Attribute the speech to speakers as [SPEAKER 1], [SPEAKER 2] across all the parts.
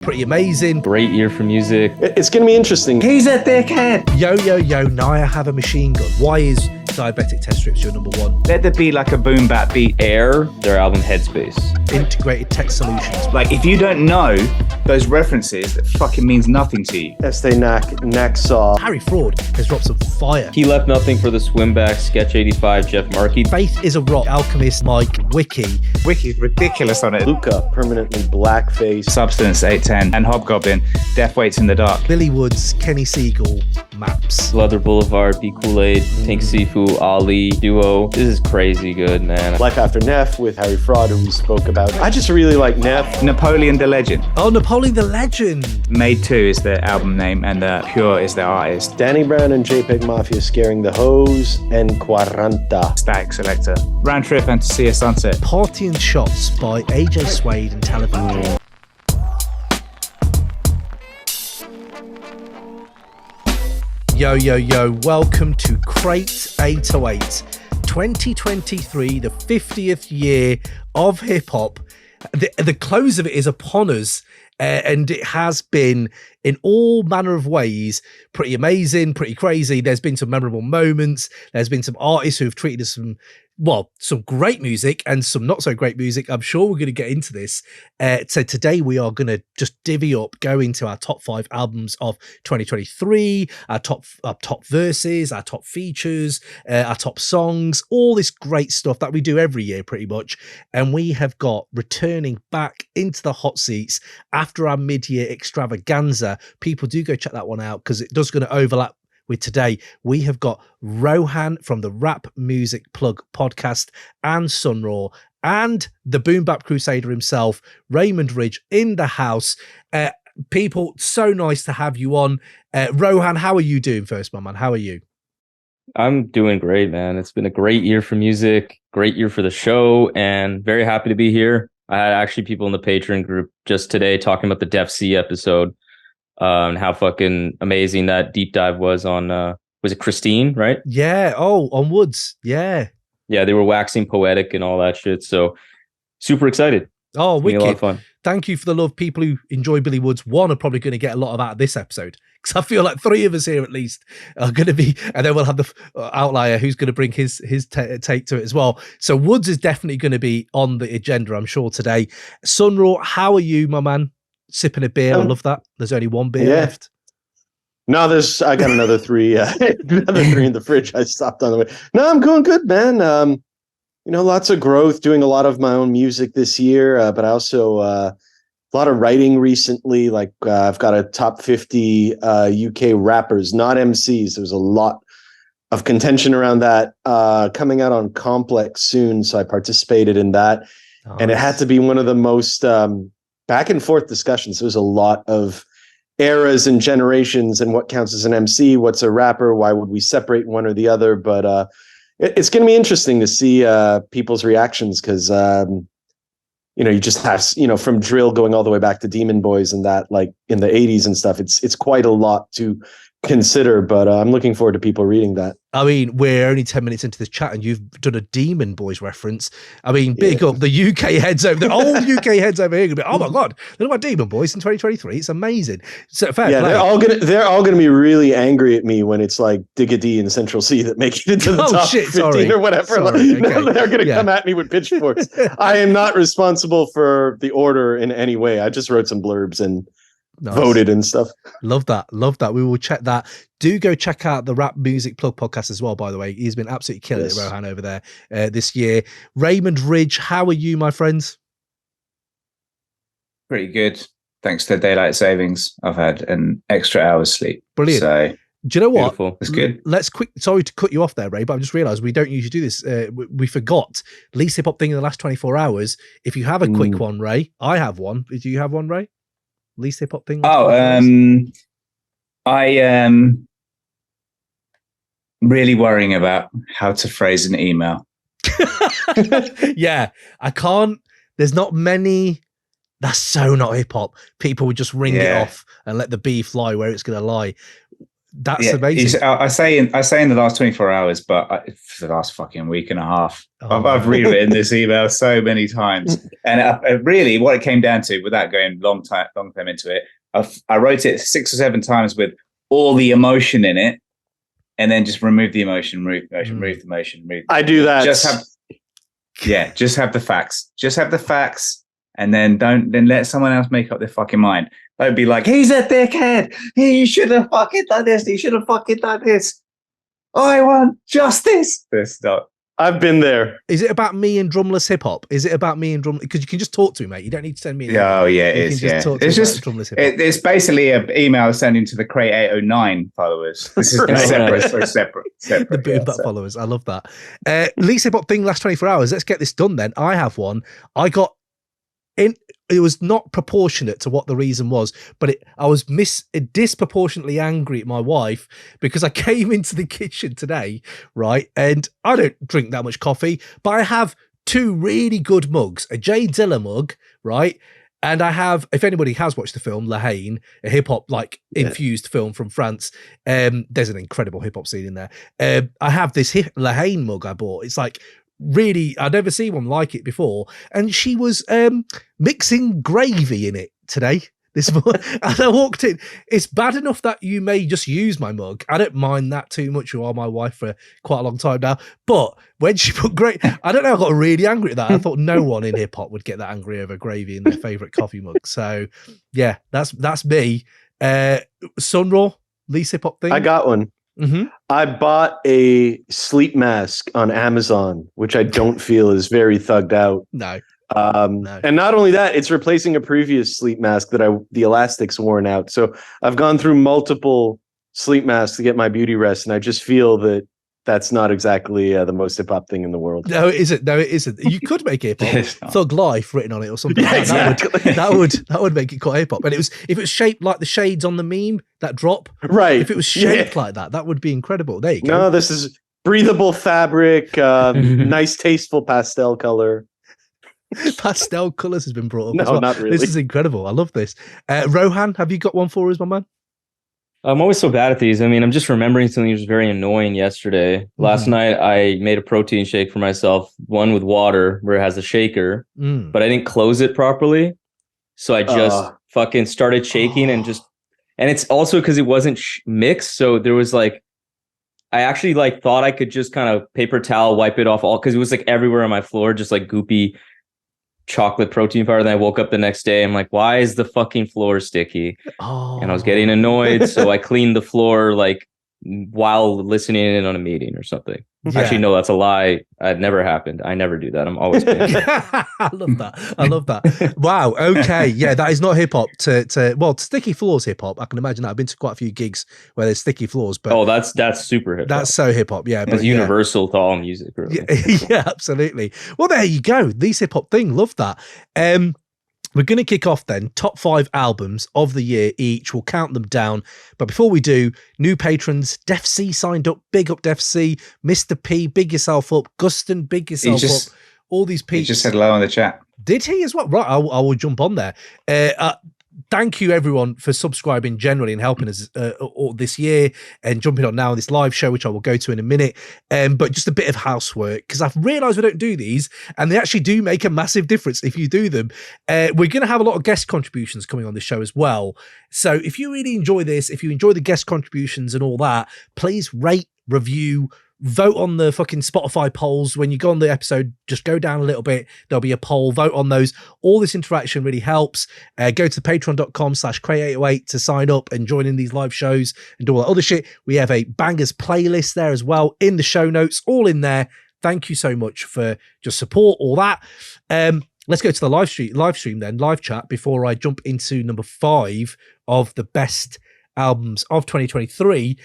[SPEAKER 1] Pretty amazing.
[SPEAKER 2] Great year for music.
[SPEAKER 3] It's going to be interesting.
[SPEAKER 4] He's a dickhead.
[SPEAKER 1] Yo, yo, yo, now I have a machine gun. Why is Diabetic test strips your number one?
[SPEAKER 4] Let there be like a boom bap beat.
[SPEAKER 2] Air, their album HeadSpace.
[SPEAKER 1] Integrated tech solutions.
[SPEAKER 4] Like if you don't know those references, that fucking means nothing to you.
[SPEAKER 3] Estee, Nack, Nacksaw.
[SPEAKER 1] Harry Fraud has dropped some fire.
[SPEAKER 2] He Left Nothing for the Swimback, Sketch 85, Jeff Markey.
[SPEAKER 1] Faith is a Rock, Alchemist, Mike, Wiki.
[SPEAKER 4] Wiki's ridiculous on it.
[SPEAKER 3] Lukah, permanently blackface.
[SPEAKER 4] Substance 810 and Hobgoblin, Death Waits in the Dark.
[SPEAKER 1] Billy Woods, Kenny Segal, Maps.
[SPEAKER 2] Leather Boulevard, Be Kool-Aid, Pink Sifu, Ali, Duo. This is crazy good, man.
[SPEAKER 3] Life After Neff with Harry Fraud, who we spoke about. I just really like Neff.
[SPEAKER 4] Napoleon the Legend.
[SPEAKER 1] Oh, Napoleon the Legend.
[SPEAKER 4] Made 2 is the album name and Pure is the artist.
[SPEAKER 3] Danny Brown and JPEG Mafia scaring the hose. And Quaranta.
[SPEAKER 4] Static Selector. Round Trip and To See a Sunset.
[SPEAKER 1] Party and Shots by AJ Suede and Television. Yo, yo, yo, welcome to Crate 808 2023, the 50th year of hip-hop. The close of it is upon us, and it has been, in all manner of ways, pretty amazing, pretty crazy. There's been some memorable moments. There's been some artists who have treated us some great music and some not so great music. I'm sure we're going to get into this. So today we are going to just divvy up, go into our top 5 albums of 2023, our top verses, our top features, our top songs, all this great stuff that we do every year pretty much. And we have got returning back into the hot seats after our mid-year extravaganza. People do go check that one out because it does going to overlap with today. We have got Rohan from the Rap Music Plug podcast and SonRaw and the Boom Bap Crusader himself, Raymond Ridge, in the house. People, so nice to have you on. Rohan, how are you doing first, my man? How are you?
[SPEAKER 2] I'm doing great, man. It's been a great year for music, great year for the show, and very happy to be here. I had actually people in the Patreon group just today talking about the Defcee episode. And how fucking amazing that deep dive was on, was it Christine, right?
[SPEAKER 1] Yeah. Oh, on Woods. Yeah.
[SPEAKER 2] Yeah, they were waxing poetic and all that shit. So super excited.
[SPEAKER 1] Oh, wicked.
[SPEAKER 2] A lot of fun.
[SPEAKER 1] Thank you for the love. People who enjoy Billy Woods, one, are probably going to get a lot of out of this episode. Because I feel like 3 of us here at least are going to be, and then we'll have the outlier who's going to bring his take to it as well. So Woods is definitely going to be on the agenda, I'm sure, today. SonRaw, how are you, my man? Sipping a beer. I love that. There's only one beer left.
[SPEAKER 3] No, I got another 3, another 3 in the fridge. I stopped on the way. No, I'm going good, man. Lots of growth, doing a lot of my own music this year, but I also a lot of writing recently. Like I've got a top 50 UK rappers, not MCs. There's a lot of contention around that coming out on Complex soon. So I participated in that. Nice. And it had to be one of the most back and forth discussions. There was a lot of eras and generations and what counts as an MC, what's a rapper, why would we separate one or the other? But it's going to be interesting to see people's reactions because, you just have, from drill going all the way back to Demon Boys and that, like in the 80s and stuff, it's quite a lot to consider, but I'm looking forward to people reading that.
[SPEAKER 1] I mean, we're only 10 minutes into this chat and you've done a Demon Boys reference. I mean, big up the UK heads over there. All the UK heads over here gonna be, oh my God, look about Demon Boys in 2023. It's amazing. So fair play.
[SPEAKER 3] They're all gonna be really angry at me when it's like Digga D and Central C that make it into the top 15 or whatever.
[SPEAKER 1] Sorry, okay.
[SPEAKER 3] They're gonna come at me with pitchforks. I am not responsible for the order in any way. I just wrote some blurbs and voted and stuff.
[SPEAKER 1] Love that. We will check that. Do go check out the Rap Music Plug podcast as well, by the way. He's been absolutely killing it, Rohan, over there this year. Raymond Ridge, how are you, my friends?
[SPEAKER 4] Pretty good. Thanks to daylight savings, I've had an extra hour's sleep.
[SPEAKER 1] Brilliant.
[SPEAKER 4] So
[SPEAKER 1] do you know what?
[SPEAKER 4] Beautiful. It's good.
[SPEAKER 1] Sorry to cut you off there, Ray, but I just realized we don't usually do this. We forgot least hip hop thing in the last 24 hours. If you have a quick one, Ray, I have one. Do you have one, Ray? Least hip hop thing?
[SPEAKER 4] I am really worrying about how to phrase an email.
[SPEAKER 1] Yeah, I can't. There's not many. That's so not hip hop. People would just ring it off and let the bee fly where it's going to lie. That's amazing.
[SPEAKER 4] I say in the last 24 hours, but for the last fucking week and a half, I've rewritten this email so many times. And really, what it came down to, without going long time into it, I wrote it 6 or 7 times with all the emotion in it, and then just remove the emotion, remove the emotion.
[SPEAKER 3] I do that.
[SPEAKER 4] Just have the facts. Just have the facts, and then don't let someone else make up their fucking mind. Don't be like, he's a dickhead. You should have fucking done this. He should have fucking done this. I want justice. This not.
[SPEAKER 3] I've been there.
[SPEAKER 1] Is it about me and drumless hip hop? Is it about me and drum? Because you can just talk to me, mate. You don't need to send me.
[SPEAKER 4] Oh yeah, it is. Yeah, it's just it's basically an email sending to the Crate 809 followers. This is separate.
[SPEAKER 1] The boom bap followers. I love that. Least hip hop thing last 24 hours. Let's get this done then. I have one. I got in. It was not proportionate to what the reason was, but I was disproportionately angry at my wife because I came into the kitchen today, right? And I don't drink that much coffee, but I have 2 really good mugs, a Jay Dilla mug, right? And I have, if anybody has watched the film La Haine, a hip hop infused film from France, there's an incredible hip hop scene in there. I have this La Haine mug I bought. It's like, really, I'd never seen one like it before, and she was mixing gravy in it today. This morning, and I walked in. It's bad enough that you may just use my mug. I don't mind that too much. You are my wife for quite a long time now. But when she put I don't know, I got really angry at that. I thought no one in hip hop would get that angry over gravy in their favorite coffee mug. So yeah, that's me. SonRaw, least hip hop thing.
[SPEAKER 3] I got one.
[SPEAKER 1] Mm-hmm.
[SPEAKER 3] I bought a sleep mask on Amazon, which I don't feel is very thugged out.
[SPEAKER 1] No.
[SPEAKER 3] And not only that, it's replacing a previous sleep mask that the elastic's worn out. So I've gone through multiple sleep masks to get my beauty rest, and I just feel that that's not exactly the most hip hop thing in the world.
[SPEAKER 1] No, it isn't. You could make hip hop, Thug Life written on it or something.
[SPEAKER 3] Yeah, exactly.
[SPEAKER 1] That would make it quite hip hop. And if it was shaped like the shades on the meme, that drop,
[SPEAKER 3] right?
[SPEAKER 1] If it was shaped like that would be incredible. There you go.
[SPEAKER 3] No, this is breathable fabric, nice, tasteful pastel color.
[SPEAKER 1] Pastel colors has been brought up.
[SPEAKER 3] No,
[SPEAKER 1] as well.
[SPEAKER 3] Not really.
[SPEAKER 1] This is incredible. I love this. Rohan, have you got one for us, my man?
[SPEAKER 2] I'm always so bad at these. I mean, I'm just remembering something that was very annoying yesterday. Last night, I made a protein shake for myself, one with water where it has a shaker, but I didn't close it properly. So I just fucking started shaking and it's also because it wasn't mixed. So there was I actually thought I could just kind of paper towel wipe it off all because it was everywhere on my floor, just goopy chocolate protein powder. Then I woke up the next day. I'm like, why is the fucking floor sticky? And I was getting annoyed. So I cleaned the floor while listening in on a meeting or something. Yeah. Actually, no, that's a lie. It never happened. I never do that. I'm always paying.
[SPEAKER 1] I love that. Wow. Okay. Yeah, that is not hip hop. Well, sticky floors hip hop. I can imagine that. I've been to quite a few gigs where there's sticky floors. But
[SPEAKER 2] that's super hip hop.
[SPEAKER 1] That's so hip hop. Yeah,
[SPEAKER 2] it's universal to all music. Really.
[SPEAKER 1] Yeah, absolutely. Well, there you go. These hip hop thing. Love that. We're going to kick off then. Top 5 albums of the year each. We'll count them down. But before we do, new patrons. Defcee signed up. Big up Defcee. Mr. P, big yourself up. Guston, big yourself up. All these people.
[SPEAKER 4] He just said hello in the chat.
[SPEAKER 1] Did he as well? Right, I will jump on there. Thank you everyone for subscribing generally and helping us all this year and jumping on now on this live show, which I will go to in a minute. But just a bit of housework because I've realised we don't do these and they actually do make a massive difference if you do them. We're going to have a lot of guest contributions coming on this show as well. So if you really enjoy this, if you enjoy the guest contributions and all that, please rate, review, vote on the fucking Spotify polls. When you go on the episode, just go down a little bit. There'll be a poll. Vote on those. All this interaction really helps. Go to patreon.com/crate808 to sign up and join in these live shows and do all that other shit. We have a bangers playlist there as well in the show notes, all in there. Thank you so much for just support, all that. Let's go to the live stream then, live chat, before I jump into number 5 of the best albums of 2023.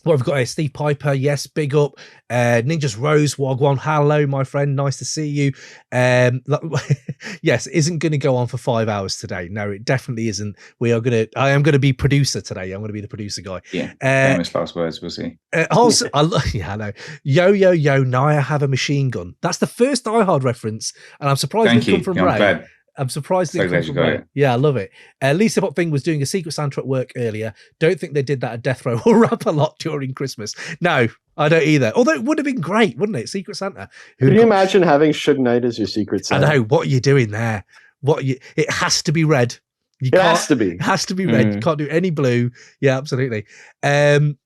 [SPEAKER 1] Well, we've got Steve Piper, yes, big up. Ninjas Rose, Wagwan, hello, my friend, nice to see you. Yes, isn't going to go on for 5 hours today. No, it definitely isn't. I am going to be producer today. I'm going to be the producer guy.
[SPEAKER 4] Yeah, famous last words, we'll see.
[SPEAKER 1] Also, I know. Yo, now I have a machine gun. That's the first Die Hard reference, and I'm surprised it come from Ray. I'm surprised
[SPEAKER 4] So
[SPEAKER 1] it
[SPEAKER 4] glad
[SPEAKER 1] comes
[SPEAKER 4] you
[SPEAKER 1] from
[SPEAKER 4] got
[SPEAKER 1] Ray.
[SPEAKER 4] it.
[SPEAKER 1] Yeah, I love it. Lisa Pop Thing was doing a secret Santa at work earlier. Don't think they did that at Death Row or Rap a lot during Christmas. No, I don't either. Although it would have been great, wouldn't it? Secret Santa.
[SPEAKER 3] Can you imagine having Suge Knight as your secret Santa?
[SPEAKER 1] I know. What are you doing there? It has to be red.
[SPEAKER 3] It has to be.
[SPEAKER 1] It has to be red. You can't do any blue. Yeah, absolutely. An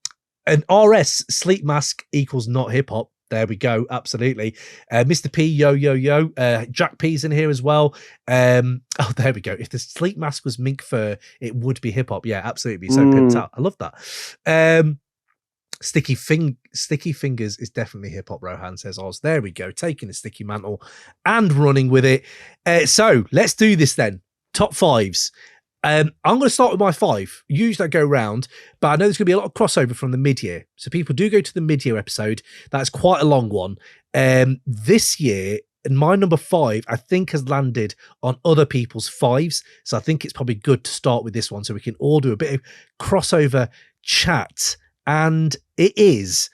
[SPEAKER 1] RS sleep mask equals not hip hop. There we go. Absolutely. Mr. P, yo. Jack P's in here as well. Oh, there we go. If the sleep mask was mink fur, it would be hip hop. Yeah, absolutely. So pimped out. I love that. Sticky Fingers is definitely hip hop, Rohan says Oz. There we go. Taking the sticky mantle and running with it. So let's do this then. Top fives. I'm going to start with my 5. Usually I go round, but I know there's going to be a lot of crossover from the mid-year. So people do go to the mid-year episode. That's quite a long one. This year, my number 5, I think, has landed on other people's 5s. So I think it's probably good to start with this one so we can all do a bit of crossover chat. And it is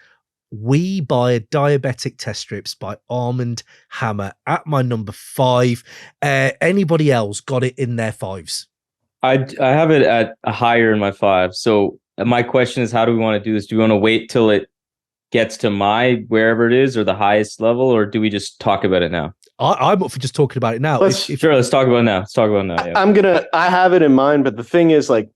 [SPEAKER 1] We Buy Diabetic Test Strips by Armand Hammer at my number 5. Anybody else got it in their 5s?
[SPEAKER 2] I have it at a higher in my 5. So my question is, how do we want to do this? Do we want to wait till it gets to my wherever it is or the highest level, or do we just talk about it now?
[SPEAKER 1] I'm up for just talking about it now.
[SPEAKER 2] Sure, let's talk about it now. Let's talk about it now. Yeah.
[SPEAKER 3] I have it in mind, but the thing is, like,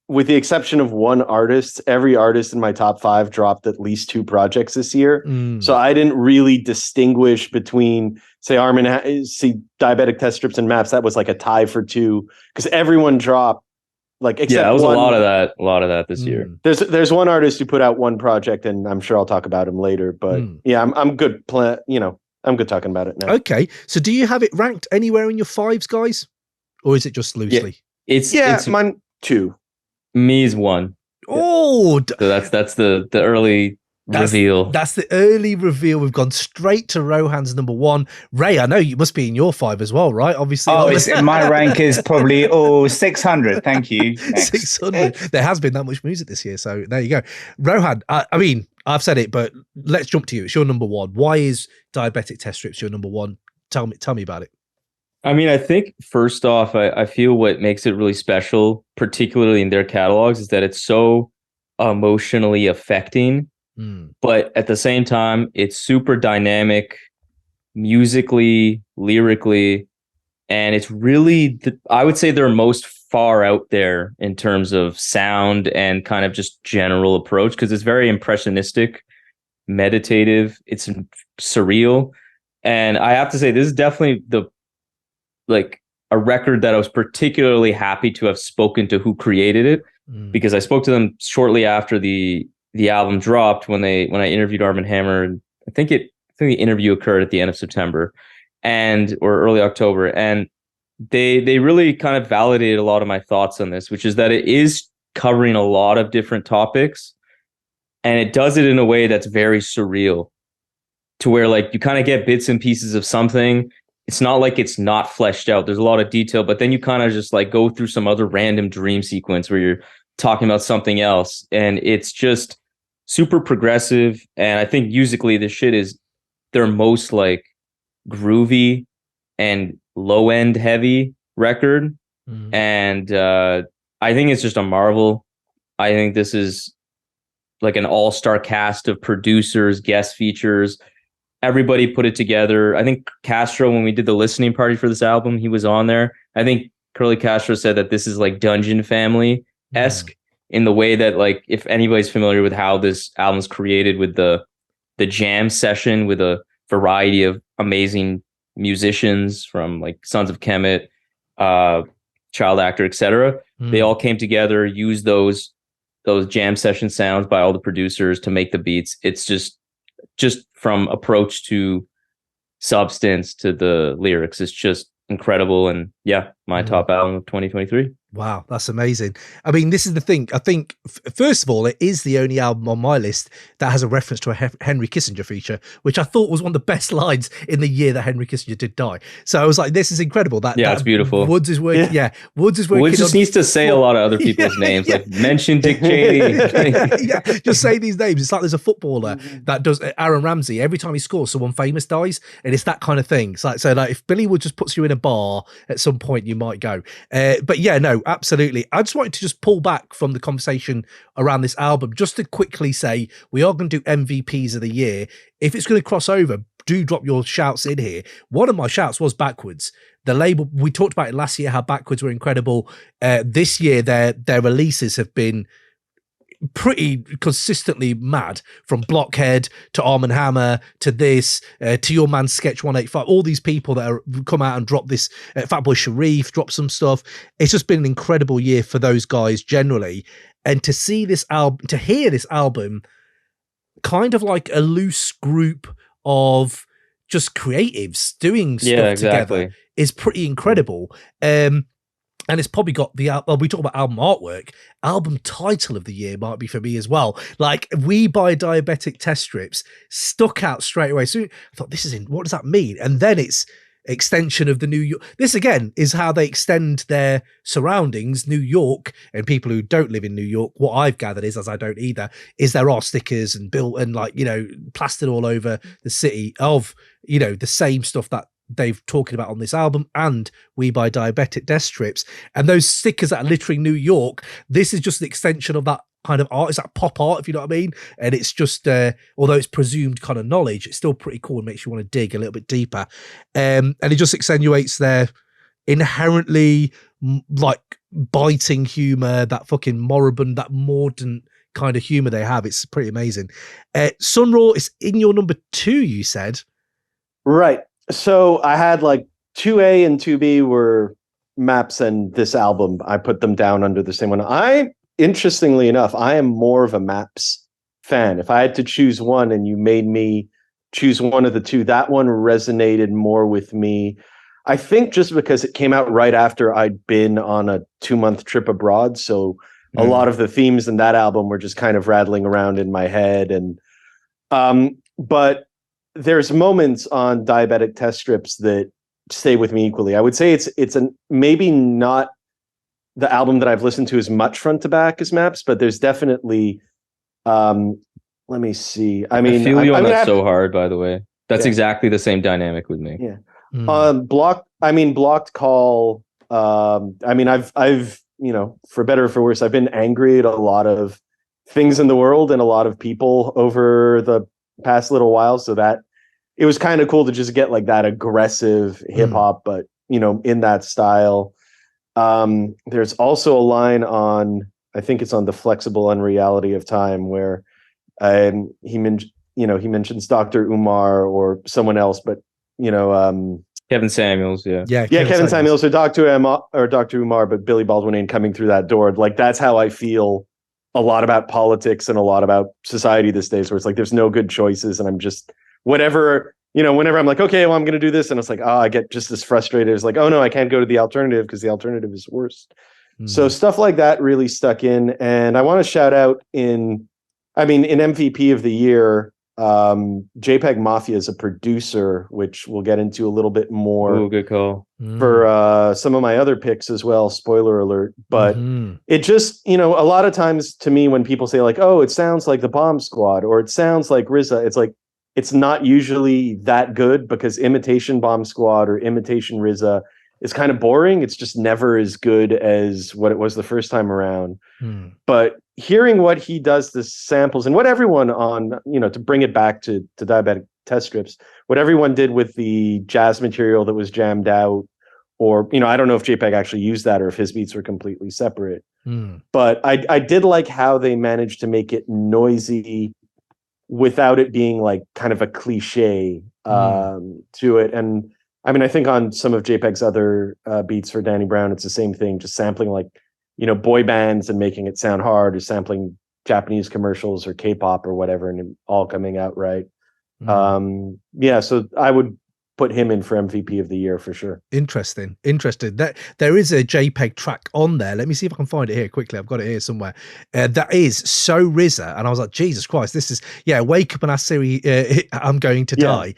[SPEAKER 3] with the exception of one artist, every artist in my top 5 dropped at least 2 projects this year. So I didn't really distinguish between, say, Armand, Diabetic Test Strips and Maps. That was like a tie for 2 because everyone dropped. Like, except
[SPEAKER 2] yeah, it was
[SPEAKER 3] one,
[SPEAKER 2] a lot of that this year.
[SPEAKER 3] There's one artist who put out one project, and I'm sure I'll talk about him later. But yeah, I'm good. I'm good talking about it now.
[SPEAKER 1] Okay, so do you have it ranked anywhere in your 5s, guys, or is it just loosely?
[SPEAKER 2] It's
[SPEAKER 3] mine 2.
[SPEAKER 2] Me is 1.
[SPEAKER 1] Oh,
[SPEAKER 2] so that's the early reveal.
[SPEAKER 1] That's the early reveal. We've gone straight to Rohan's number 1. Ray, I know you must be in your 5 as well, right? Obviously.
[SPEAKER 4] My rank is probably 600. Thank you. Next.
[SPEAKER 1] 600. There has been that much music this year, so there you go. Rohan, I mean, I've said it, but let's jump to you. It's your number 1. Why is Diabetic Test Strips your number 1? Tell me about it.
[SPEAKER 2] I mean, I think first off, I feel what makes it really special, particularly in their catalogs, is that it's so emotionally affecting, but at the same time, it's super dynamic, musically, lyrically, and it's really, I would say they're most far out there in terms of sound and kind of just general approach, because it's very impressionistic, meditative, it's surreal, and I have to say, this is definitely a record that I was particularly happy to have spoken to who created it, because I spoke to them shortly after the album dropped when I interviewed Armand Hammer. I think the interview occurred at the end of September or early October, and they really kind of validated a lot of my thoughts on this, which is that it is covering a lot of different topics, and it does it in a way that's very surreal, to where like you kind of get bits and pieces of something. It's not like it's not fleshed out. There's a lot of detail, but then you kind of just like go through some other random dream sequence where you're talking about something else. And it's just super progressive. And I think musically, this shit is their most like groovy and low end heavy record. And I think it's just a marvel. I think this is like an all-star cast of producers, guest features. Everybody put it together. I think Castro, when we did the listening party for this album, he was on there. I think Curly Castro said that this is like Dungeon Family-esque in the way that, like, if anybody's familiar with how this album's created with the jam session with a variety of amazing musicians from like Sons of Kemet, Child Actor, etc. They all came together, used those jam session sounds by all the producers to make the beats. It's just from approach to substance to the lyrics, it's just incredible. And yeah, my top album of 2023.
[SPEAKER 1] Wow, that's amazing. I mean, this is the thing. I think, first of all, it is the only album on my list that has a reference to a Henry Kissinger feature, which I thought was one of the best lines in the year that Henry Kissinger did die. So I was like, this is incredible. It's
[SPEAKER 2] beautiful.
[SPEAKER 1] Woods is working. Yeah, Woods is working.
[SPEAKER 2] Woods just needs to say a lot of other people's names, like mention Dick Cheney.
[SPEAKER 1] Yeah, just say these names. It's like there's a footballer that does Aaron Ramsey. Every time he scores, someone famous dies, and it's that kind of thing. It's like, so like if Billy Wood just puts you in a bar at some point, you might go. But yeah, no, absolutely. I just wanted to just pull back from the conversation around this album just to quickly say we are going to do MVPs of the year. If it's going to cross over, do drop your shouts in here. One of my shouts was Backwards. The label, we talked about it last year, how Backwards were incredible. This year, their releases have been pretty consistently mad, from Blockhead to Arm & Hammer to this, to your man Sketch 185, all these people that are come out and drop this. Fatboy Sharif dropped some stuff. It's just been an incredible year for those guys generally, and to see this album, to hear this album, kind of like a loose group of just creatives doing stuff together, is pretty incredible. And it's probably got we talk about album artwork, album title of the year might be for me as well. Like, We Buy Diabetic test strips stuck out straight away. So I thought, what does that mean? And then it's extension of the New York. This again is how they extend their surroundings, New York, and people who don't live in New York. What I've gathered is, as I don't either, is there are stickers and built and plastered all over the city of, the same stuff that they've talking about on this album, and We Buy Diabetic desk strips, and those stickers that are littering New York. This is just an extension of that kind of art. It's that pop art, if you know what I mean. And it's just, although it's presumed kind of knowledge, it's still pretty cool and makes you want to dig a little bit deeper. And it just accentuates their inherently like biting humor, that fucking moribund, that mordant kind of humor they have. It's pretty amazing. SonRaw is in your number 2, you said.
[SPEAKER 3] Right. So I had like 2A and 2B were Maps, and this album, I put them down under the same one. Interestingly enough, I am more of a Maps fan. If I had to choose one and you made me choose one of the two, that one resonated more with me. I think just because it came out right after I'd been on a 2-month trip abroad. So a lot of the themes in that album were just kind of rattling around in my head. And, but there's moments on Diabetic test strips that stay with me equally. I would say it's maybe not the album that I've listened to as much front to back as Maps, but there's definitely, let me see. I mean, I feel you on that
[SPEAKER 2] so hard, by the way. That's exactly the same dynamic with me.
[SPEAKER 3] Yeah. Blocked Call. I've, for better or for worse, I've been angry at a lot of things in the world and a lot of people over the past little while. So that it was kind of cool to just get like that aggressive hip hop, but in that style. There's also a line on, I think it's on The Flexible Unreality of Time, where he mentions Dr. Umar or someone else, but
[SPEAKER 2] Kevin Samuels,
[SPEAKER 3] Kevin Samuels or Dr. Umar, but Billy Baldwin ain't coming through that door. Like, that's how I feel a lot about politics and a lot about society these days, where it's like there's no good choices, and I'm just whenever I'm like, okay, well, I'm going to do this, and it's like, I get just as frustrated. It's like, oh no, I can't go to the alternative because the alternative is worse. So stuff like that really stuck in. And I want to shout out in MVP of the year, JPEG Mafia is a producer, which we'll get into a little bit more.
[SPEAKER 2] Oh, good call.
[SPEAKER 3] For some of my other picks as well, spoiler alert. But it just, a lot of times to me, when people say like, oh, it sounds like the Bomb Squad or it sounds like RZA, it's like, it's not usually that good, because imitation Bomb Squad or imitation RZA is kind of boring. It's just never as good as what it was the first time around. But hearing what he does, the samples, and what everyone on, to bring it back to Diabetic test strips, what everyone did with the jazz material that was jammed out, or, I don't know if JPEG actually used that or if his beats were completely separate. But I did like how they managed to make it noisy without it being like kind of a cliche to it. And I think on some of JPEG's other beats for Danny Brown, it's the same thing, just sampling like, boy bands and making it sound hard, or sampling Japanese commercials or K-pop or whatever, and it all coming out right. So I would put him in for MVP of the year for sure.
[SPEAKER 1] Interesting. That there is a JPEG track on there. Let me see if I can find it here quickly. I've got it here somewhere. That is So RZA, and I was like, Jesus Christ, this is Wake Up and Ask Siri, I'm Going to Die.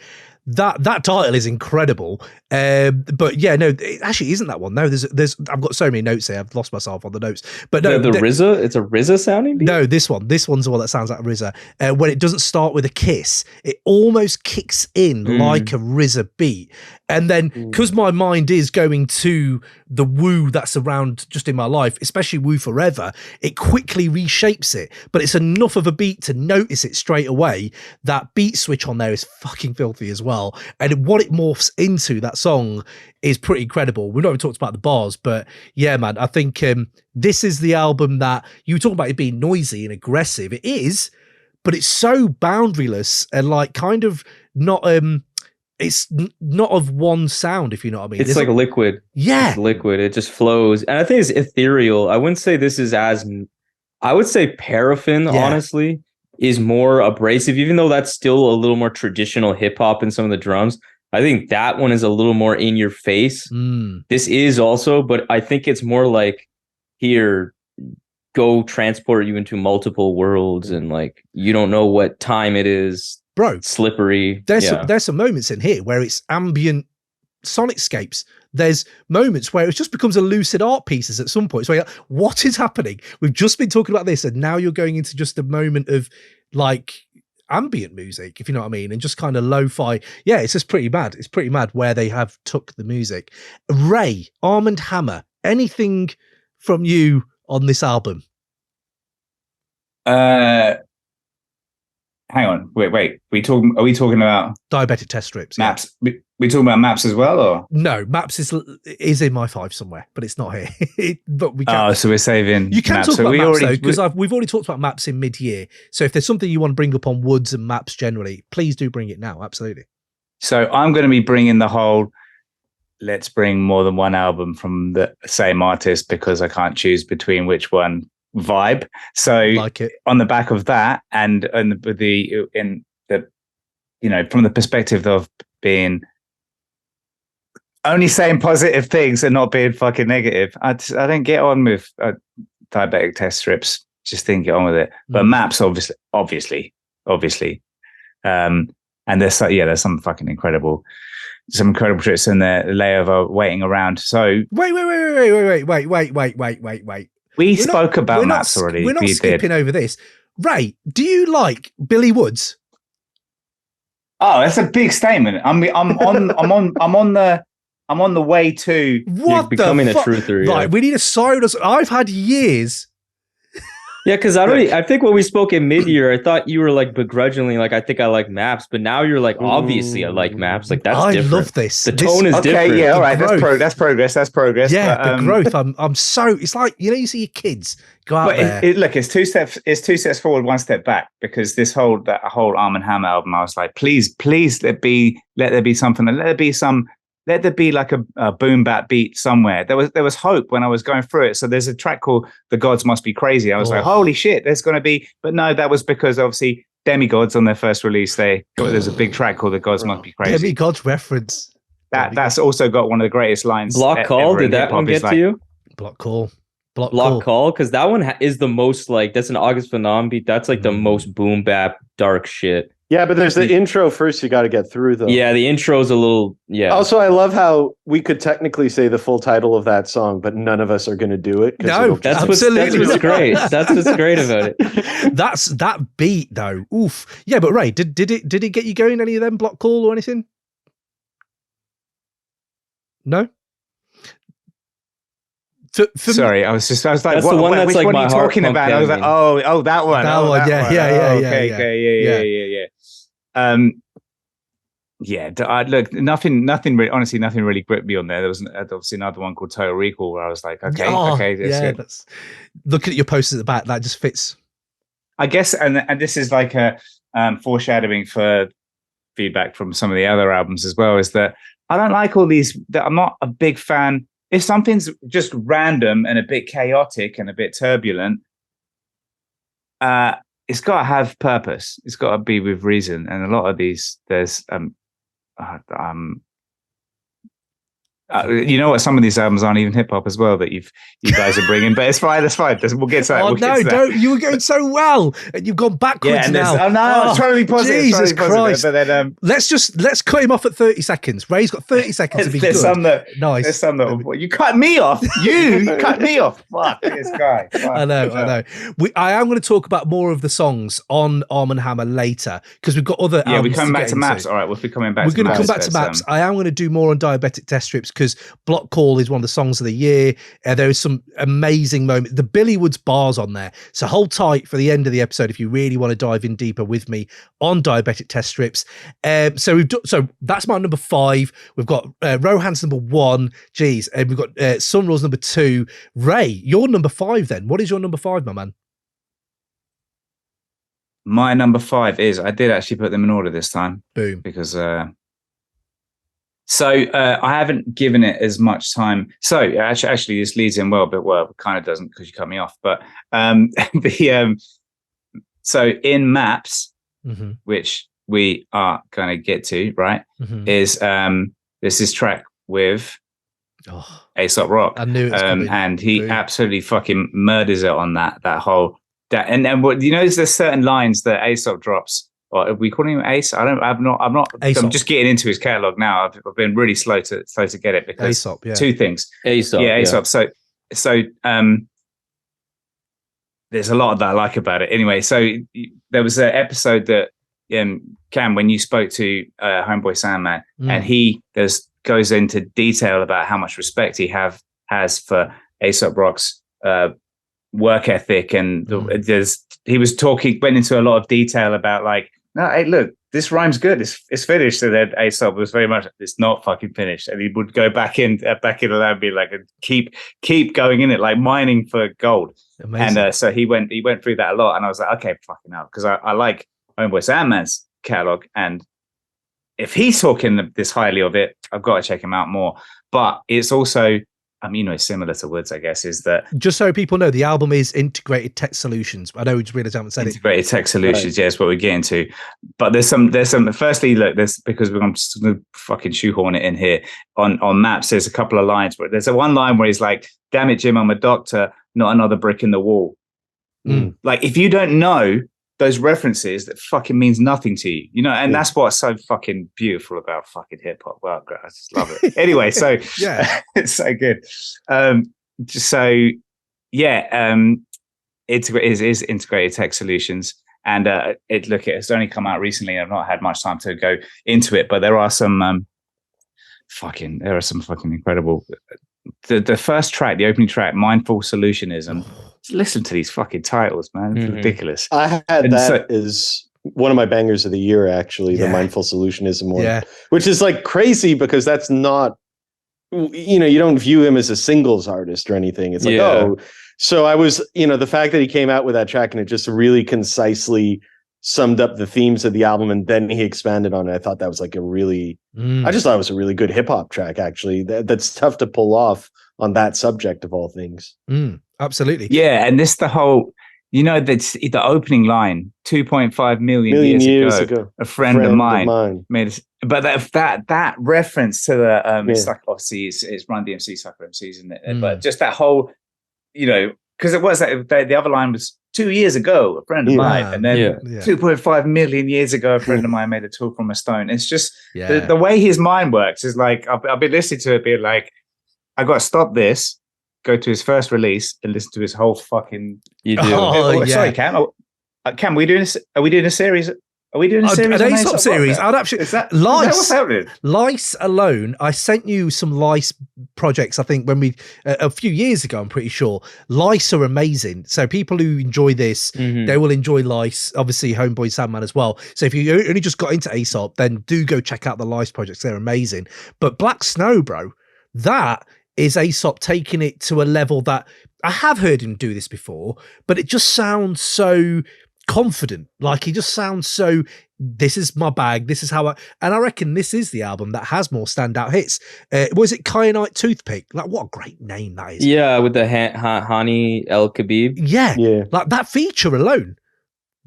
[SPEAKER 1] That title is incredible. But yeah, no, it actually isn't that one. No, there's I've got so many notes here. I've lost myself on the notes. But no,
[SPEAKER 2] the RZA, it's a RZA sounding beat?
[SPEAKER 1] No, this one's the one that sounds like RZA. When it doesn't start with a kiss, it almost kicks in like a RZA beat. And then because my mind is going to the Wu that's around just in my life, especially Wu Forever, it quickly reshapes it. But it's enough of a beat to notice it straight away. That beat switch on there is fucking filthy as well. And what it morphs into, that song, is pretty incredible. We've not even talked about the bars, but yeah, man, I think this is the album that you talk about it being noisy and aggressive. It is, but it's so boundaryless and like kind of not it's not of one sound, if you know what I mean.
[SPEAKER 2] It's like liquid.
[SPEAKER 1] Yeah.
[SPEAKER 2] It's liquid. It just flows. And I think it's ethereal. I wouldn't say this is I would say Paraffin, honestly, is more abrasive, even though that's still a little more traditional hip hop in some of the drums. I think that one is a little more in your face. This is also, but I think it's more like, here, go transport you into multiple worlds, and like, you don't know what time it is.
[SPEAKER 1] Bro,
[SPEAKER 2] slippery.
[SPEAKER 1] There's some moments in here where it's ambient sonicscapes. There's moments where it just becomes a lucid art pieces at some point. So you're like, what is happening? We've just been talking about this, and now you're going into just a moment of like ambient music, if you know what I mean, and just kind of lo-fi. Yeah, it's just pretty mad. It's pretty mad where they have took the music. Ray, Armand Hammer, anything from you on this album?
[SPEAKER 4] Hang on, wait. Are we talking about
[SPEAKER 1] Diabetic test strips?
[SPEAKER 4] Maps? Yeah. We talking about Maps as well, or
[SPEAKER 1] no? Maps is in my 5 somewhere, but it's not here. But we can.
[SPEAKER 4] Oh, so we're saving.
[SPEAKER 1] You can
[SPEAKER 4] Maps.
[SPEAKER 1] talk about Maps though, because we've already talked about Maps in mid-year. So if there's something you want to bring up on Woods and Maps generally, please do bring it now. Absolutely.
[SPEAKER 4] So I'm going to be bringing the whole. Let's bring more than one album from the same artist because I can't choose between which one. Vibe. So
[SPEAKER 1] like it.
[SPEAKER 4] On the back of that, and from the perspective of being only saying positive things and not being fucking negative, I don't get on with diabetic test strips. Just didn't get on with it. But Maps, obviously. And there's some fucking incredible tricks in there. The layer of waiting around. So
[SPEAKER 1] wait.
[SPEAKER 4] We spoke about Maps already.
[SPEAKER 1] We're not skipping over this. Ray, do you like Billy Woods?
[SPEAKER 4] Oh, that's a big statement. I'm on the way to
[SPEAKER 2] becoming a truther.
[SPEAKER 1] Right, we need a sign. I've had years.
[SPEAKER 2] Yeah, because I think when we spoke in mid-year, I thought you were like begrudgingly like, I think I like Maps, but now you're like, obviously I like Maps. Like that's different. I love
[SPEAKER 1] this.
[SPEAKER 2] The tone is different.
[SPEAKER 4] Okay, yeah, all right. That's progress.
[SPEAKER 1] Yeah, but, the growth. I'm so. It's like you see your kids go out there.
[SPEAKER 4] Look, it's two steps forward, one step back. Because that whole Armand Hammer album, I was like, please, let there be something. Let there be like a boom bap beat somewhere. There was hope when I was going through it. So there's a track called The Gods Must Be Crazy. I was like, holy shit, there's going to be... But no, that was because obviously Demigods on their first release, there's a big track called The Gods Must Be Crazy.
[SPEAKER 1] Demigods reference.
[SPEAKER 4] That's also got one of the greatest lines.
[SPEAKER 2] Block Call, did that one get to you?
[SPEAKER 1] Block Call.
[SPEAKER 2] Because that one is the most like, that's an August Phenom beat. That's like the most boom bap, dark shit.
[SPEAKER 3] Yeah, but there's the intro first you got to get through, though.
[SPEAKER 2] Yeah, the intro's a little,
[SPEAKER 3] Also, I love how we could technically say the full title of that song, but none of us are going to do it.
[SPEAKER 1] No,
[SPEAKER 2] that's what's great. That's what's great about it.
[SPEAKER 1] That's that beat, though. Oof. Yeah, but Ray, did it get you going, any of them, Block Call or anything? No?
[SPEAKER 4] Sorry, I was like,
[SPEAKER 2] that's the one that's
[SPEAKER 4] which
[SPEAKER 2] like
[SPEAKER 4] one
[SPEAKER 2] my
[SPEAKER 4] are you talking about? I was like, oh, that one.
[SPEAKER 1] That one, yeah.
[SPEAKER 4] Look, nothing really gripped me on there. There was obviously another one called Total Recall where I was like, okay,
[SPEAKER 1] that's looking at your posters at the back, that just fits.
[SPEAKER 4] I guess, and this is like a foreshadowing for feedback from some of the other albums as well, is that I don't like all these. That I'm not a big fan. If something's just random and a bit chaotic and a bit turbulent, it's got to have purpose. It's got to be with reason. And a lot of these, there's You know what? Some of these albums aren't even hip hop as well that you guys are bringing, but it's fine. It's fine. We'll get to that.
[SPEAKER 1] Oh no, don't! You were going so well, and you've gone backwards now.
[SPEAKER 4] Oh no, I was trying to be positive.
[SPEAKER 1] Jesus Christ!
[SPEAKER 4] But then
[SPEAKER 1] let's cut him off at 30 seconds. Ray's got 30 seconds to be good.
[SPEAKER 4] Nice. There's some that you cut me off. You cut me off. Fuck this guy. Fuck.
[SPEAKER 1] I know. I am going to talk about more of the songs on Arm & Hammer later because we've got other.
[SPEAKER 4] Yeah, we're coming back to maps. All right, we'll be coming back.
[SPEAKER 1] We're going to come back to maps. I am going to do more on Diabetic Test Strips because Block Call is one of the songs of the year. There is some amazing moments. The Billy Woods bars on there. So hold tight for the end of the episode if you really want to dive in deeper with me on Diabetic Test Strips. So that's my number 5. We've got Rohan's number 1. Geez, and we've got SonRaw's number 2. Ray, your number 5 then. What is your number 5, my man?
[SPEAKER 4] My number 5 is, I did actually put them in order this time.
[SPEAKER 1] Boom.
[SPEAKER 4] Because I haven't given it as much time. So actually this leads in well, it kind of doesn't because you cut me off. But so in maps, which we are going to get to, right, is there's this track with Aesop Rock.
[SPEAKER 1] I knew it was coming.
[SPEAKER 4] And he absolutely fucking murders it on that whole. And what you know is there's certain lines that Aesop drops. Or are we calling him Ace? I'm not.
[SPEAKER 1] Aesop.
[SPEAKER 4] I'm just getting into his catalog now. I've been really slow to get it because
[SPEAKER 1] Aesop, yeah.
[SPEAKER 4] 2 things.
[SPEAKER 2] Aesop.
[SPEAKER 4] Yeah, Aesop. So there's a lot that I like about it. Anyway, so there was an episode that Cam, when you spoke to Homeboy Sandman, and he goes into detail about how much respect he has for Aesop Rock's work ethic, and he went into a lot of detail about like, no, hey, look, this rhyme's good. It's finished. And then Aesop was very much, it's not fucking finished. And he would go back in the lab and be like, keep going in it, like mining for gold. Amazing. And so he went through that a lot. And I was like, okay, fucking hell. Because I like Homeboy Sandman's catalog. And if he's talking this highly of it, I've got to check him out more. But it's also, similar to Woods, I guess, is that... Just
[SPEAKER 1] so people know, the album is Integrated Tech Solutions. I know we just realized I haven't said
[SPEAKER 4] Integrated Tech Solutions, right. Yes, what we're getting to. But there's some, firstly, look, because I'm just going to fucking shoehorn it in here. On Maps, there's a couple of lines, but there's one line where he's like, damn it, Jim, I'm a doctor, not another brick in the wall. Like, if you don't know those references, that fucking means nothing to you, and that's what's so fucking beautiful about fucking hip hop. Well, I just love it. Anyway, so yeah, it's so good. Is Integrated Tech Solutions, and it's only come out recently. I've not had much time to go into it, but there are some fucking incredible. The first track, the opening track, Mindful Solutionism. Listen to these fucking titles, man. It's ridiculous.
[SPEAKER 3] I had is one of my bangers of the year, actually, the Mindful Solutionism one, which is like crazy because that's not, you don't view him as a singles artist or anything. It's like, so I was, the fact that he came out with that track and it just really concisely summed up the themes of the album and then he expanded on it. I thought that was like I just thought it was a really good hip hop track, actually. That's tough to pull off on that subject of all things.
[SPEAKER 1] Absolutely.
[SPEAKER 4] Yeah, and this the whole, that's the opening line, 2.5 million years ago, a friend of mine made us. But that reference to the obviously it's Run DMC, Sucker MCs, isn't it? But just that whole, because it was the other line was 2 years ago, a friend of mine, and then 2.5 million years ago, a friend of mine made a tool from a stone. It's just the way his mind works is like I'll be listening to it, being like, I got to stop this. Go to his first release and listen to his whole fucking.
[SPEAKER 2] You do.
[SPEAKER 4] Sorry, Cam. Cam, are we doing a series? Are we doing a series?
[SPEAKER 1] An Aesop series. I'd actually.
[SPEAKER 4] Is that
[SPEAKER 1] Lice.
[SPEAKER 4] What's
[SPEAKER 1] Lice alone. I sent you some Lice projects. I think when we a few years ago. I'm pretty sure Lice are amazing. So people who enjoy this, they will enjoy Lice. Obviously, Homeboy Sandman as well. So if you only just got into Aesop, then do go check out the Lice projects. They're amazing. But Black Snow, bro, that is Aesop taking it to a level that I have heard him do this before, but it just sounds so confident. Like he just sounds so, this is my bag. This is how and I reckon this is the album that has more standout hits. Was it Kyanite Toothpick? Like what a great name that is.
[SPEAKER 2] Yeah. With the Hani El Khabib.
[SPEAKER 1] Yeah. Like that feature alone.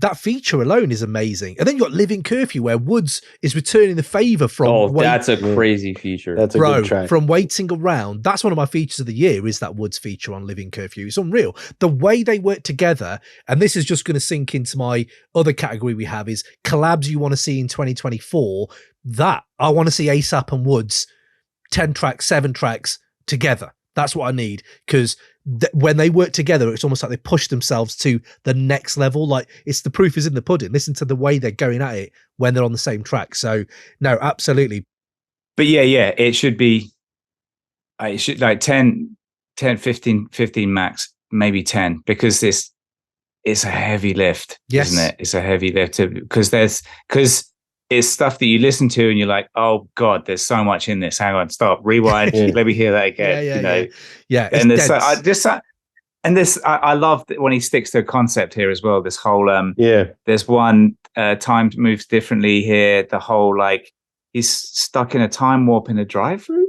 [SPEAKER 1] that feature alone is amazing. And then you got Living Curfew, where Woods is returning the favor from.
[SPEAKER 2] That's a crazy feature.
[SPEAKER 3] That's a good track.
[SPEAKER 1] From waiting around. That's one of my features of the year. Is that Woods feature on Living Curfew? It's unreal. The way they work together, and this is just going to sink into my other category we have is collabs you want to see in 2024. That I want to see Aesop and Woods 10 tracks, 7 tracks together. That's what I need, because when they work together, it's almost like they push themselves to the next level. Like, it's the proof is in the pudding. Listen to the way they're going at it when they're on the same track. So no, absolutely.
[SPEAKER 4] But yeah, it should be, it should like 10, 15 max, maybe 10, because it's a heavy lift, isn't it? It's a heavy lift because it's stuff that you listen to and you're like, oh God, there's so much in this. Hang on, stop, rewind, let me hear that again.
[SPEAKER 1] Yeah.
[SPEAKER 4] And I love that when he sticks to a concept here as well. This whole there's one time moves differently here. The whole like he's stuck in a time warp in a drive-through.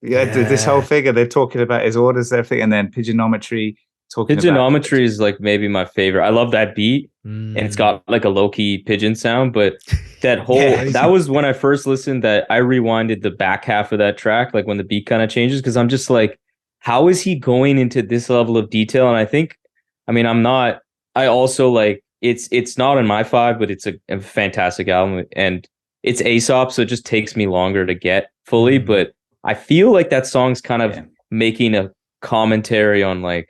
[SPEAKER 4] This whole figure they're talking about his orders, everything, and then pigeonometry.
[SPEAKER 2] Pigeonometry is like maybe my favorite. I love that beat, and it's got like a low-key pigeon sound, but that whole that was when I first listened that I rewinded the back half of that track, like when the beat kind of changes, because I'm just like, how is he going into this level of detail? And I also like it's not in my 5, but it's a fantastic album, and it's Aesop, so it just takes me longer to get fully, but I feel like that song's kind of making a commentary on like,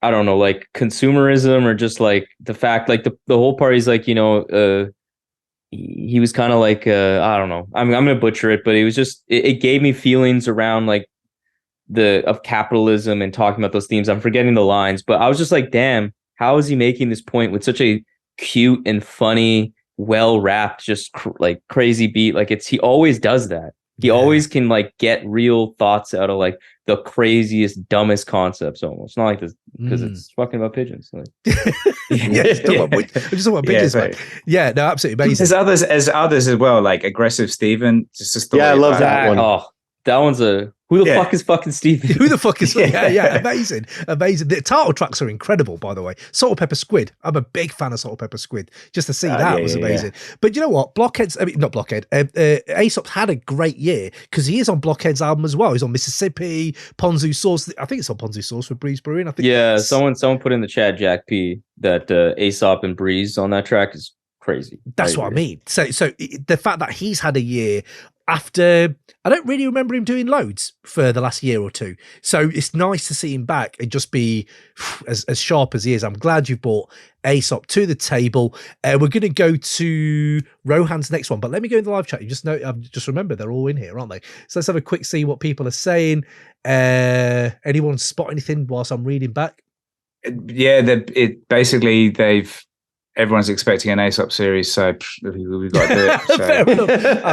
[SPEAKER 2] I don't know, like consumerism, or just like the fact, like the whole part is like, he was kind of like, I don't know, I'm going to butcher it, but it was just, it gave me feelings around like of capitalism and talking about those themes. I'm forgetting the lines, but I was just like, damn, how is he making this point with such a cute and funny, well-wrapped, just like crazy beat? Like he always does that. He always can like get real thoughts out of like the craziest, dumbest concepts almost. Not like this because it's fucking about pigeons. Like.
[SPEAKER 1] Just talking about pigeons, man. Yeah, no, absolutely amazing.
[SPEAKER 4] There's others as well, like Aggressive Steven.
[SPEAKER 3] I love that one.
[SPEAKER 2] Oh, that one's who the fuck is fucking Steven?
[SPEAKER 1] Who the fuck is amazing. The title tracks are incredible, by the way. Salt and Pepper Squid. I'm a big fan of Salt and Pepper Squid. Just to see that was amazing. But you know what? Aesop had a great year because he is on Blockhead's album as well. He's on Mississippi, Ponzu Sauce. I think it's on Ponzu Sauce for Breeze Brewing. I think.
[SPEAKER 2] Someone put in the chat, Jack P, that Aesop and Breeze on that track is crazy.
[SPEAKER 1] That's what I mean. So the fact that he's had a year after, I don't really remember him doing loads for the last year or two. So it's nice to see him back and just be as sharp as he is. I'm glad you brought Aesop to the table. We're going to go to Rohan's next one, but let me go in the live chat. You just remember they're all in here, aren't they? So let's have a quick see what people are saying. Anyone spot anything whilst I'm reading back?
[SPEAKER 4] Everyone's expecting an Aesop series, so we've got to do it.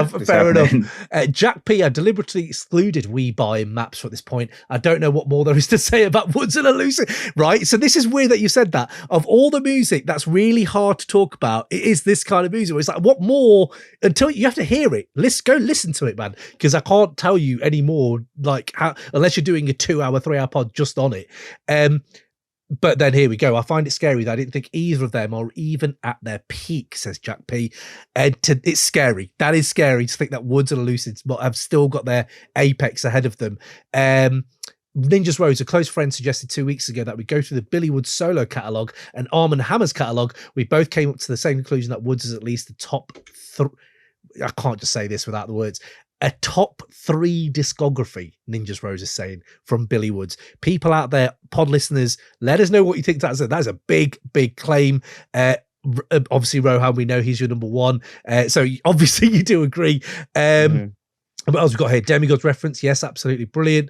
[SPEAKER 4] So.
[SPEAKER 1] Fair enough. Jack P, I deliberately excluded We Buy and Maps at this point. I don't know what more there is to say about Woods and Elusive, right? So this is weird that you said that. Of all the music that's really hard to talk about, it is this kind of music. It's like, what more? Until you have to hear it. Go listen to it, man, because I can't tell you any more, like, unless you're doing a 2-hour, 3-hour pod just on it. But then here we go. I find it scary that I didn't think either of them are even at their peak, says Jack P. And it's scary. That is scary to think that Woods and Elusive have still got their apex ahead of them. Ninja's Rose, a close friend, suggested 2 weeks ago that we go through the Billy Woods solo catalogue and Armand Hammer's catalogue. We both came up to the same conclusion that Woods is at least the top I can't just say this without the words. A top 3 discography, Ninja's Rose is saying, from Billy Woods. People out there, pod listeners, let us know what you think. That is a big, big claim. Obviously, Rohan, we know he's your number 1. So obviously you do agree. What else we got here? Demigod's reference. Yes, absolutely brilliant.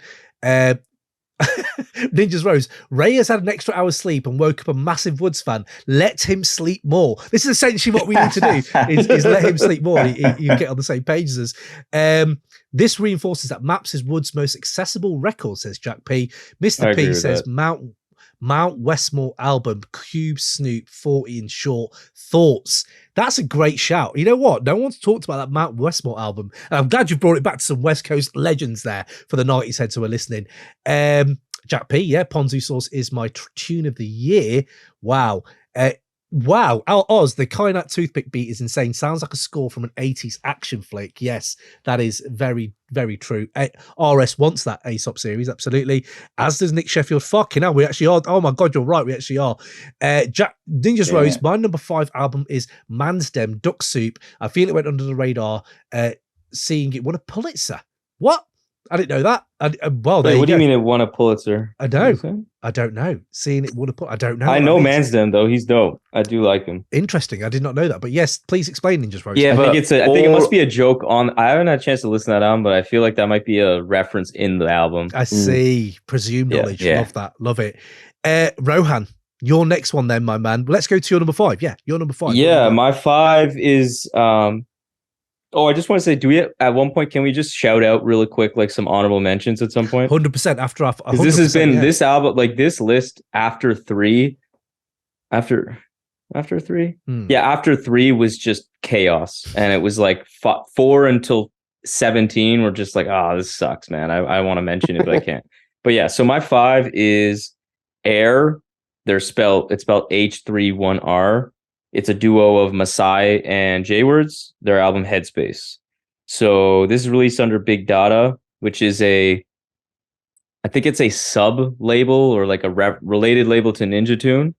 [SPEAKER 1] Ninja's Rose. Ray has had an extra hour's sleep and woke up a massive Woods fan. Let him sleep more. This is essentially what we need to do is let him sleep more. You get on the same page as us. This reinforces that Maps is Woods' most accessible record, says Jack P. Mr. P says Mount Westmore album, Cube Snoop, 40 and short. Thoughts? That's a great shout. You know what? No one's talked about that Mount Westmore album. And I'm glad you brought it back to some West Coast legends there for the 90s heads who are listening. Jack P, Ponzu Sauce is my tune of the year. Wow. Wow. Oz, the Kainat toothpick beat is insane. Sounds like a score from an 80s action flick. Yes, that is very, very true. RS wants that Aesop series, absolutely. As does Nick Sheffield. Fucking hell, we actually are. Oh my God, you're right. We actually are. Jack Ninja's Rose, my number 5 album is Mansdem Duck Soup. I feel it went under the radar. Seeing it won a Pulitzer. What? I didn't know that. Well,
[SPEAKER 2] Wait, what do you mean it won a Pulitzer?
[SPEAKER 1] I don't know. Seeing it won a Pulitzer. I don't know.
[SPEAKER 2] I know Mansdem though. He's dope. I do like him.
[SPEAKER 1] Interesting. I did not know that. But yes, please explain Ninja's Rose.
[SPEAKER 2] Yeah, I think it must be a joke on. I haven't had a chance to listen to that album, but I feel like that might be a reference in the album.
[SPEAKER 1] I see. Presumed knowledge. Yeah. Love that. Love it. Rohan, your next one then, my man. Let's go to your number 5. Yeah, your number 5.
[SPEAKER 2] Yeah, my 5 is I just want to say, at one point, can we just shout out really quick, like some honorable mentions at some point?
[SPEAKER 1] 100% after our,
[SPEAKER 2] this has been this album, like this list after 3, after 3, after 3 was just chaos, and it was like 4 until 17 were just like, this sucks, man. I want to mention it, but I can't. But yeah, so my 5 is Air. It's spelled H31R. It's a duo of Maassai and JWords, their album HeadSpace. So this is released under Big Data, which is I think it's a sub label or like a related label to Ninja Tune.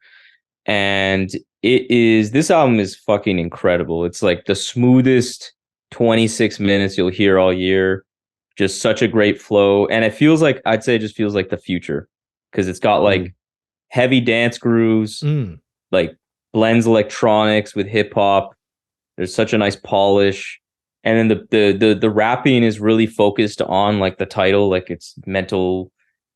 [SPEAKER 2] And this album is fucking incredible. It's like the smoothest 26 minutes you'll hear all year. Just such a great flow. And it feels like, I'd say it just feels like the future, because it's got like heavy dance grooves, like blends electronics with hip hop. There's such a nice polish, and then the rapping is really focused on like the title, like it's mental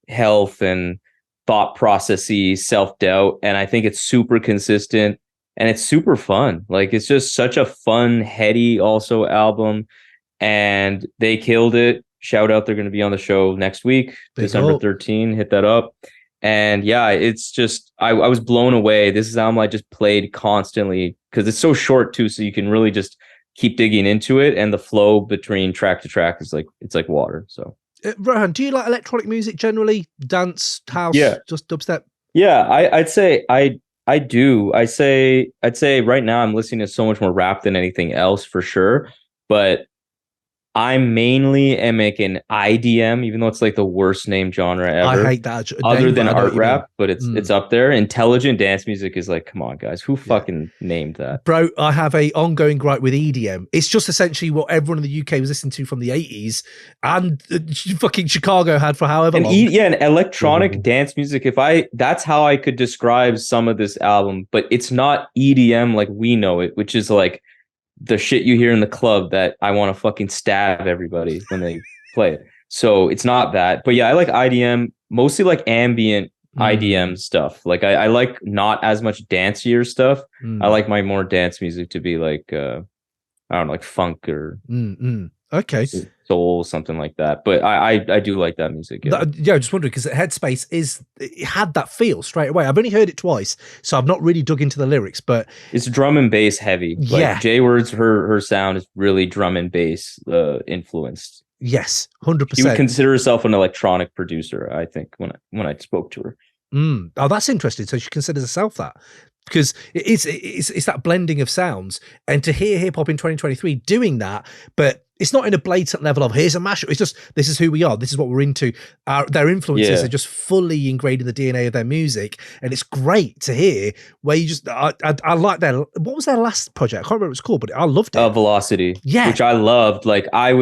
[SPEAKER 2] health and thought processes, self-doubt, and I think it's super consistent and it's super fun. Like it's just such a fun, heady also album, and they killed it. Shout out, they're going to be on the show next week, December 13. Hit that up. And yeah, it's just, I was blown away. This is an album I just played constantly because it's so short too. So you can really just keep digging into it. And the flow between track to track is like, it's like water. So
[SPEAKER 1] Rohan, do you like electronic music generally? Dance, house, just dubstep?
[SPEAKER 2] Yeah, I'd say I do. I'd say right now I'm listening to so much more rap than anything else for sure. But I mainly am making IDM, even though it's like the worst named genre ever.
[SPEAKER 1] I hate that.
[SPEAKER 2] Other than art rap, but it's up there. Intelligent dance music is like, come on, guys, who fucking named that?
[SPEAKER 1] Bro, I have a ongoing gripe with EDM. It's just essentially what everyone in the UK was listening to from the 80s and fucking Chicago had for however long.
[SPEAKER 2] And electronic dance music. That's how I could describe some of this album, but it's not EDM like we know it, which is like the shit you hear in the club that I want to fucking stab everybody when they play it. So it's not that. But yeah, I like IDM, mostly like ambient IDM stuff. Like I like not as much dancier stuff. I like my more dance music to be like, I don't know, like funk or
[SPEAKER 1] okay,
[SPEAKER 2] soul, something like that. But I do like that music. Yeah,
[SPEAKER 1] I just wondering because Headspace it had that feel straight away. I've only heard it twice, so I've not really dug into the lyrics, but
[SPEAKER 2] it's drum and bass heavy. Like JWords, her sound is really drum and bass influenced.
[SPEAKER 1] Yes, 100%.
[SPEAKER 2] She would consider herself an electronic producer, I think, when I spoke to her.
[SPEAKER 1] Oh, that's interesting. So she considers herself that. Because it's that blending of sounds, and to hear hip hop in 2023 doing that, but it's not in a blatant level of here's a mashup. It's just this is who we are. This is what we're into. Their influences are just fully ingrained in the DNA of their music, and it's great to hear. Where you just I like their what was their last project? I can't remember what it's called, but I loved it.
[SPEAKER 2] Velocity, which I loved. Like I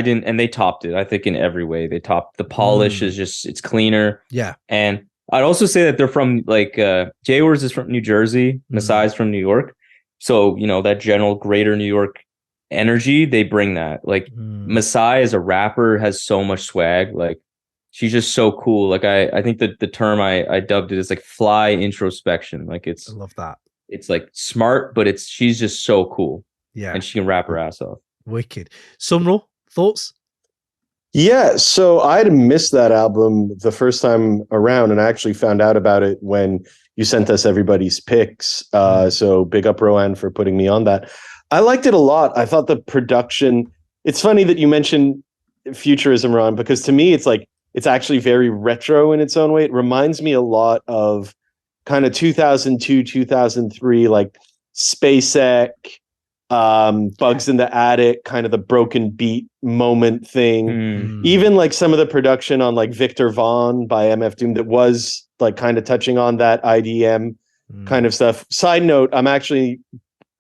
[SPEAKER 2] didn't, and they topped it. I think in every way they topped. The polish is just it's cleaner.
[SPEAKER 1] Yeah,
[SPEAKER 2] and I'd also say that they're from like JWords is from New Jersey, Maassai's from New York. So, you know, that general greater New York energy, they bring that. Like Maassai as a rapper has so much swag. Like she's just so cool. Like I think that the term I dubbed it as like fly introspection. Like I
[SPEAKER 1] love that.
[SPEAKER 2] It's like smart, but she's just so cool.
[SPEAKER 1] Yeah.
[SPEAKER 2] And she can rap her ass off.
[SPEAKER 1] Wicked. SonRaw, thoughts?
[SPEAKER 3] Yeah, so I had missed that album the first time around, and I actually found out about it when you sent us everybody's picks. So big up Rohan for putting me on that. I liked it a lot. I thought the production, it's funny that you mentioned futurism, Ron, because to me, it's like, it's actually very retro in its own way. It reminds me a lot of kind of 2002, 2003, like SpaceX, Bugs in the Attic, kind of the broken beat moment thing. Even like some of the production on like Victor Vaughn by MF Doom that was like kind of touching on that IDM kind of stuff. Side note, I'm actually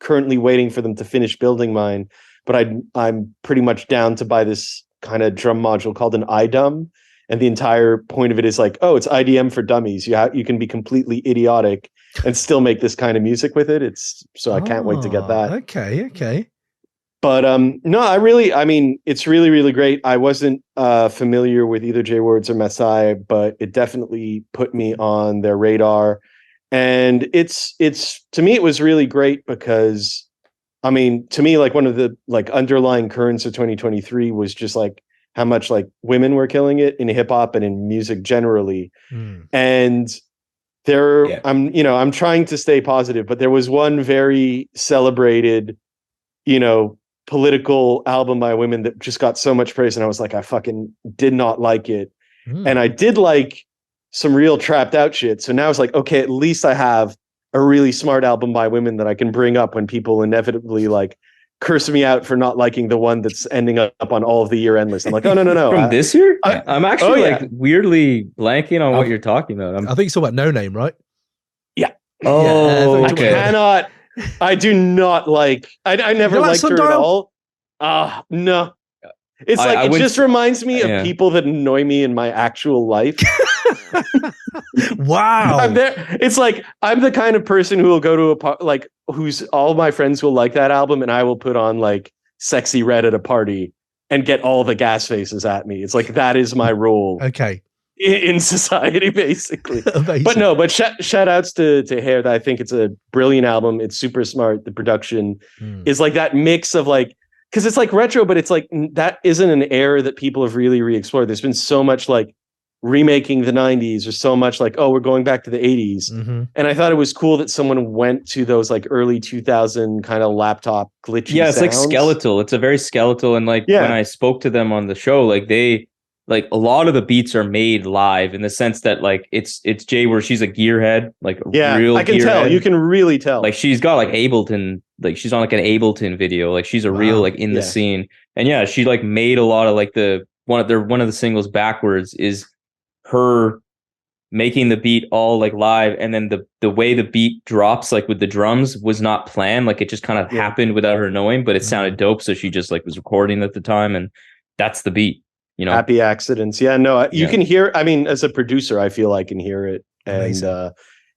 [SPEAKER 3] currently waiting for them to finish building mine, but I'm pretty much down to buy this kind of drum module called an iDum. And the entire point of it is like, oh, it's IDM for dummies. You can be completely idiotic and still make this kind of music with it. I can't wait to get that.
[SPEAKER 1] Okay.
[SPEAKER 3] But no, I mean, it's really, really great. I wasn't familiar with either JWords or maassai, but it definitely put me on their radar. And it's to me, it was really great because, I mean, to me, like one of the like underlying currents of 2023 was just like how much like women were killing it in hip hop and in music generally. And I'm trying to stay positive, but there was one very celebrated, political album by women that just got so much praise. And I was like, I fucking did not like it. And I did like some real trapped out shit. So now it's like, okay, at least I have a really smart album by women that I can bring up when people inevitably like curse me out for not liking the one that's ending up on all of the year-end list. I'm like, oh, no.
[SPEAKER 2] From this year? I'm actually weirdly blanking on what you're talking about.
[SPEAKER 1] I think it's all about No Name, right?
[SPEAKER 3] Yeah.
[SPEAKER 2] Oh,
[SPEAKER 3] okay. I do not like, I never liked her at all. No. It's it just reminds me of people that annoy me in my actual life.
[SPEAKER 1] Wow.
[SPEAKER 3] I'm there. It's like, I'm the kind of person who will go to who's all my friends will like that album, and I will put on like Sexy Red at a party and get all the gas faces at me. It's like, that is my role.
[SPEAKER 1] Okay.
[SPEAKER 3] In society, basically. But shout outs to Hair. That I think it's a brilliant album. It's super smart. The production is like that mix of like, because it's like retro, but it's like that isn't an era that people have really re-explored. There's been so much like remaking the 90s, or so much like, oh, we're going back to the 80s. And I thought it was cool that someone went to those like early 2000 kind of laptop glitchy
[SPEAKER 2] it's
[SPEAKER 3] sounds.
[SPEAKER 2] like skeletal. It's a very skeletal. And like when I spoke to them on the show, like they like a lot of the beats are made live in the sense that like it's Jay where she's a gearhead, like a real
[SPEAKER 3] I can tell. You can really tell.
[SPEAKER 2] Like she's got like Ableton, like she's on like an Ableton video, like she's a real like in the scene. And she like made a lot of like one of the singles Backwards is her making the beat all like live, and then the way the beat drops like with the drums was not planned, like it just kind of happened without her knowing, but it sounded dope, so she just like was recording at the time, and that's the beat.
[SPEAKER 3] Happy accidents. You can hear, I mean, as a producer, I feel I can hear it. Amazing.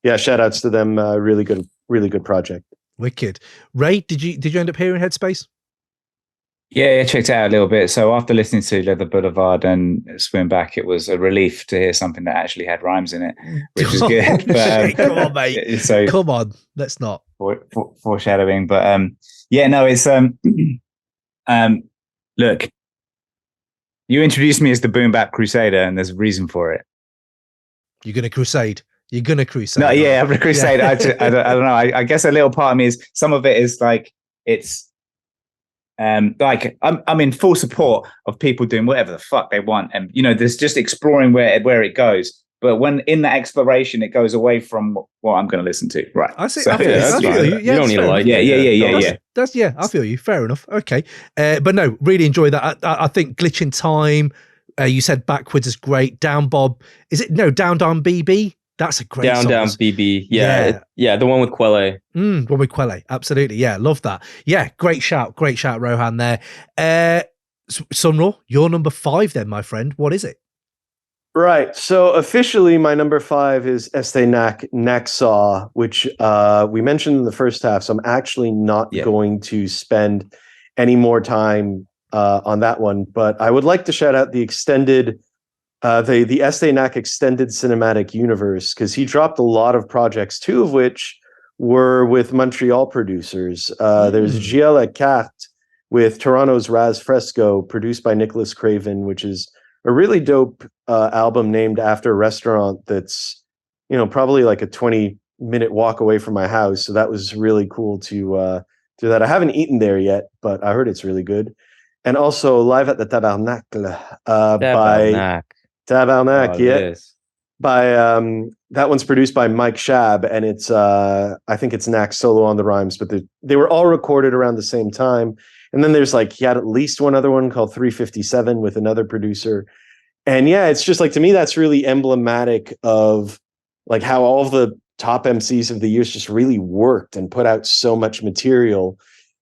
[SPEAKER 3] And shout outs to them. Really good project.
[SPEAKER 1] Wicked. Ray, did you end up hearing HeadSpace?
[SPEAKER 4] Yeah, I checked it out a little bit. So after listening to Leather Blvd and Swim Back, it was a relief to hear something that actually had rhymes in it, which is good. But,
[SPEAKER 1] come on, mate. So come on, let's not
[SPEAKER 4] foreshadowing. But it's look. You introduced me as the boom bap crusader, and there's a reason for it.
[SPEAKER 1] You're gonna crusade. No,
[SPEAKER 4] I'm gonna crusade. I don't know. I guess a little part of me is, some of it is like, it's like I'm in full support of people doing whatever the fuck they want, and there's just exploring where it goes. But when in that exploration, it goes away from what I'm going to listen to. Right.
[SPEAKER 1] I see. I feel you.
[SPEAKER 2] You don't need to like.
[SPEAKER 1] Yeah. I feel you. Fair enough. Okay. But no, really enjoy that. I think Glitch in Time. You said Backwards is great. Down Bob. Is it Down BB? That's a great song.
[SPEAKER 2] Down BB. Yeah. The one with Quelle.
[SPEAKER 1] One with Quelle. Absolutely. Yeah. Love that. Yeah. Great shout, Rohan there. SonRaw, you're number 5 then, my friend. What is it?
[SPEAKER 3] Right. So officially my number 5 is Estee Nacksaw, which we mentioned in the first half. So I'm actually not going to spend any more time on that one. But I would like to shout out the extended, the Estee Nack extended cinematic universe, because he dropped a lot of projects, 2 of which were with Montreal producers. There's Giella Cat with Toronto's Raz Fresco, produced by Nicholas Craven, which is a really dope album named after a restaurant that's, probably like a 20-minute walk away from my house. So that was really cool to do that. I haven't eaten there yet, but I heard it's really good. And also Live at the Tabernacle by Tabernacle, by that one's produced by Mike Shab, and it's I think it's Nack solo on the rhymes, but they were all recorded around the same time. And then there's like, he had at least one other one called 357 with another producer. And yeah, it's just like, to me, that's really emblematic of like how all of the top MCs of the years just really worked and put out so much material.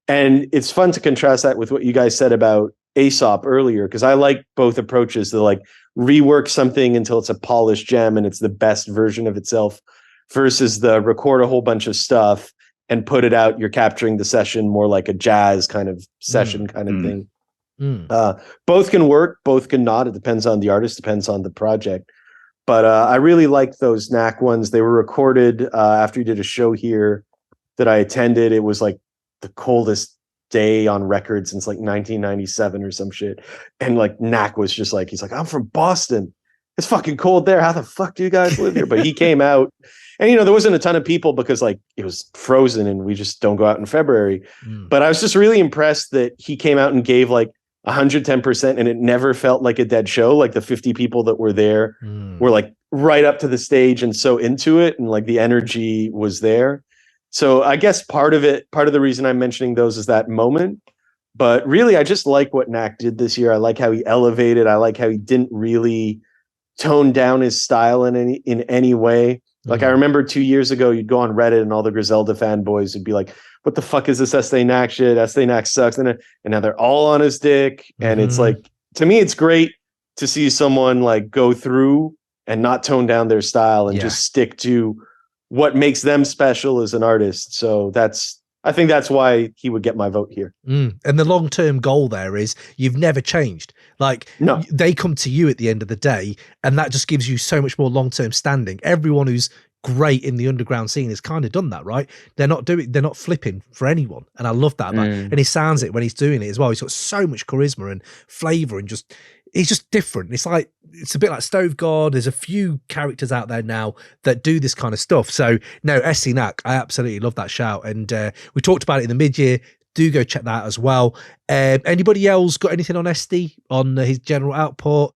[SPEAKER 3] And it's fun to contrast that with what you guys said about Aesop earlier, because I like both approaches. To like rework something until it's a polished gem and it's the best version of itself, versus the record a whole bunch of stuff and put it out. You're capturing the session more like a jazz kind of session kind of thing. Both can work, both can not. It depends on the artist, depends on the project. But I really liked those Nack ones. They were recorded after you did a show here that I attended. It was like the coldest day on record since like 1997 or some shit. And like Nack was just like, he's like, I'm from Boston. It's fucking cold there. How the fuck do you guys live here? But he came out, and you know, there wasn't a ton of people because like it was frozen and we just don't go out in February. But I was just really impressed that he came out and gave like 110%, and it never felt like a dead show. Like the 50 people that were there were like right up to the stage and so into it, and like the energy was there. So I guess part of the reason I'm mentioning those is that moment. But really, I just like what Nack did this year. I like how he elevated. I like how he didn't really tone down his style in any way. Like I remember 2 years ago, you'd go on Reddit and all the Griselda fanboys would be like, what the fuck is this Estee Nack shit? Estee Nack sucks. And now they're all on his dick. And it's like, to me, it's great to see someone like go through and not tone down their style and just stick to what makes them special as an artist. So I think that's why he would get my vote here.
[SPEAKER 1] And the long-term goal there is you've never changed. Like they come to you at the end of the day, and that just gives you so much more long-term standing. Everyone who's great in the underground scene has kind of done that, right? They're not flipping for anyone. And I love that. And he sounds it when he's doing it as well. He's got so much charisma and flavor, and he's just different. It's a bit like Stove God. There's a few characters out there now that do this kind of stuff. So no, Estee Nack, I absolutely love that shout. And we talked about it in the mid-year. Do go check that out as well. Anybody else got anything on Estee, on his general output?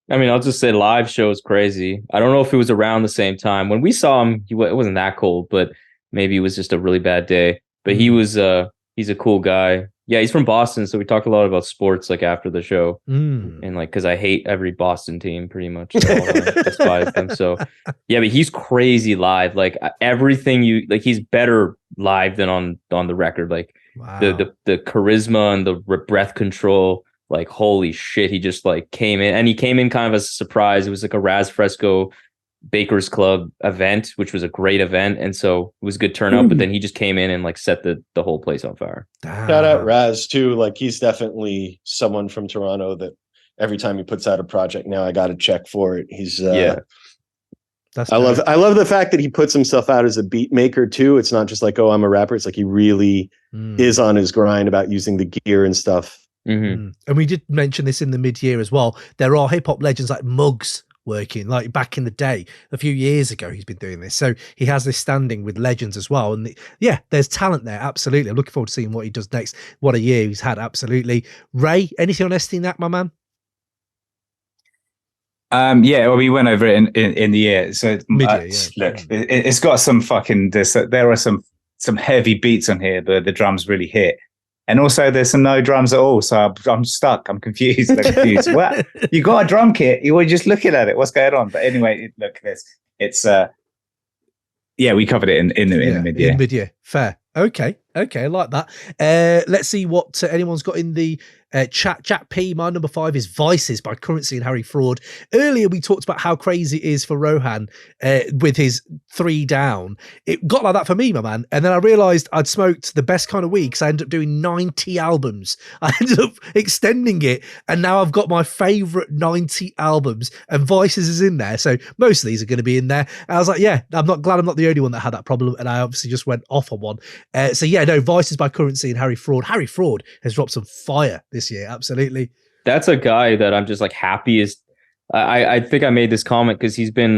[SPEAKER 2] I mean, I'll just say live show is crazy. I don't know if it was around the same time. When we saw him, it wasn't that cold, but maybe it was just a really bad day. But he's a cool guy. Yeah, he's from Boston, so we talked a lot about sports like after the show, and like because I hate every Boston team pretty much, so I despise them. So yeah, but he's crazy live. Like everything he's better live than on the record. Like the charisma and the breath control. Like holy shit, he just like came in, and he came in kind of as a surprise. It was like a Raz Fresco Bakers Club event, which was a great event, and so it was a good turnout. But then he just came in and like set the whole place on fire.
[SPEAKER 3] Shout out Raz too. Like he's definitely someone from Toronto that every time he puts out a project now I got to check for it. He's I love the fact that he puts himself out as a beat maker too. It's not just like, oh, I'm a rapper. It's like he really is on his grind about using the gear and stuff.
[SPEAKER 1] And we did mention this in the mid-year as well. There are hip-hop legends like Muggs working, like back in the day, a few years ago, he's been doing this. So he has this standing with legends as well. And there's talent there. Absolutely. I'm looking forward to seeing what he does next. What a year he's had. Absolutely. Ray, anything on Estee Nack, my man?
[SPEAKER 4] Well, we went over it in the year. So look, it's got some fucking, there are some heavy beats on here. The drums really hit. And also, there's some no drums at all, so I'm stuck. I'm confused. What? You got a drum kit? You were just looking at it. What's going on? But anyway, look, it's we covered it in the mid-year.
[SPEAKER 1] In mid-year, fair. Okay, I like that. Let's see what anyone's got in the chat. Jack P, my number 5 is Vices by Currency and Harry Fraud. Earlier, we talked about how crazy it is for Rohan with his 3 down. It got like that for me, my man. And then I realized I'd smoked the best kind of weed because I ended up doing 90 albums. I ended up extending it, and now I've got my favorite 90 albums, and Vices is in there. So most of these are going to be in there. And I was like, I'm not glad I'm not the only one that had that problem. And I obviously just went off on one. Vices by Currency and Harry Fraud. Harry Fraud has dropped some fire this year. Absolutely.
[SPEAKER 2] That's a guy that I'm just like happiest. I think I made this comment because he's been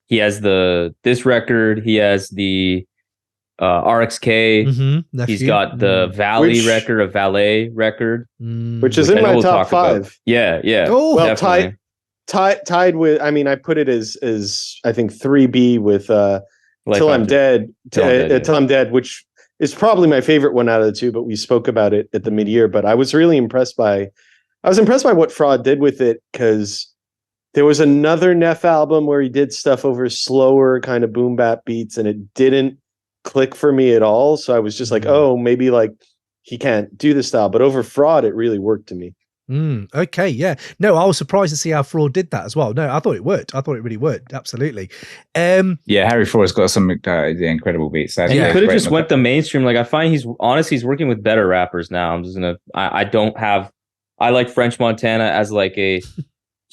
[SPEAKER 2] he has this record, he has the RXK, he's got the Valet record,
[SPEAKER 3] which is in my top 5.
[SPEAKER 2] Yeah.
[SPEAKER 3] Oh, well, tied with. I mean, I put it as I think 3B with Till I'm Dead. Till I'm Dead, which is probably my favorite one out of the two. But we spoke about it at the mid-year. But I was really impressed by what Fraud did with it, because there was another Neff album where he did stuff over slower kind of boom bap beats, and it didn't click for me at all. So I was just like, oh, maybe like he can't do this style. But over Fraud, it really worked to me.
[SPEAKER 1] Okay, yeah. No, I was surprised to see how Fraud did that as well. No, I thought it worked. I thought it really worked. Absolutely.
[SPEAKER 4] Harry Fraud's got some incredible beats.
[SPEAKER 2] He could have just went the mainstream. Like, I find he's working with better rappers now. I like French Montana as like a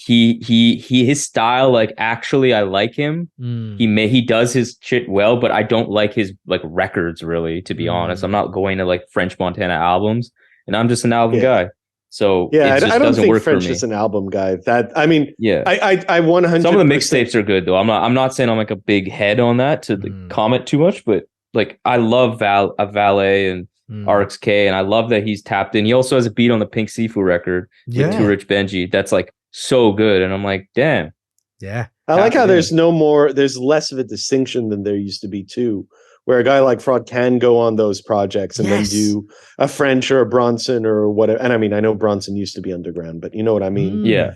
[SPEAKER 2] his style, like, actually I like him. He does his shit well, but I don't like his like records, really, to be honest. I'm not going to like French Montana albums, and I'm just an album guy. So
[SPEAKER 3] I don't think French is an album guy. I 100.
[SPEAKER 2] Some of the mixtapes are good though. I'm not saying I'm like a big head on that to comment too much, but like I love Valet and RXK, and I love that he's tapped in. He also has a beat on the Pink Sifu record with Too Rich Benji. That's like so good, and I'm like, damn.
[SPEAKER 1] Yeah,
[SPEAKER 3] I like how there's less of a distinction than there used to be too, where a guy like Fraud can go on those projects and then do a French or a Bronson or whatever. And I mean, I know Bronson used to be underground, but you know what I mean?
[SPEAKER 2] Yeah.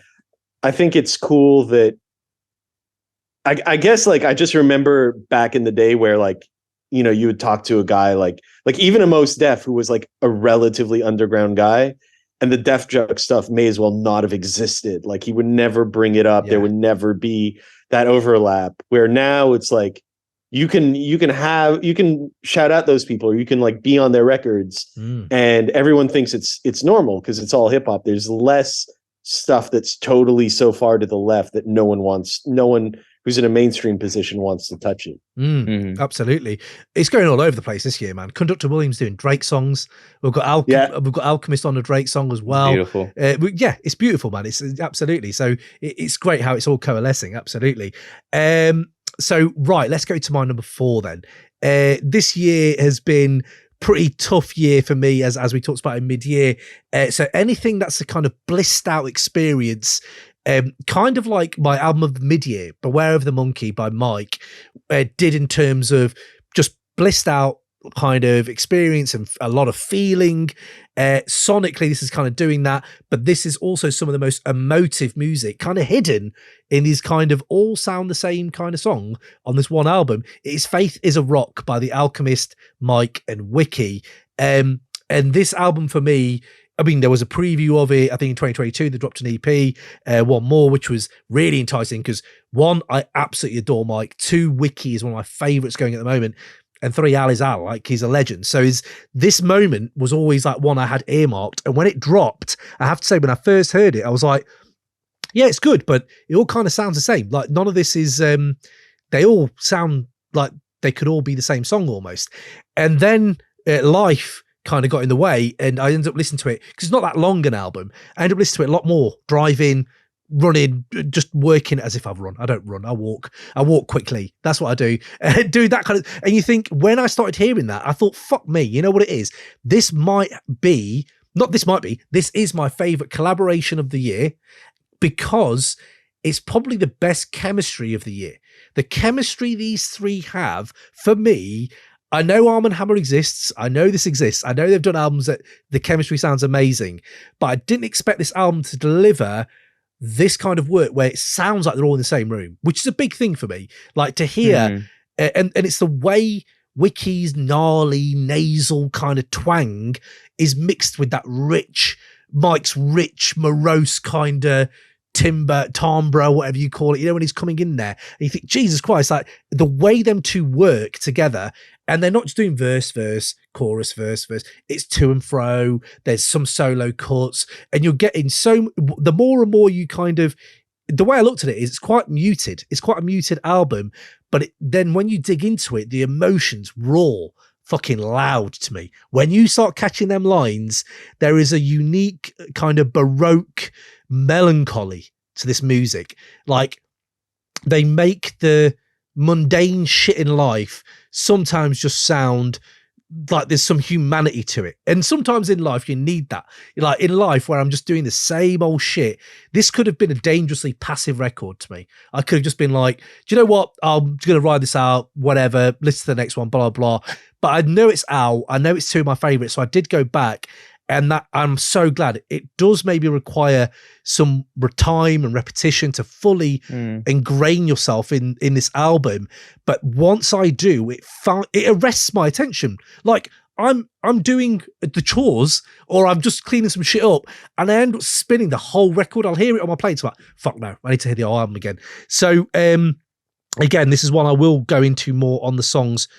[SPEAKER 3] I think it's cool that I guess like I just remember back in the day where like, you know, you would talk to a guy like even a Mos Def, who was like a relatively underground guy, and the Def Jux stuff may as well not have existed. Like he would never bring it up. There would never be that overlap, where now it's like, you can shout out those people, or you can like be on their records, and everyone thinks it's normal because it's all hip hop. There's less stuff that's totally so far to the left that no one who's in a mainstream position wants to touch it.
[SPEAKER 1] Absolutely. It's going all over the place this year, man. Conductor Williams doing Drake songs. We've got Alchemist on a Drake song as well.
[SPEAKER 2] Beautiful.
[SPEAKER 1] It's beautiful, man. It's absolutely. So it's great how it's all coalescing. Absolutely. So, right, let's go to my number 4 then. This year has been pretty tough year for me, as we talked about in mid-year. So anything that's a kind of blissed out experience, kind of like my album of the mid-year, Beware of the Monkey by Mike, did in terms of just blissed out kind of experience and a lot of feeling. Sonically, this is kind of doing that, but this is also some of the most emotive music kind of hidden in these kind of all sound the same kind of song on this one album. It's Faith is a Rock by the Alchemist, Mike and Wiki. And this album for me, I mean, there was a preview of it, I think in 2022, they dropped an EP, One More, which was really enticing because 1, I absolutely adore Mike. 2, Wiki is one of my favorites going at the moment. And 3, Al is Al, like he's a legend. So this moment was always like one I had earmarked. And when it dropped, I have to say, when I first heard it, I was like, yeah, it's good, but it all kind of sounds the same. Like none of this is, they all sound like they could all be the same song almost. And then life kind of got in the way, and I ended up listening to it because it's not that long an album. I ended up listening to it a lot more, driving, running, just working as if I've run. I don't run. I walk quickly. That's what I do. Do that kind of, and you think when I started hearing that, I thought, fuck me, you know what it is? This is my favorite collaboration of the year, because it's probably the best chemistry of the year. The chemistry these three have, for me, I know Armand Hammer exists. I know this exists. I know they've done albums that the chemistry sounds amazing, but I didn't expect this album to deliver this kind of work where it sounds like they're all in the same room, which is a big thing for me. Like to hear, and it's the way Wiki's gnarly nasal kind of twang is mixed with that Mike's rich, morose kind of timbre, whatever you call it, you know, when he's coming in there and you think, Jesus Christ, like the way them two work together, and they're not just doing verse, chorus, verse, it's to and fro, there's some solo cuts, and you're getting the more and more you kind of, the way I looked at it is it's quite a muted album, but then when you dig into it, the emotions raw, fucking loud to me. When you start catching them lines, there is a unique kind of Baroque melancholy to this music. Like they make the mundane shit in life sometimes just sound like there's some humanity to it. And sometimes in life you need that. Like in life where I'm just doing the same old shit, this could have been a dangerously passive record to me. I could have just been like, do you know what, I'm gonna ride this out, whatever, listen to the next one, blah blah. But I know it's out, I know it's two of my favorites, so I did go back. And that I'm so glad. It does maybe require some time and repetition to fully ingrain yourself in this album. But once I do, it arrests my attention. Like I'm doing the chores or I'm just cleaning some shit up and I end up spinning the whole record. I'll hear it on my plate. It's like, fuck no, I need to hear the whole album again. So again, this is one I will go into more on the songs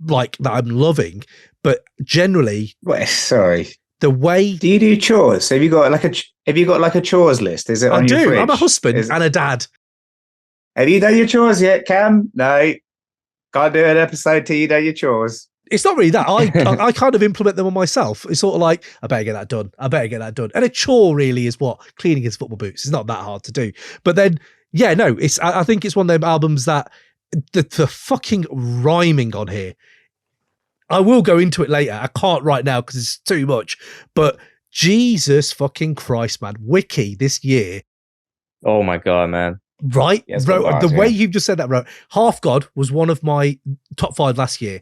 [SPEAKER 1] like that I'm loving. But generally,
[SPEAKER 4] sorry.
[SPEAKER 1] The way
[SPEAKER 4] do you do chores? Have you got like a chores list? Is it on your fridge?
[SPEAKER 1] I'm a husband and a dad.
[SPEAKER 4] Have you done your chores yet, Cam? No. Can't do an episode till you do your chores.
[SPEAKER 1] It's not really that. I kind of implement them on myself. It's sort of like, I better get that done. And a chore really is what cleaning his football boots. It's not that hard to do. But then, yeah, no, I think it's one of them albums that the fucking rhyming on here. I will go into it later. I can't right now because it's too much. But Jesus fucking Christ, man. Wiki this year.
[SPEAKER 2] Oh my God, man.
[SPEAKER 1] Right? Yes, bro, the way you've just said that, bro. Half God was one of my top 5 last year.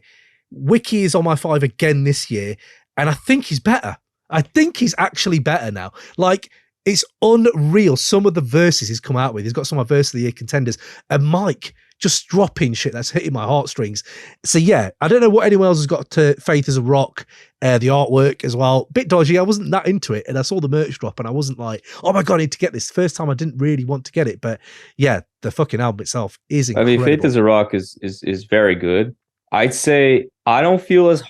[SPEAKER 1] Wiki is on my 5 again this year. And I think he's better. I think he's actually better now. Like, it's unreal. Some of the verses he's come out with. He's got some of my verse of the year contenders. And Mike just dropping shit that's hitting my heartstrings. So yeah, I don't know what anyone else has got to Faith as a Rock, the artwork as well. Bit dodgy. I wasn't that into it. And I saw the merch drop and I wasn't like, oh my God, I need to get this. First time I didn't really want to get it. But yeah, the fucking album itself is incredible.
[SPEAKER 2] I mean, Faith as a Rock is very good. I'd say I don't feel as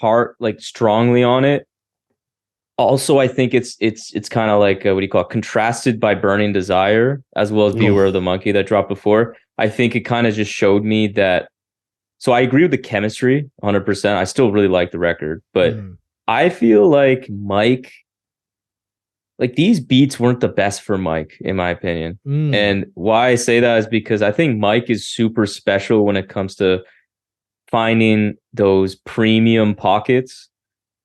[SPEAKER 2] strongly on it. Also, I think it's kind of like, what do you call it? Contrasted by Burning Desire, as well as Beware of the Monkey that dropped before. I think it kind of just showed me that. So I agree with the chemistry 100%. I still really like the record, but I feel like Mike, like these beats weren't the best for Mike, in my opinion. And why I say that is because I think Mike is super special when it comes to finding those premium pockets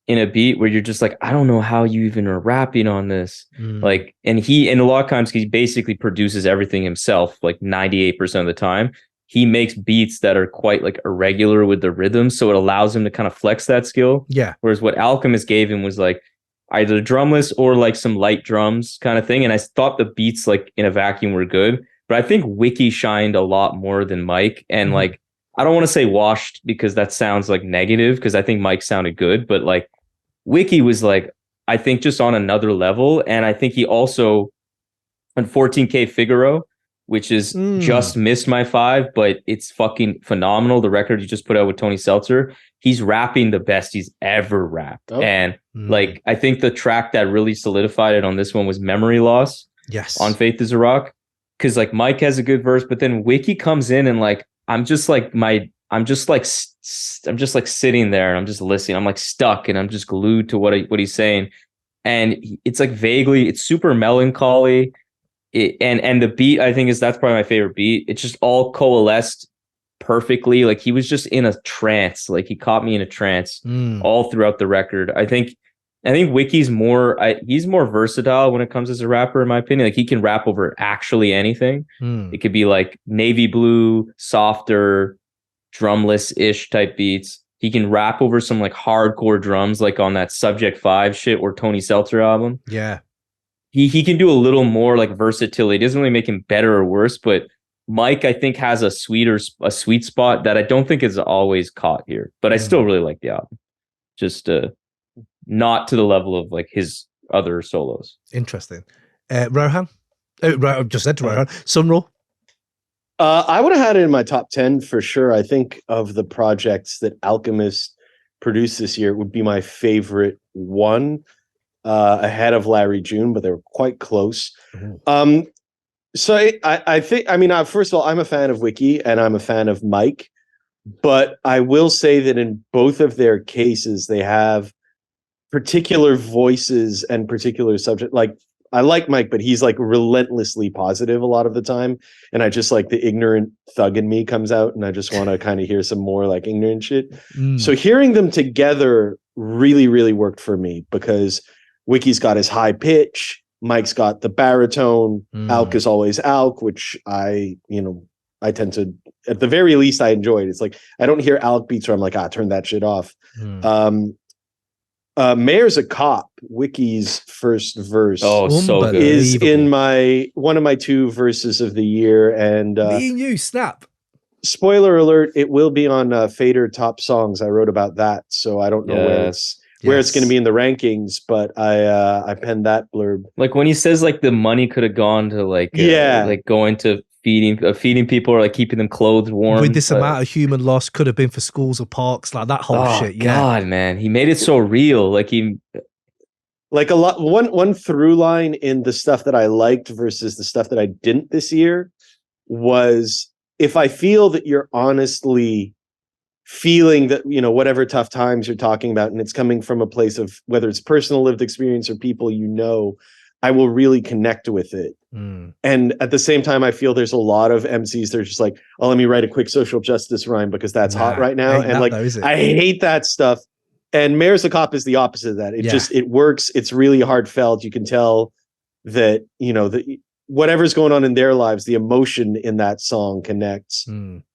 [SPEAKER 2] in a beat where you're just like, I don't know how you even are rapping on this. Like, and a lot of times he basically produces everything himself, like 98% of the time. He makes beats that are quite like irregular with the rhythm. So it allows him to kind of flex that skill.
[SPEAKER 1] Yeah.
[SPEAKER 2] Whereas what Alchemist gave him was like either drumless or like some light drums kind of thing. And I thought the beats like in a vacuum were good, but I think Wiki shined a lot more than Mike. And like, I don't want to say washed because that sounds like negative because I think Mike sounded good, but like Wiki was like, I think just on another level. And I think he also on 14K Figaro, which is just missed my 5, but it's fucking phenomenal. The record he just put out with Tony Seltzer, he's rapping the best he's ever rapped. And like, I think the track that really solidified it on this one was Memory Loss.
[SPEAKER 1] Yes.
[SPEAKER 2] On Faith is a Rock. Cause like Mike has a good verse, but then Wiki comes in and like, I'm just like sitting there and I'm just listening. I'm like stuck and I'm just glued to what he's saying. And it's like vaguely, it's super melancholy. And the beat, I think that's probably my favorite beat. It's just all coalesced perfectly. Like he was just in a trance. Like he caught me in a trance all throughout the record. I think Wiki's he's more versatile when it comes as a rapper, in my opinion. Like he can rap over actually anything. It could be like navy blue, softer, drumless-ish type beats. He can rap over some like hardcore drums, like on that Subject 5 shit or Tony Seltzer album.
[SPEAKER 1] Yeah.
[SPEAKER 2] He can do a little more like versatility. It doesn't really make him better or worse, but Mike, I think, has a sweet spot that I don't think is always caught here. But I still really like the album. Just not to the level of like his other solos.
[SPEAKER 1] Interesting. Rohan? I just said to Rohan. SonRaw?
[SPEAKER 3] I would have had it in my top 10 for sure. I think of the projects that Alchemist produced this year, it would be my favorite one, ahead of Larry June, but they were quite close. So I think, first of all, I'm a fan of Wiki and I'm a fan of Mike, but I will say that in both of their cases, they have particular voices and particular subject. Like I like Mike, but he's like relentlessly positive a lot of the time. And I just like the ignorant thug in me comes out and I just want to kind of hear some more like ignorant shit. So hearing them together really, really worked for me because Wiki's got his high pitch, Mike's got the baritone, Alk is always Alk, which I tend to, at the very least, I enjoyed. It's like, I don't hear Alk beats where I'm like, turn that shit off. Mayor's a Cop, Wiki's first verse.
[SPEAKER 2] Oh, so good.
[SPEAKER 3] Is in one of my 2 verses of the year. And
[SPEAKER 1] me and you, snap.
[SPEAKER 3] Spoiler alert, it will be on Fader Top Songs. I wrote about that. So I don't know where it's going to be in the rankings, but I penned that blurb.
[SPEAKER 2] Like when he says like the money could have gone to like going to feeding people or like keeping them clothed warm.
[SPEAKER 1] With this amount of human loss could have been for schools or parks, like that whole shit. Yeah.
[SPEAKER 2] God, man, he made it so real. Like
[SPEAKER 3] a lot. One through line in the stuff that I liked versus the stuff that I didn't this year was if I feel that you're honestly feeling that, whatever tough times you're talking about, and it's coming from a place of whether it's personal lived experience or people, I will really connect with it. And at the same time, I feel there's a lot of MCs that are just like, oh, let me write a quick social justice rhyme because that's hot right now. And I hate that stuff. And Mayor's a Cop is the opposite of that. It works. It's really heartfelt. You can tell that, whatever's going on in their lives, the emotion in that song connects.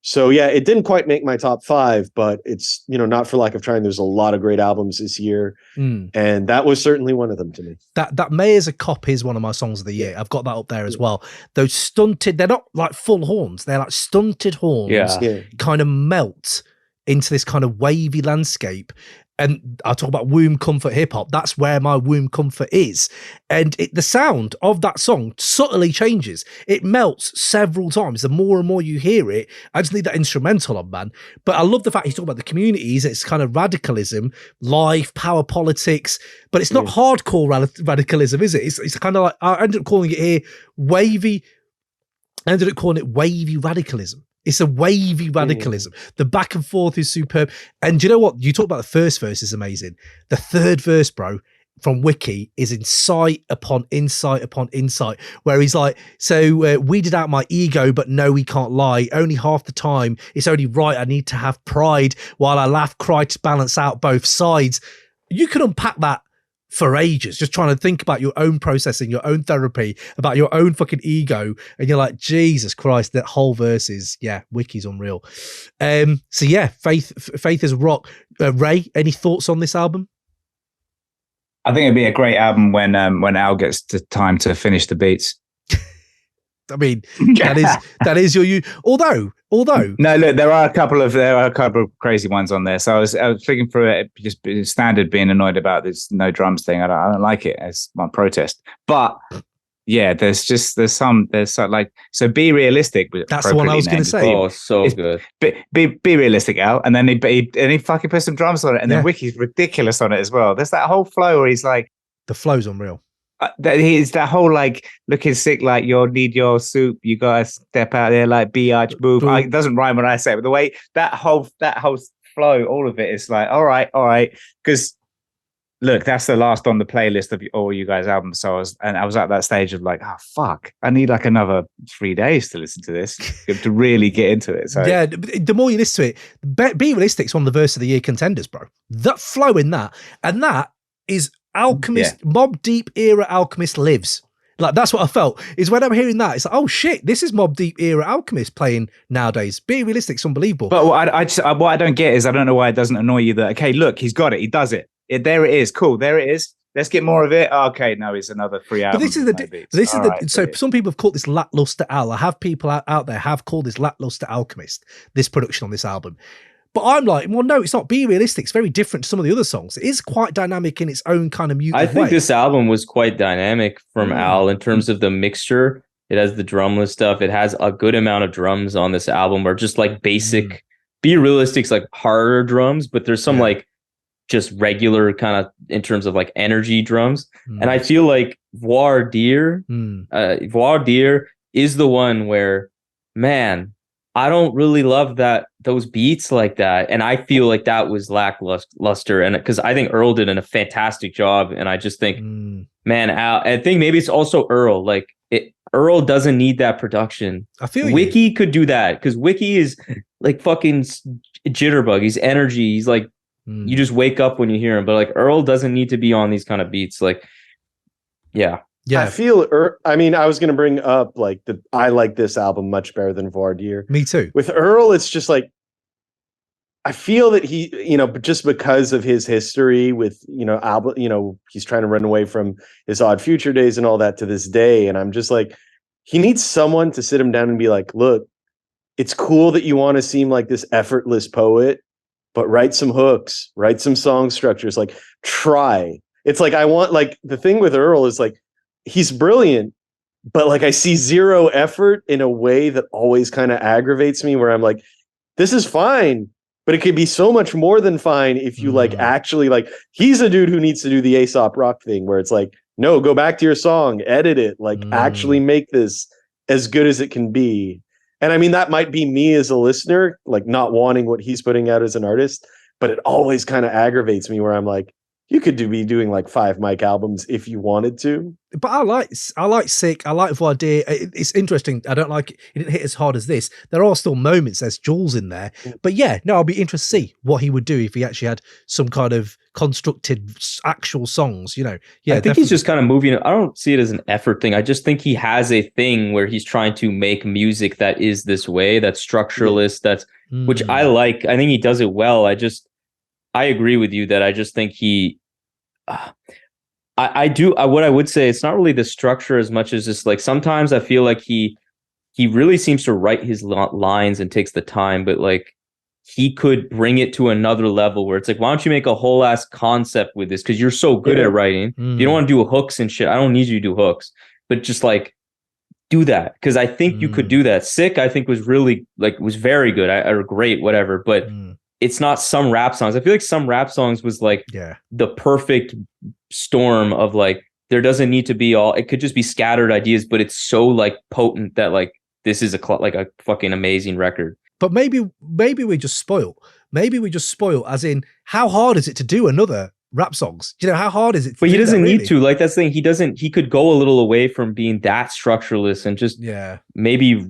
[SPEAKER 3] So yeah, it didn't quite make my top 5, but it's, not for lack of trying. There's a lot of great albums this year. And that was certainly one of them to me.
[SPEAKER 1] That Mayor's a Cop is one of my songs of the year. I've got that up there as well. Those stunted, they're not like full horns. They're like stunted horns kind of melt into this kind of wavy landscape. And I talk about womb comfort hip hop. That's where my womb comfort is. And the sound of that song subtly changes. It melts several times. The more and more you hear it, I just need that instrumental on, man. But I love the fact he's talking about the communities. It's kind of radicalism, life, power politics, but it's not hardcore radicalism, is it? It's kind of like, I ended up calling it here wavy. I ended up calling it wavy radicalism. It's a wavy radicalism. The back and forth is superb. And do you know what? You talk about the first verse is amazing. The third verse, bro, from Wiki is insight upon insight upon insight, where he's like, so weeded out my ego, but no, we can't lie. Only half the time. It's only right. I need to have pride while I laugh, cry to balance out both sides. You can unpack that for ages, just trying to think about your own processing, your own therapy, about your own fucking ego. And you're like, Jesus Christ, that whole verse is, Wiki's unreal. So yeah, Faith is rock. Ray, any thoughts on this album?
[SPEAKER 4] I think it'd be a great album when Al gets the time to finish the beats.
[SPEAKER 1] I mean, that is your although
[SPEAKER 4] no, look, there are a couple of crazy ones on there. So I was thinking through it, just standard being annoyed about this no drums thing. I don't like it as my protest, but yeah, there's some like, so Be Realistic.
[SPEAKER 1] That's the one I was going to say.
[SPEAKER 2] Oh, so good.
[SPEAKER 4] Be Realistic, Al, and then he fucking put some drums on it, and then Wiki's ridiculous on it as well. There's that whole flow where he's like,
[SPEAKER 1] the flow's unreal.
[SPEAKER 4] That whole like looking sick, like you need your soup, you gotta step out there like biatch move. It doesn't rhyme when I say it, but the way that whole flow, all of it is like, all right, because look, that's the last on the playlist of all you guys' albums. So I was at that stage of like, oh fuck, I need like another 3 days to listen to this to really get into it. So
[SPEAKER 1] yeah, the more you listen to it, Be Realistic's one of the verse of the year contenders, bro. That flow in that, and that is Alchemist, Mobb Deep era Alchemist lives. Like, that's what I felt, is when I'm hearing that, it's like, oh shit, this is Mobb Deep era Alchemist playing nowadays. Be Realistic's unbelievable.
[SPEAKER 4] But what I don't get is, I don't know why it doesn't annoy you that, okay, look, he's got it, he does it. There it is, cool, there it is. Let's get more of it. Okay, no, it's another 3 hours.
[SPEAKER 1] But so some people have called this lackluster Al. I have people out there have called this lackluster Alchemist, this production on this album. But I'm like, well, no, it's not. Be Realistic. It's very different to some of the other songs. It is quite dynamic in its own kind of muted
[SPEAKER 2] I think
[SPEAKER 1] way.
[SPEAKER 2] This album was quite dynamic from Al in terms of the mixture. It has the drumless stuff. It has a good amount of drums on this album, or just like basic. Be Realistic's like harder drums, but there's some like just regular kind of in terms of like energy drums. And I feel like Voir Dire is the one where, man, I don't really love those beats like that. And I feel like that was lackluster. And because I think Earl did a fantastic job. And I just think, man, I think maybe it's also Earl. Like Earl doesn't need that production.
[SPEAKER 1] I feel
[SPEAKER 2] Wiki could do that because Wiki is like fucking jitterbug. He's energy. He's like, you just wake up when you hear him. But like Earl doesn't need to be on these kind of beats. Like, yeah.
[SPEAKER 3] Yeah, I feel. I mean, I was going to bring up like I like this album much better than Voir Dire.
[SPEAKER 1] Me too.
[SPEAKER 3] With Earl, it's just like I feel that he, just because of his history with album, he's trying to run away from his Odd Future days and all that to this day, and I'm just like, he needs someone to sit him down and be like, look, it's cool that you want to seem like this effortless poet, but write some hooks, write some song structures, like try. It's like I want like the thing with Earl is like. He's brilliant, but like I see zero effort in a way that always kind of aggravates me where I'm like, this is fine, but it could be so much more than fine if you like actually like he's a dude who needs to do the Aesop rock thing where it's like, no, go back to your song, edit it, like actually make this as good as it can be. And I mean, that might be me as a listener, like not wanting what he's putting out as an artist, but it always kind of aggravates me where I'm like, you could be doing like 5 Mike albums if you wanted to.
[SPEAKER 1] But I like Sick. I like Voir Dire. It's interesting. I don't like it didn't hit as hard as this. There are still moments. There's jewels in there. But yeah, no, I'll be interested to see what he would do if he actually had some kind of constructed actual songs. Yeah,
[SPEAKER 2] I think he's just kind of moving. I don't see it as an effort thing. I just think he has a thing where he's trying to make music that is this way, that's structuralist, that's which I like. I think he does it well. I agree with you that I just think he, I do. What I would say, it's not really the structure as much as just like sometimes I feel like he really seems to write his lines and takes the time, but like he could bring it to another level where it's like, why don't you make a whole ass concept with this? Because you're so good at writing. You don't want to do hooks and shit. I don't need you to do hooks, but just like do that because I think you could do that. Sick, I think was really like was very good. Or great, whatever, but. It's not some rap songs. I feel like some rap songs was like the perfect storm of like, there doesn't need to be it could just be scattered ideas, but it's so like potent that like, this is like a fucking amazing record.
[SPEAKER 1] But maybe we just spoil. Maybe we just spoil as in how hard is it to do another rap songs? How hard is it?
[SPEAKER 2] But he doesn't need to like, that's the thing. He could go a little away from being that structureless and just maybe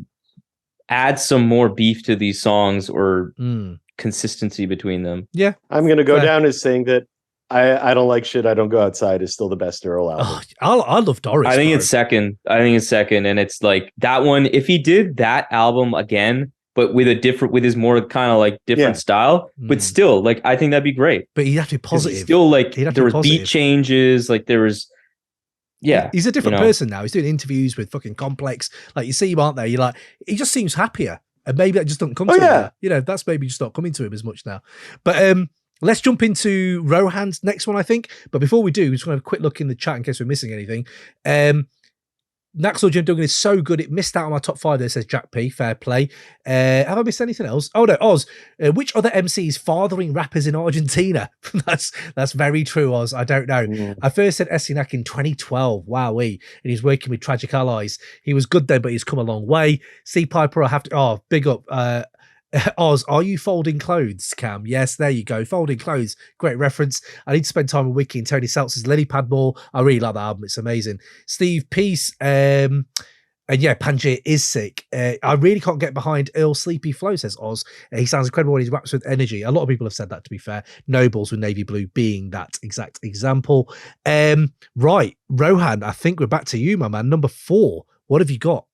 [SPEAKER 2] add some more beef to these songs or consistency between them.
[SPEAKER 1] Yeah,
[SPEAKER 3] I'm gonna go down as saying that I don't like shit. I don't go outside is still the best Earl album.
[SPEAKER 1] I love Doris.
[SPEAKER 2] I think it's second, and it's like that one. If he did that album again, but with his more kind of like different style, but still like I think that'd be great.
[SPEAKER 1] But he'd have to be positive.
[SPEAKER 2] Still like there was beat changes, like there was. Yeah,
[SPEAKER 1] he's a different person now. He's doing interviews with fucking Complex. Like you see him, aren't there? You're like, he just seems happier. And maybe that just doesn't come to him. That's maybe just not coming to him as much now. But let's jump into Rohan's next one, I think. But before we do, we just want to have a quick look in the chat in case we're missing anything. Nacksaw Jim Duggan is so good, it missed out on my top 5 there, says Jack P. Fair play. Have I missed anything else? Oh, no, Oz. Which other MCs fathering rappers in Argentina? That's very true, Oz. I don't know. I first said Estee Nack in 2012. Wowee. And he's working with Tragic Allies. He was good then, but he's come a long way. C. Piper, I have to... Oh, big up. Oz, are you folding clothes, Cam? Yes, there you go. Folding clothes. Great reference. I need to spend time with Wiki and Tony Seltzer's Lily Pad more. I really like that album. It's amazing. Steve Peace. And yeah, Pangaea is sick. I really can't get behind Earl's Sleepy Flow, says Oz. He sounds incredible when he raps with energy. A lot of people have said that, to be fair. Nobles with Navy Blue being that exact example. Right, Rohan, I think we're back to you, my man. Number 4. What have you got?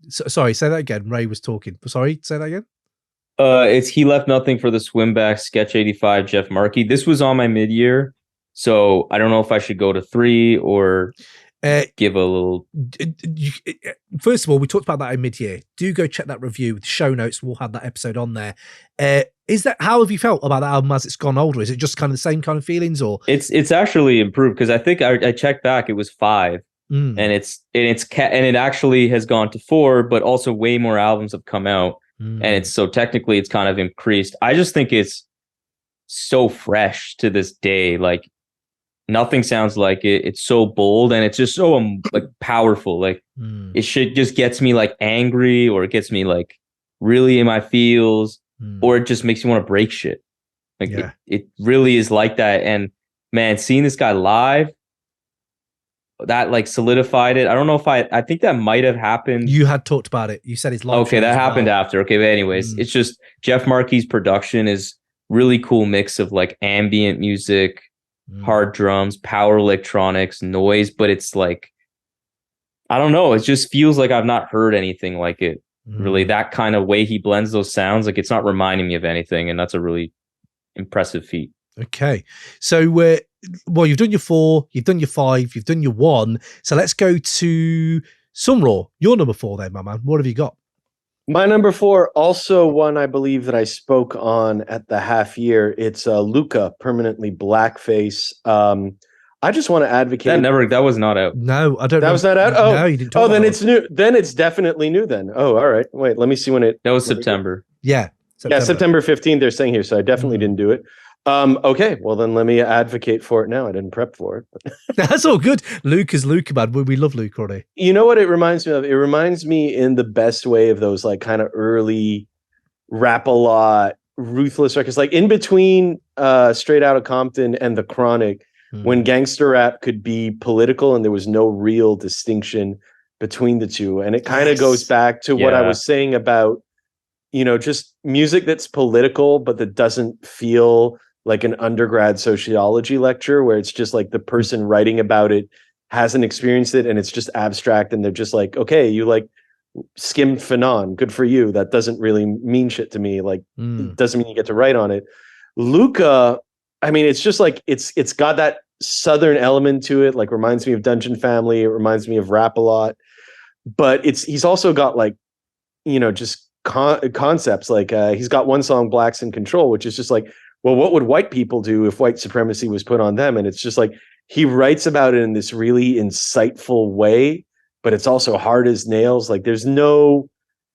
[SPEAKER 1] Sorry, say that again. Ray was talking. Sorry, say that again.
[SPEAKER 2] It's He Left Nothing for the Swimback, Sketch 85, Jeff Markey. This was on my mid-year, so I don't know if I should go to 3 or give a little...
[SPEAKER 1] First of all, we talked about that in mid-year. Do go check that review with show notes. We'll have that episode on there. How have you felt about that album as it's gone older? Is it just kind of the same kind of feelings, or...
[SPEAKER 2] It's actually improved, because I think I checked back, it was 5. And it actually has gone to 4, but also way more albums have come out, and it's technically it's kind of increased. I just think it's so fresh to this day. Like Nothing sounds like it. It's so bold and it's just so like powerful. Like it shit just gets me like angry, or it gets me like really in my feels, or it just makes me want to break shit. Like it really is like that. And man, seeing this guy live, that like solidified it. I don't know if I think that might have happened.
[SPEAKER 1] You had talked about it. You said his live.
[SPEAKER 2] Okay, that happened after. Okay, but anyways, it's just Jeff Markey's production is really cool mix of like ambient music, hard drums, power electronics, noise, but it's like, I don't know, it just feels like I've not heard anything like it. Really, that kind of way he blends those sounds, like it's not reminding me of anything, and that's a really impressive feat.
[SPEAKER 1] Okay, so well, you've done your 4, you've done your 5, you've done your 1, so let's go to SonRaw. Your number 4 then, my man. What have you got?
[SPEAKER 3] My number 4, also one I believe that I spoke on at the half year. It's Lukah, Permanently Blackface. I just want to advocate.
[SPEAKER 2] That was not out.
[SPEAKER 1] No, I don't know.
[SPEAKER 3] That was not out? Oh,
[SPEAKER 1] no, you didn't talk
[SPEAKER 3] then
[SPEAKER 1] about
[SPEAKER 3] it's new. Then it's definitely new then. Oh, all right. Wait, let me see when it.
[SPEAKER 2] That was September.
[SPEAKER 1] Yeah.
[SPEAKER 3] September 15th, they're saying here. So I definitely didn't do it. Okay, well then let me advocate for it now. I didn't prep for it.
[SPEAKER 1] That's all good. Luke is Lukah, man. We love Lukah already.
[SPEAKER 3] You know what it reminds me of? It reminds me in the best way of those like kind of early Rap-A-Lot, Ruthless records, like in between Straight Outta Compton and The Chronic, when gangster rap could be political and there was no real distinction between the two. And it kind of goes back to what I was saying about, you know, just music that's political, but that doesn't feel like an undergrad sociology lecture where it's just like the person writing about it hasn't experienced it and it's just abstract and they're just like, okay, you like skimmed Fanon, good for you. That doesn't really mean shit to me. Like, it doesn't mean you get to write on it. Lukah, I mean, it's just like, it's got that Southern element to it, like reminds me of Dungeon Family. It reminds me of Rap-A-Lot, but he's also got like, you know, just concepts. Like he's got one song, Blacks in Control, which is just like, well, what would white people do if white supremacy was put on them? And it's just like, he writes about it in this really insightful way, but it's also hard as nails. Like there's no,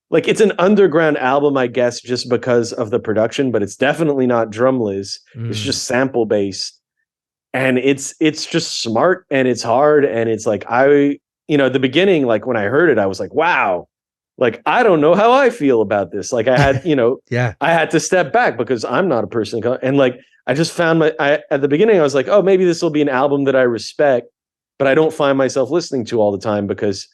[SPEAKER 3] like it's an underground album, I guess, just because of the production, but it's definitely not drumless. It's just sample based. And it's just smart and it's hard. And it's like, at the beginning, like when I heard it, I was like, wow, like, I don't know how I feel about this. Like I had, I had to step back because I'm not a person. And like, I just found at the beginning, I was like, oh, maybe this will be an album that I respect, but I don't find myself listening to all the time because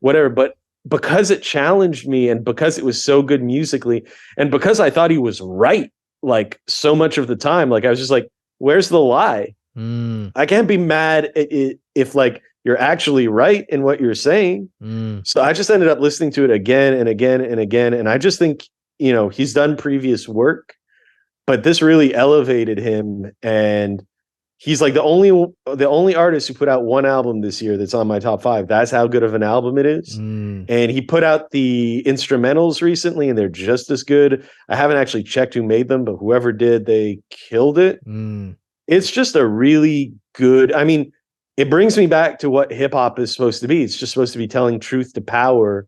[SPEAKER 3] whatever. But because it challenged me and because it was so good musically and because I thought he was right, like so much of the time, like I was just like, where's the lie? I can't be mad if like you're actually right in what you're saying. So I just ended up listening to it again and again and again. And I just think, he's done previous work, but this really elevated him. And he's like the only artist who put out one album this year that's on my top 5. That's how good of an album it is. And he put out the instrumentals recently and they're just as good. I haven't actually checked who made them, but whoever did, they killed it. It's just a really good, I mean, it brings me back to what hip hop is supposed to be. It's just supposed to be telling truth to power,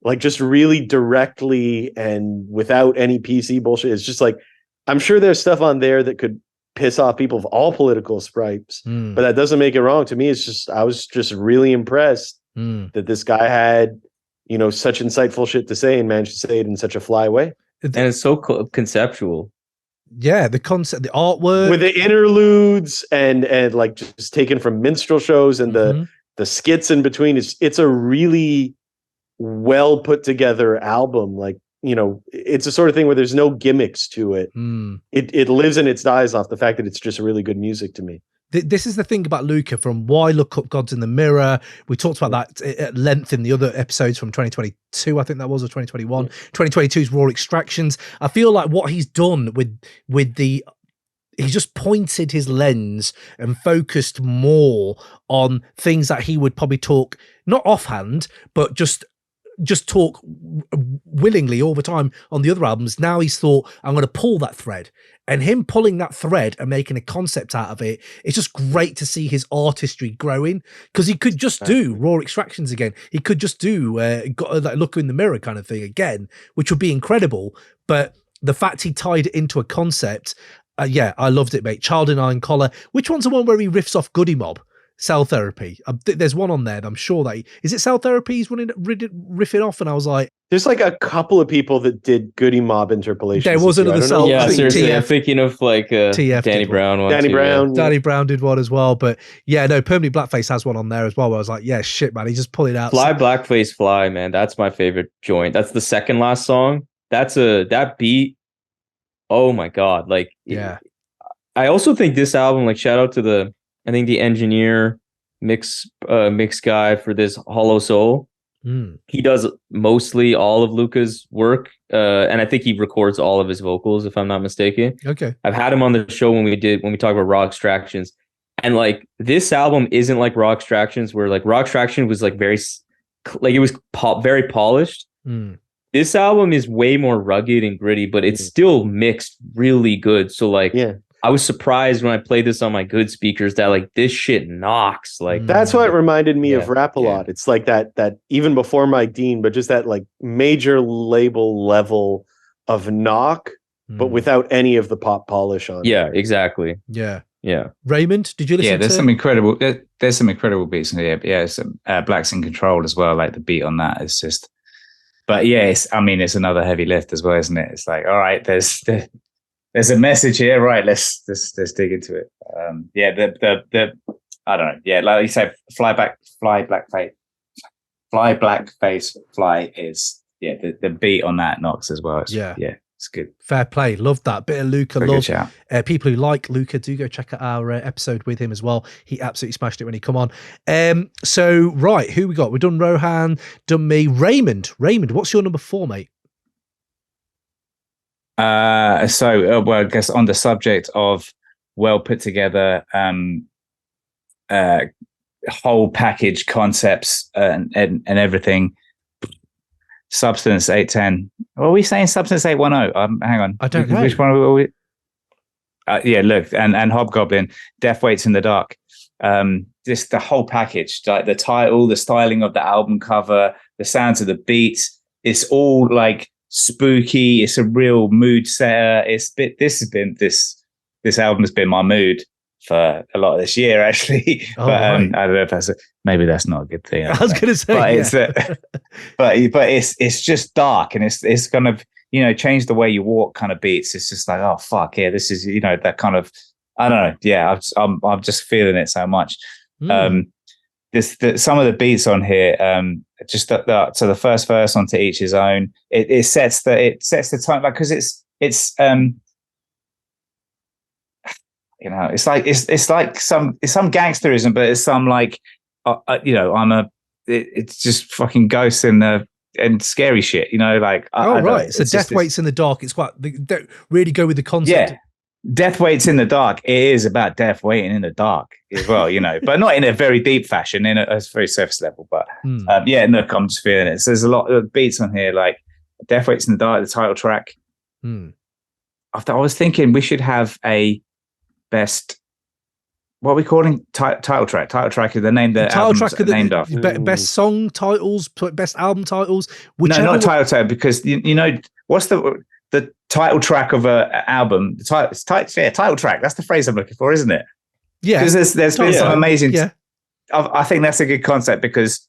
[SPEAKER 3] like just really directly and without any PC bullshit. It's just like, I'm sure there's stuff on there that could piss off people of all political stripes, but that doesn't make it wrong. To me, it's just, I was just really impressed that this guy had, such insightful shit to say and managed to say it in such a fly way.
[SPEAKER 2] And it's so conceptual.
[SPEAKER 1] Yeah, the concept, the artwork
[SPEAKER 3] with the interludes and like just taken from minstrel shows and the skits in between. It's a really well put together album. Like, it's a sort of thing where there's no gimmicks to it. It lives and it dies off the fact that it's just really good music to me.
[SPEAKER 1] This is the thing about Lukah, from Why Look Up Gods in the Mirror. We talked about that at length in the other episodes from 2022, I think that was, or 2021. 2022's Raw Extractions. I feel like what he's done with the, he's just pointed his lens and focused more on things that he would probably talk, not offhand, but just talk willingly all the time on the other albums. Now he's thought, I'm going to pull that thread. And him pulling that thread and making a concept out of it, it's just great to see his artistry growing, because he could just do Raw Extractions again. He could just do like Look in the Mirror kind of thing again, which would be incredible. But the fact he tied it into a concept, Yeah, I loved it, mate. Child in Iron Collar. Which one's the one where he riffs off Goody Mob? Cell Therapy. There's one on there that I'm sure that is it Cell Therapy he's riffing off, and I was like,
[SPEAKER 3] there's like a couple of people that did Goody Mob interpolations.
[SPEAKER 1] There was another Cell.
[SPEAKER 2] Yeah, seriously,
[SPEAKER 1] TF,
[SPEAKER 2] I'm thinking of like
[SPEAKER 1] TF
[SPEAKER 2] Danny Brown one.
[SPEAKER 3] Danny
[SPEAKER 2] too,
[SPEAKER 3] Brown.
[SPEAKER 1] Danny Brown did one as well, but yeah, no, Permanently Blackface has one on there as well. Where I was like, yeah, shit, man, he just pulled it out.
[SPEAKER 2] Fly Blackface Fly, man, that's my favorite joint. That's the second last song. That beat. Oh my god, like
[SPEAKER 1] yeah.
[SPEAKER 2] I also think this album, like shout out to the engineer mix guy for this Hollow Soul. He does mostly all of Lukah's work, and I think he records all of his vocals, if I'm not mistaken.
[SPEAKER 1] Okay,
[SPEAKER 2] I've had him on the show when we talk about Raw Extractions, and like this album isn't like Raw Extractions, where like Raw Extraction was like very like it was very polished. This album is way more rugged and gritty, but it's still mixed really good. So like,
[SPEAKER 3] yeah.
[SPEAKER 2] I was surprised when I played this on my good speakers that like this shit knocks. Like
[SPEAKER 3] that's what it reminded me of Rap a lot. It's like that even before Mike Dean, but just that like major label level of knock, but without any of the pop polish on.
[SPEAKER 2] Yeah, exactly.
[SPEAKER 1] Yeah.
[SPEAKER 2] Raymond,
[SPEAKER 1] did you listen?
[SPEAKER 4] Yeah, there's some incredible. There's some incredible beats in here. But yeah, some Blacks in Control as well. Like the beat on that is just. But yeah, it's another heavy lift as well, isn't it? It's like, all right, there's a message here, right? Let's dig into it. The I don't know. Yeah, like you said, Fly Blackface Fly is the beat on that knocks as well. It's good.
[SPEAKER 1] Fair play. Love that bit of Lukah. Love people who like Lukah, do go check out our episode with him as well. He absolutely smashed it when he come on. So right, who we got? We've done Rohan, done me. Raymond, what's your number 4, mate?
[SPEAKER 4] I guess on the subject of well put together whole package concepts and everything. Substance 810. What are we saying? Substance 810. Hang on.
[SPEAKER 1] I don't know.
[SPEAKER 4] Which one are we? Look, and Hobgoblin, Death Waits in the Dark. Just the whole package, like the title, the styling of the album cover, the sounds of the beats. It's all like spooky. It's a real mood setter. This album has been my mood for a lot of this year, actually.
[SPEAKER 1] Oh,
[SPEAKER 4] but
[SPEAKER 1] right.
[SPEAKER 4] I don't know if maybe that's not a good thing.
[SPEAKER 1] I was going to say,
[SPEAKER 4] but it's just dark, and it's kind of change the way you walk kind of beats. It's just like, oh fuck yeah, this is that kind of, I don't know, yeah. I'm just feeling it so much. Some of the beats on here, so the first verse onto Each His Own. It sets the tone, like, because it's it's like some gangsterism, but it's some like it's just fucking ghosts and scary shit, like.
[SPEAKER 1] Right. So Death Waits in the Dark. It's quite, they don't really go with the concept.
[SPEAKER 4] Yeah. Death Waits in the Dark. It is about death waiting in the dark as well, but not in a very deep fashion, in a very surface level. But look, I'm just feeling it. So there's a lot of beats on here, like Death Waits in the Dark, the title track. I was thinking we should have a best, what are we calling title track? Title track is the name the album's named after.
[SPEAKER 1] Best song titles, best album titles.
[SPEAKER 4] No, not title track, because what's the title track of an album? Title track. That's the phrase I'm looking for, isn't it? Yeah, because there's been some amazing. Yeah. I think that's a good concept, because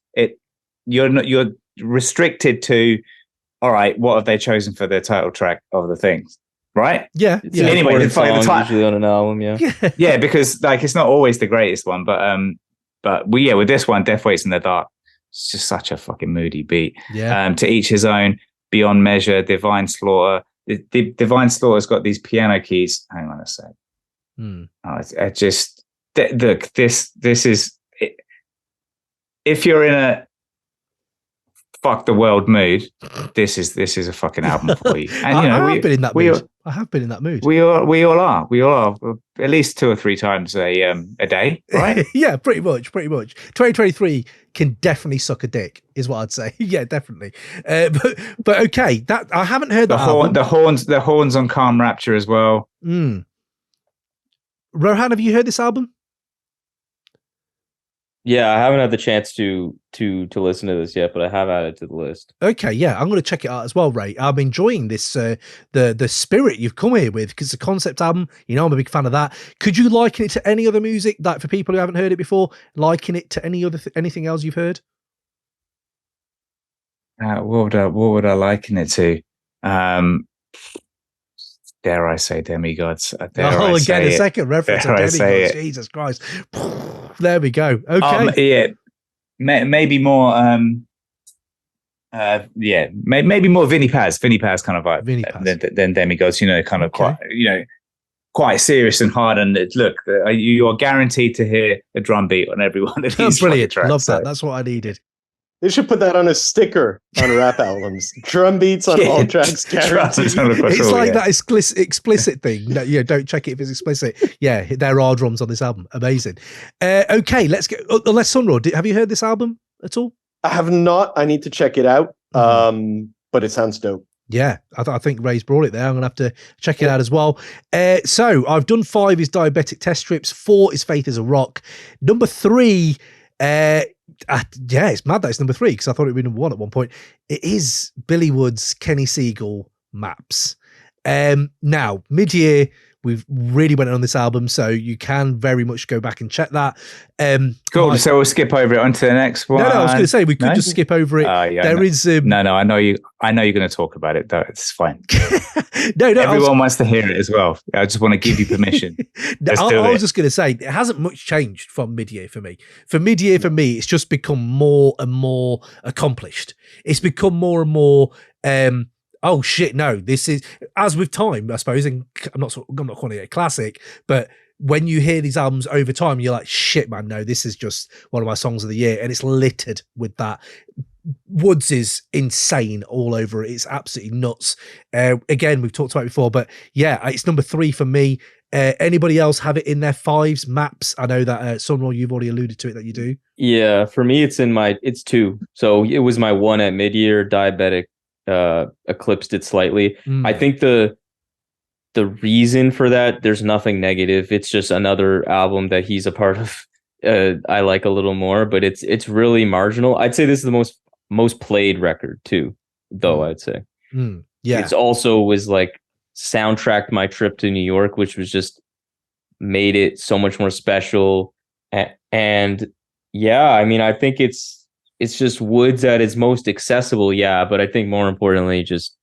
[SPEAKER 4] you're restricted to, all right, what have they chosen for their title track of the things? Right?
[SPEAKER 1] Yeah.
[SPEAKER 2] Anyway, the title usually on an album,
[SPEAKER 4] yeah, because like it's not always the greatest one, but with this one, Death Waits in the Dark, it's just such a fucking moody beat.
[SPEAKER 1] Yeah.
[SPEAKER 4] To Each His Own, Beyond Measure, Divine Slaughter. The Divine Slaughter's got these piano keys. Hang on a sec. Look, this is it. If you're in a fuck the world mood, this is a fucking album for you. And
[SPEAKER 1] I have been in that mood. I have been in that mood.
[SPEAKER 4] We all are at least 2 or 3 times a day, right?
[SPEAKER 1] Yeah, pretty much. 2023 can definitely suck a dick, is what I'd say. Yeah, definitely. But okay, that I haven't heard that album.
[SPEAKER 4] The horns on Calm Rapture as well.
[SPEAKER 1] Rohan, have you heard this album?
[SPEAKER 2] Yeah, I haven't had the chance to listen to this yet, but I have added to the list.
[SPEAKER 1] Okay, yeah, I'm going to check it out as well, Ray. I'm enjoying this, the spirit you've come here with, because it's a concept album. You know, I'm a big fan of that. Could you liken it to any other music, like for people who haven't heard it before? Liken it to any other anything else you've heard?
[SPEAKER 4] What would I liken it to? Dare I say demigods?
[SPEAKER 1] A second reference to demigods. Jesus Christ! There we go. Okay.
[SPEAKER 4] Maybe more. Maybe more Vinnie Paz kind of vibe than demigods. You know, kind of quite serious and hard. And look, you are guaranteed to hear a drum beat on every one of these.
[SPEAKER 1] Brilliant.
[SPEAKER 4] Tracks,
[SPEAKER 1] love that. That's what I needed.
[SPEAKER 3] They should put that on a sticker on rap albums. Drum beats on all tracks.
[SPEAKER 1] It's like that explicit thing. No, don't check it if it's explicit. Yeah, there are drums on this album. Amazing. Okay, let's go. Unless SonRaw, have you heard this album at all?
[SPEAKER 3] I have not. I need to check it out. But it sounds dope.
[SPEAKER 1] Yeah, I think Ray's brought it there. I'm going to have to check it out as well. So I've done 5 is Diabetic Test Strips. 4 is Faith is a Rock. Number 3... it's mad that it's number 3 because I thought it would be number 1 at one point. It is Billy Wood's Kenny Segal Maps. Now, mid-year, we've really went on this album, so you can very much go back and check that.
[SPEAKER 4] Cool. So we'll skip over it onto the next one.
[SPEAKER 1] No, I was going to say we could just skip over it. There is
[SPEAKER 4] no. I know you're going to talk about it, though. It's fine.
[SPEAKER 1] No.
[SPEAKER 4] Everyone wants to hear it as well. I just want to give you permission.
[SPEAKER 1] I was just going to say it hasn't much changed from mid-year for me. For mid-year, for me, it's just become more and more accomplished. It's become more and more. Oh shit! No, this is as with time, I suppose. And I'm not calling it a classic, but when you hear these albums over time, you're like, shit, man, no, this is just one of my songs of the year, and it's littered with that. Woods is insane all over it. It's absolutely nuts. Again, we've talked about it before, but yeah, it's number 3 for me. Anybody else have it in their 5s? Maps? I know that SonRaw, you've already alluded to it that you do.
[SPEAKER 2] Yeah, for me, it's 2. So it was my 1 at mid-year. Diabetic eclipsed it slightly. I think the reason for that, there's nothing negative. It's just another album that he's a part of. I like a little more, but it's really marginal. I'd say this is the most played record too, though. I'd say
[SPEAKER 1] yeah,
[SPEAKER 2] it's also was like soundtracked my trip to New York, which was just made it so much more special. And yeah, I mean, I think it's just Woods at his most accessible, yeah, but I think more importantly, just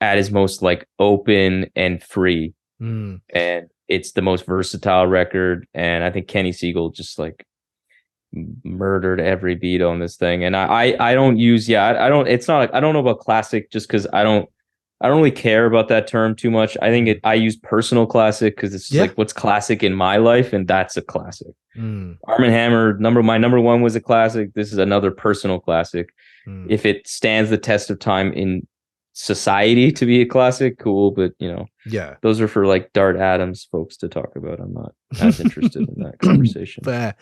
[SPEAKER 2] at his most like open and free. And it's the most versatile record. And I think Kenny Segal just like murdered every beat on this thing. And I don't use, it's not like, I don't know about classic just because I don't really care about that term too much. I think I use personal classic because it's like what's classic in my life, and that's a classic. Arm and Hammer, my number 1 was a classic. This is another personal classic. If it stands the test of time in society to be a classic, cool, but those are for like Dart Adams folks to talk about. I'm not as interested in that conversation.
[SPEAKER 1] Fair.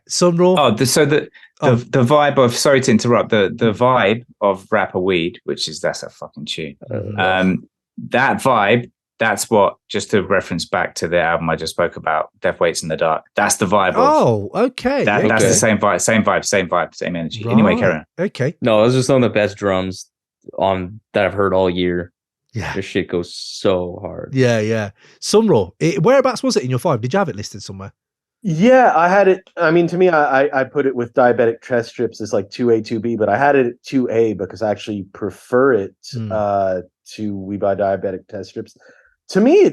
[SPEAKER 1] SonRaw.
[SPEAKER 4] The vibe of, sorry to interrupt, the vibe of Rapper Weed, that's a fucking tune. That vibe, that's what, just to reference back to the album I just spoke about, Death Waits in the Dark. That's the vibe.
[SPEAKER 1] Okay.
[SPEAKER 4] That's the same vibe, same energy. Right. Anyway, Karen.
[SPEAKER 1] Okay.
[SPEAKER 2] No, those are some of the best drums that I've heard all year.
[SPEAKER 1] Yeah,
[SPEAKER 2] this shit goes so hard.
[SPEAKER 1] Yeah. SonRaw, whereabouts was it in your 5? Did you have it listed somewhere?
[SPEAKER 3] Yeah, I had it. I mean, to me, I put it with Diabetic Test Strips as like 2A, 2B, but I had it at 2A because I actually prefer it to We Buy Diabetic Test Strips. To me,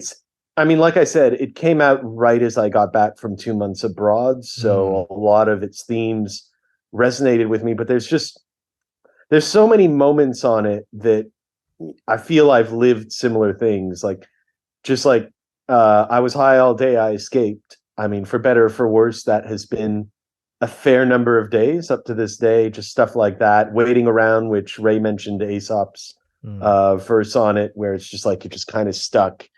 [SPEAKER 3] like I said, it came out right as I got back from 2 months abroad, so a lot of its themes resonated with me, but there's so many moments on it that I feel I've lived similar things. Like, just like I was high all day, I escaped. I mean, for better or for worse, that has been a fair number of days up to this day, just stuff like that. Waiting around, which Ray mentioned Aesop's verse on it, where it's just like you're just kind of stuck.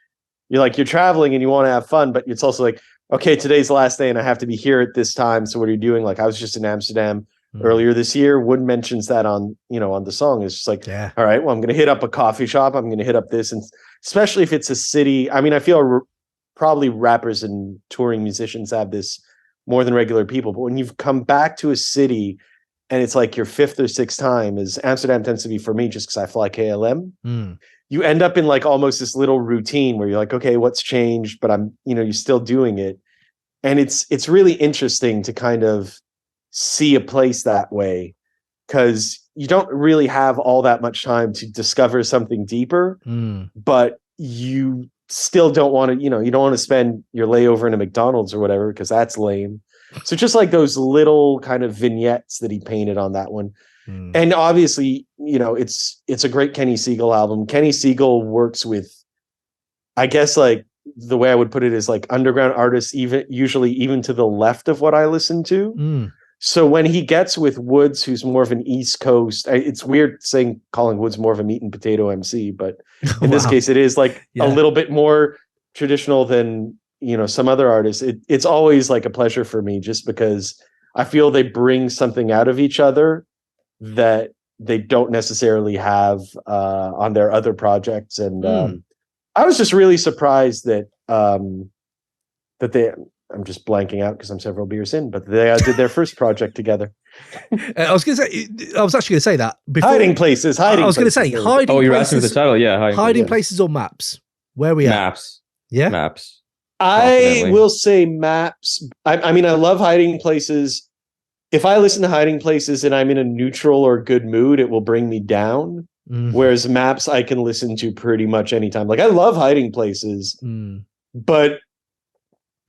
[SPEAKER 3] You're traveling and you want to have fun, but it's also like, okay, today's the last day and I have to be here at this time. So what are you doing? Like, I was just in Amsterdam earlier this year. Wood mentions that on the song. It's just like, all right, well, I'm going to hit up a coffee shop. I'm going to hit up this. And especially if it's a city, I mean, I feel probably rappers and touring musicians have this more than regular people. But when you've come back to a city and it's like your 5th or 6th time, as Amsterdam tends to be for me, just because I fly KLM, you end up in like almost this little routine where you're like, okay, what's changed? But you're still doing it. And it's really interesting to kind of see a place that way, because you don't really have all that much time to discover something deeper, but you still don't want to, you don't want to spend your layover in a McDonald's or whatever, because that's lame. So just like those little kind of vignettes that he painted on that one. And obviously, it's a great Kenny Segal album. Kenny Segal works with, I guess, like the way I would put it is like underground artists, usually even to the left of what I listen to. So when he gets with Woods, who's more of an East Coast, it's weird calling Woods more of a meat and potato MC, but in this case, it is like a little bit more traditional than, some other artists. It's always like a pleasure for me, just because I feel they bring something out of each other that they don't necessarily have on their other projects. And I was just really surprised that I'm just blanking out because I'm several beers in, but they did their first project together.
[SPEAKER 1] I was actually going to say that before.
[SPEAKER 3] Hiding Places.
[SPEAKER 1] I was going to say Hiding Places.
[SPEAKER 2] Oh, you're asking for the title? Yeah.
[SPEAKER 1] Hiding Places or Maps? Where are we at?
[SPEAKER 2] Maps.
[SPEAKER 1] Yeah.
[SPEAKER 2] Maps.
[SPEAKER 3] I will say Maps. I mean, I love Hiding Places. If I listen to Hiding Places and I'm in a neutral or good mood, it will bring me down. Whereas Maps, I can listen to pretty much anytime. Like, I love Hiding Places, but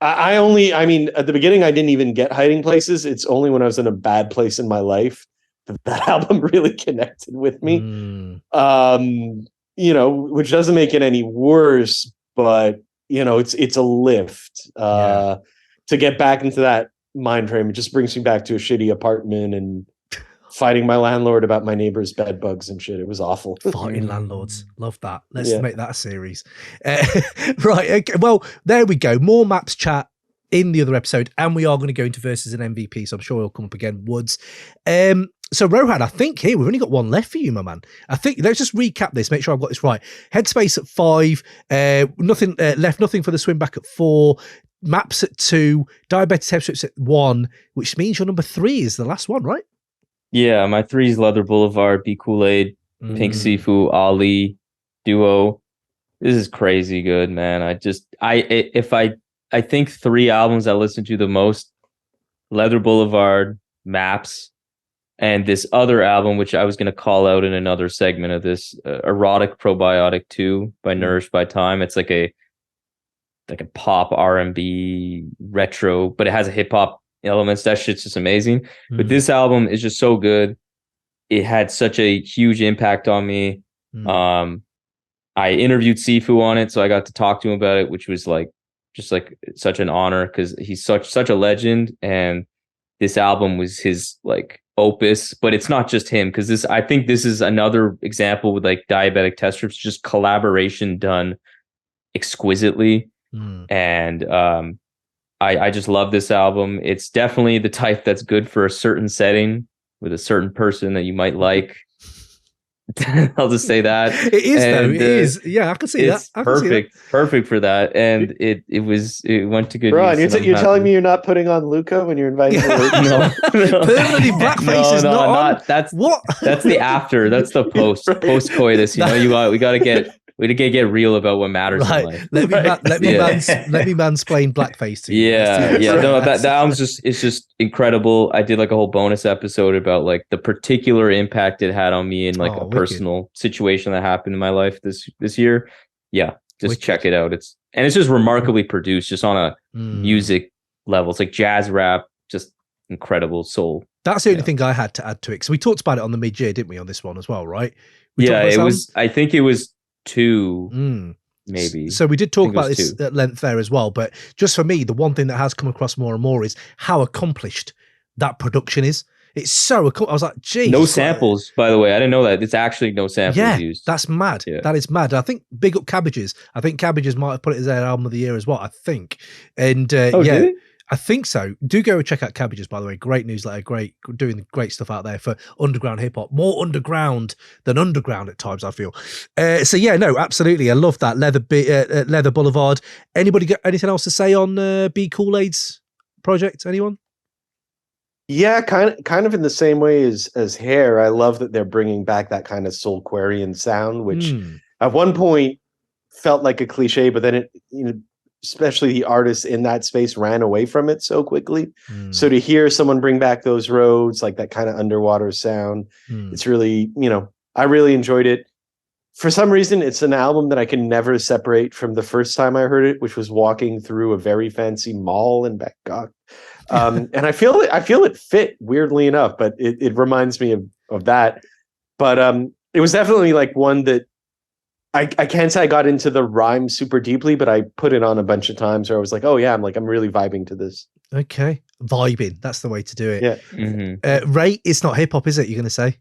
[SPEAKER 3] I mean, at the beginning, I didn't even get Hiding Places. It's only when I was in a bad place in my life that album really connected with me. Which doesn't make it any worse, but it's a lift to get back into that mind frame. It just brings me back to a shitty apartment and fighting my landlord about my neighbor's bed bugs and shit. It was awful.
[SPEAKER 1] Fighting landlords. Love that. Let's make that a series. Right. Okay. Well, there we go. More Maps chat in the other episode. And we are going to go into versus an MVP. So I'm sure he'll come up again. Woods. So Rohan, I think here we've only got one left for you, my man. I think let's just recap this, make sure I've got this right. HeadSpace at 5, nothing left, nothing for the swim back at 4, Maps at 2, Diabetic Textbooks at 1, which means your number 3 is the last one, right?
[SPEAKER 2] Yeah, my 3 is Leather Boulevard, Be Kool-Aid, Pink Sifu, Ali, Duo. This is crazy good, man. I think 3 albums I listen to the most: Leather Boulevard, Maps, and this other album, which I was going to call out in another segment of this, Erotic Probiotic 2 by Nourished by Time. It's like a pop R&B retro, but it has a hip hop elements. That shit's just amazing. But this album is just so good. It had such a huge impact on me. I interviewed Sifu on it, so I got to talk to him about it, which was like just like such an honor, because he's such a legend, and this album was his like opus. But it's not just him, because I think this is another example with like Diabetic Test Strips, just collaboration done exquisitely. And I just love this album. It's definitely the type that's good for a certain setting with a certain person that you might like. I'll just say that.
[SPEAKER 1] It is, though. It is. Yeah, I can see that.
[SPEAKER 2] Perfect for that. And it went to good use.
[SPEAKER 3] You're telling me you're not putting on Lukah when you're invited to
[SPEAKER 2] No.
[SPEAKER 1] Permanently Blackface is not on?
[SPEAKER 2] That's
[SPEAKER 1] what?
[SPEAKER 2] That's the after. That's the post coitus. We got to get real about what matters in life.
[SPEAKER 1] Let me mansplain Blackface to you.
[SPEAKER 2] That album's just incredible. I did like a whole bonus episode about like the particular impact it had on me in like a personal situation that happened in my life this year. Yeah, just check it out. It's just remarkably produced, just on a music level. It's like jazz rap, just incredible soul.
[SPEAKER 1] That's the only thing I had to add to it. So we talked about it on the mid-year, didn't we, on this one as well, right?
[SPEAKER 2] It was. I think it was 2, maybe.
[SPEAKER 1] So we did talk about this 2 at length there as well, but just for me, the one thing that has come across more and more is how accomplished that production is. It's so I was like, geez.
[SPEAKER 2] No samples, by the way. I didn't know that. It's actually no samples used.
[SPEAKER 1] That's mad. Yeah. That is mad. I think big up Cabbages. I think Cabbages might have put it as their album of the year as well, I think. And
[SPEAKER 2] did
[SPEAKER 1] I think so. Do go and check out Cabbages, by the way. Great newsletter, doing great stuff out there for underground hip hop. More underground than underground at times, I feel. Absolutely. I love that. Leather Boulevard. Anybody got anything else to say on Be Kool-Aid's project? Anyone?
[SPEAKER 3] Yeah, kind of in the same way as Hair. I love that they're bringing back that kind of Soulquarian sound, which at one point felt like a cliche, but then it, especially the artists in that space ran away from it so quickly. So to hear someone bring back those roads, like that kind of underwater sound, it's really, I really enjoyed it. For some reason, it's an album that I can never separate from the first time I heard it, which was walking through a very fancy mall in Bangkok. And I feel it fit, weirdly enough, but it reminds me of that. But it was definitely like one that I can't say I got into the rhyme super deeply, but I put it on a bunch of times where I was like, oh yeah, I'm really vibing to this.
[SPEAKER 1] Okay. Vibing. That's the way to do it.
[SPEAKER 3] Yeah.
[SPEAKER 1] Ray, it's not hip hop, is it? You're going to say?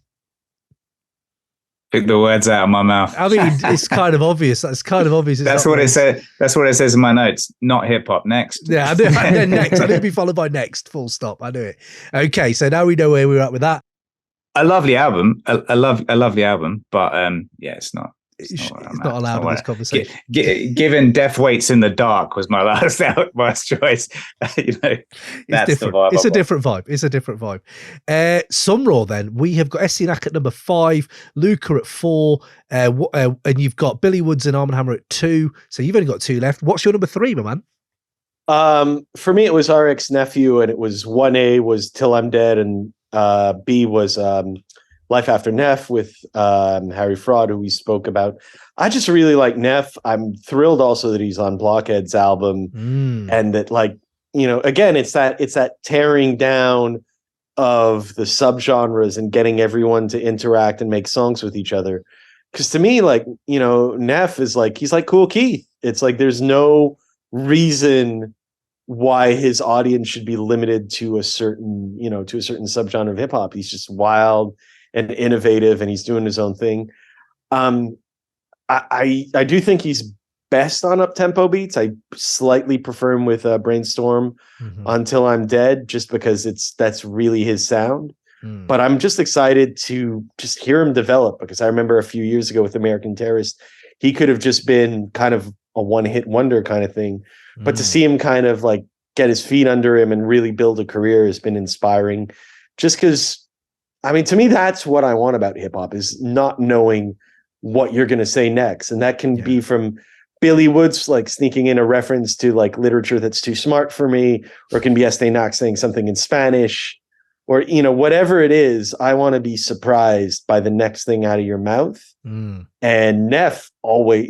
[SPEAKER 4] Pick the words out of my mouth.
[SPEAKER 1] I mean, it's kind of obvious. That's kind of obvious.
[SPEAKER 4] That's what it said. That's what it says in my notes. Not hip hop. Next.
[SPEAKER 1] Yeah, I knew. Next. I knew it'd be followed by next. Full stop. I knew it. Okay, so now we know where we're at with that.
[SPEAKER 4] A lovely album. A lovely album. But yeah, it's not.
[SPEAKER 1] It's not allowed in this conversation.
[SPEAKER 4] Given Death Waits in the Dark was my last choice. That's the vibe.
[SPEAKER 1] It's a different vibe. It's a different vibe. SonRaw, then we have got Estee Nack at number 5, Lukah at 4, and you've got Billy Woods and Arm & Hammer at 2. So you've only got 2 left. What's your number 3, my man?
[SPEAKER 3] For me, it was RXNephew, and it was 1A was Til I'm Dead, and B was Life After Neff with Harry Fraud, who we spoke about. I just really like Neff. I'm thrilled also that he's on Blockhead's album, and that, again, it's that tearing down of the subgenres and getting everyone to interact and make songs with each other. Because to me, Neff is he's like Cool Keith. It's like there's no reason why his audience should be limited to a certain subgenre of hip hop. He's just wild and innovative, and he's doing his own thing. I do think he's best on up-tempo beats. I slightly prefer him with Brainstorm on Til I'm Dead, just because that's really his sound. But I'm just excited to just hear him develop, because I remember a few years ago with American Terrorist, he could have just been kind of a one-hit wonder kind of thing. But to see him kind of get his feet under him and really build a career has been inspiring, just because, to me, that's what I want about hip hop, is not knowing what you're going to say next. And that can be from Billy Woods, sneaking in a reference to literature that's too smart for me, or it can be Estee Nack saying something in Spanish, or, whatever it is. I want to be surprised by the next thing out of your mouth. And Neff always,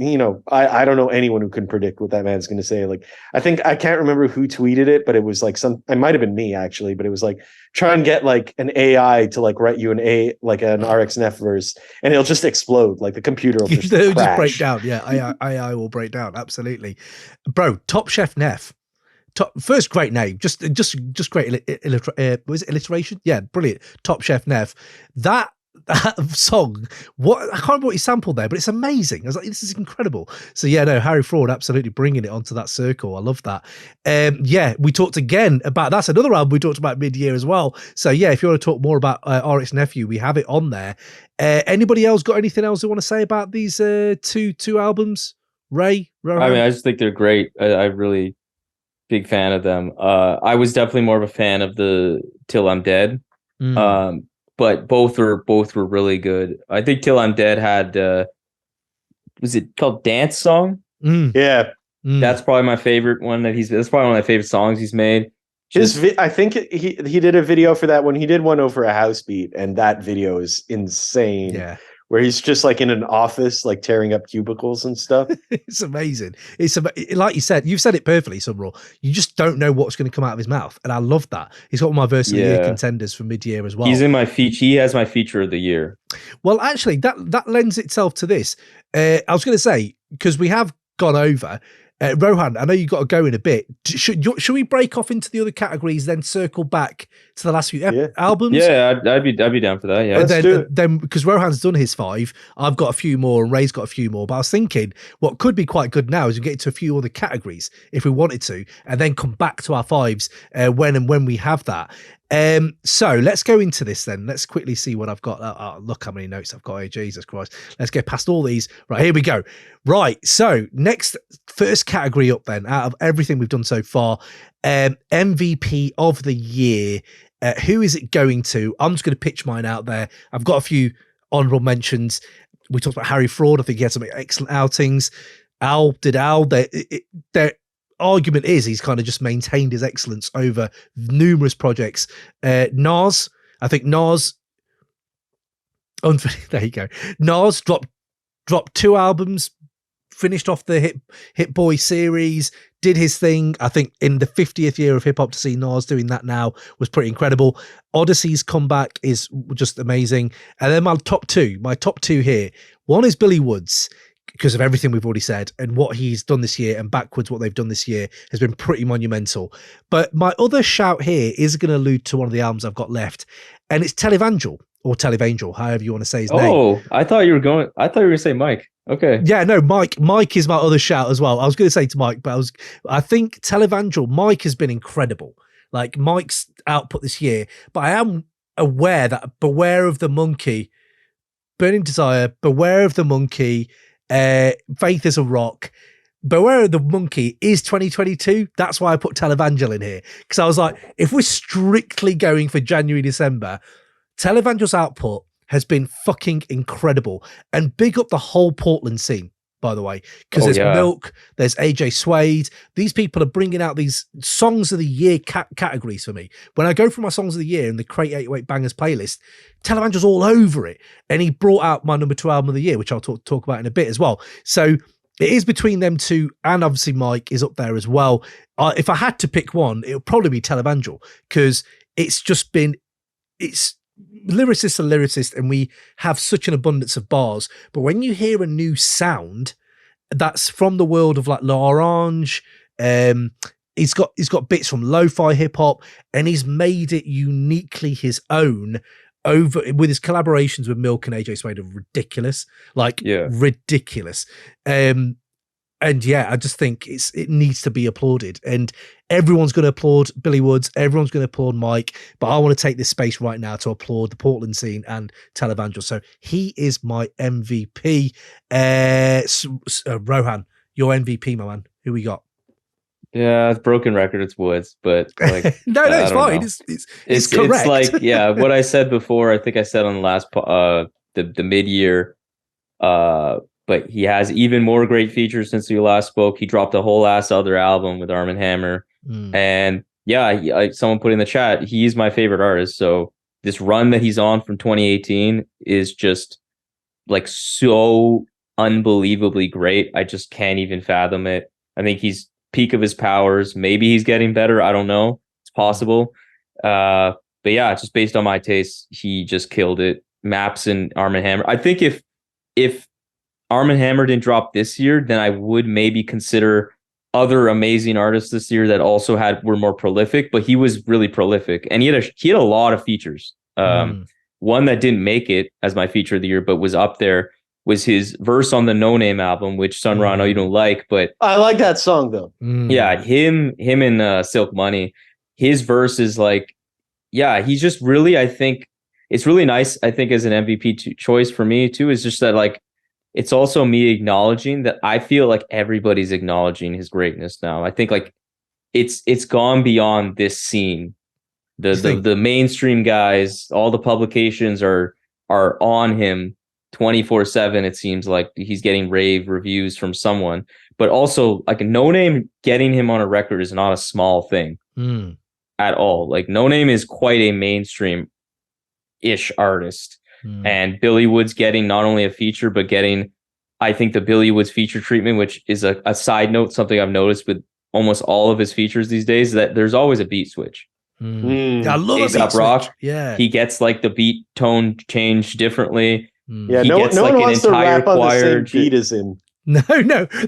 [SPEAKER 3] I don't know anyone who can predict what that man's going to say. I think, I can't remember who tweeted it, but it was it might have been me actually, but it was try and get an AI to write you an RXNephew verse, and it'll just explode. The computer will just
[SPEAKER 1] just break down. Yeah. AI will break down. Absolutely. Bro, Top Chef Neff. First, great name. Just great. Was it alliteration? Yeah, brilliant. Top Chef Neff. That song, I can't remember what he sampled there, but it's amazing. I was like, this is incredible. So yeah, no, Harry Fraud absolutely bringing it onto that circle. I love that. We talked again about, that's another album we talked about mid-year as well. So yeah, if you want to talk more about RXNephew, we have it on there. Anybody else got anything else they want to say about these two albums? Ray, Rohan?
[SPEAKER 2] I just think they're great. I really big fan of them. I was definitely more of a fan of the Til I'm Dead. But both were really good. I think Til I'm Dead had was it called Dance Song?
[SPEAKER 3] Yeah.
[SPEAKER 2] That's probably my favorite one that's probably one of my favorite songs he's made.
[SPEAKER 3] I think he did a video for that one. He did one over a house beat, and that video is insane.
[SPEAKER 1] Yeah.
[SPEAKER 3] Where he's just in an office, tearing up cubicles and stuff.
[SPEAKER 1] It's amazing. It's like you said, you've said it perfectly, SonRaw. You just don't know what's going to come out of his mouth, and I love that. He's got one of my verse of the year contenders for mid-year as well.
[SPEAKER 2] He's in my feature. He has my feature of the year.
[SPEAKER 1] Well, actually, that lends itself to this. I was going to say, because we have gone over. Rohan, I know you've got to go in a bit. Should we break off into the other categories, then circle back to the last few albums?
[SPEAKER 2] Yeah, I'd be down for that. Yeah,
[SPEAKER 1] then because Rohan's done his 5, I've got a few more, and Ray's got a few more. But I was thinking, what could be quite good now is we get into a few other categories if we wanted to, and then come back to our 5s when we have that. So let's go into this then. Let's quickly see what I've got. Look how many notes I've got here. Jesus Christ. Let's get past all these. Right, here we go. Right. So first category up then, out of everything we've done so far, MVP of the year. Who is it going to? I'm just going to pitch mine out there. I've got a few honorable mentions. We talked about Harry Fraud. I think he had some excellent outings. Their argument is he's kind of just maintained his excellence over numerous projects. Nas, I think Nas, there you go. Nas dropped 2 albums, finished off the Hit Boy series, did his thing. I think in the 50th year of hip hop, to see Nas doing that now was pretty incredible. Odyssey's comeback is just amazing. And then my top two here. One is Billy Woods, because of everything we've already said, and what he's done this year and backwards what they've done this year has been pretty monumental. But my other shout here is going to allude to one of the albums I've got left, and it's Televangel, or Televangel, however you want to say his name.
[SPEAKER 2] Oh, I thought you were going to say Mike. Okay.
[SPEAKER 1] Yeah, no, Mike is my other shout as well. I was going to say to Mike, but I think Televangel, Mike has been incredible. Like Mike's output this year, but I am aware that Beware of the Monkey, Burning Desire, Beware of the Monkey, Faith is a Rock, Beware of the Monkey is 2022. That's why I put Televangel in here, because I was like, if we're strictly going for January, December, Televangel's output has been fucking incredible. And big up the whole Portland scene, by the way, because there's Milk, there's AJ Suede. These people are bringing out these songs of the year categories for me. When I go through my songs of the year in the Crate 808 Bangers playlist, Televangel's all over it. And he brought out my number 2 album of the year, which I'll talk about in a bit as well. So it is between them two, and obviously Mike is up there as well. If I had to pick one, it would probably be Televangel, because it's lyricist and lyricist, and we have such an abundance of bars. But when you hear a new sound that's from the world of like L'Orange, he's got bits from lo-fi hip hop, and he's made it uniquely his own over with his collaborations with Milk and AJ Suede are ridiculous, ridiculous. And yeah, I just think it needs to be applauded, and everyone's going to applaud Billy Woods. Everyone's going to applaud Mike, but I want to take this space right now to applaud the Portland scene and Televangel. So he is my MVP. Rohan, your MVP, my man. Who we got?
[SPEAKER 2] Yeah, it's broken record. It's Woods, but like
[SPEAKER 1] no, it's fine. It's correct.
[SPEAKER 2] It's like what I said before. I think I said on the last the mid-year. But he has even more great features since we last spoke. He dropped a whole ass other album with Arm & Hammer. And someone put in the chat, he's my favorite artist. So this run that he's on from 2018 is just like so unbelievably great. I just can't even fathom it. I think he's peak of his powers. Maybe he's getting better. I don't know. It's possible. But yeah, just based on my taste, he just killed it. Maps and Arm & Hammer. I think if Arm & Hammer didn't drop this year, then I would maybe consider other amazing artists this year that also were more prolific, but he was really prolific, and he had a lot of features. One that didn't make it as my feature of the year, but was up there, was his verse on the No Name album, which Sunra, I know you don't like, but
[SPEAKER 3] I like that song though.
[SPEAKER 2] Yeah, him and Silk Money, his verse is like, he's just really, I think it's really nice. I think as an MVP choice for me too, is just that like, it's also me acknowledging that I feel like everybody's acknowledging his greatness now. I think like it's gone beyond this scene. The mainstream guys, all the publications are on him 24/7. It seems like he's getting rave reviews from someone, but also like No Name getting him on a record is not a small thing at all. Like No Name is quite a mainstream-ish artist. And Billy Woods getting not only a feature, but getting, I think, the Billy Woods feature treatment, which is a side note, something I've noticed with almost all of his features these days, that there's always a beat switch.
[SPEAKER 1] I love
[SPEAKER 2] Aesop Rock.
[SPEAKER 1] Yeah,
[SPEAKER 2] he gets like the beat tone changed differently.
[SPEAKER 3] Yeah, no one wants to rap on the same beat as him.
[SPEAKER 1] No,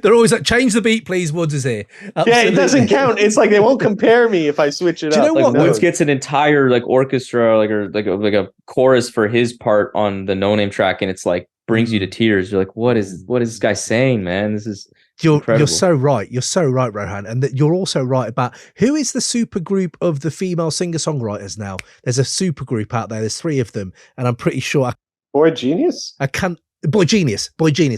[SPEAKER 1] they're always like, change the beat, please. Woods is here. Absolutely.
[SPEAKER 3] Yeah, it doesn't count. It's like they won't compare me if I switch it up.
[SPEAKER 1] Do you know what?
[SPEAKER 2] Woods gets an entire like orchestra, like a chorus for his part on the No Name track, and it's like brings you to tears. You're like, what is this guy saying, man? This is
[SPEAKER 1] You're so right. You're so right, Rohan. And that you're also right about who is the super group of the female singer-songwriters now. There's a super group out there. There's 3 of them. And I'm pretty sure
[SPEAKER 3] Boy Genius?
[SPEAKER 1] Boy Genius,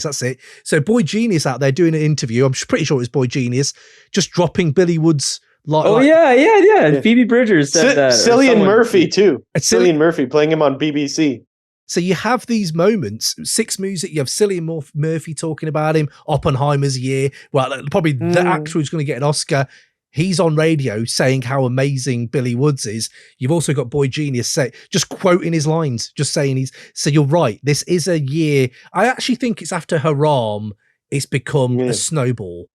[SPEAKER 1] that's it. So Boy Genius out there doing an interview. I'm pretty sure it was Boy Genius, just dropping Billy Wood's
[SPEAKER 2] yeah. Phoebe Bridgers said that.
[SPEAKER 3] Cillian Murphy too. Cillian Murphy playing him on BBC.
[SPEAKER 1] So you have these moments, Six Music, you have Cillian Murphy talking about him, Oppenheimer's year. Well, probably the actor who's going to get an Oscar. He's on radio saying how amazing Billy Woods is. You've also got Boy Genius just quoting his lines, just saying so you're right. This is a year. I actually think it's after Haram, it's become a snowball.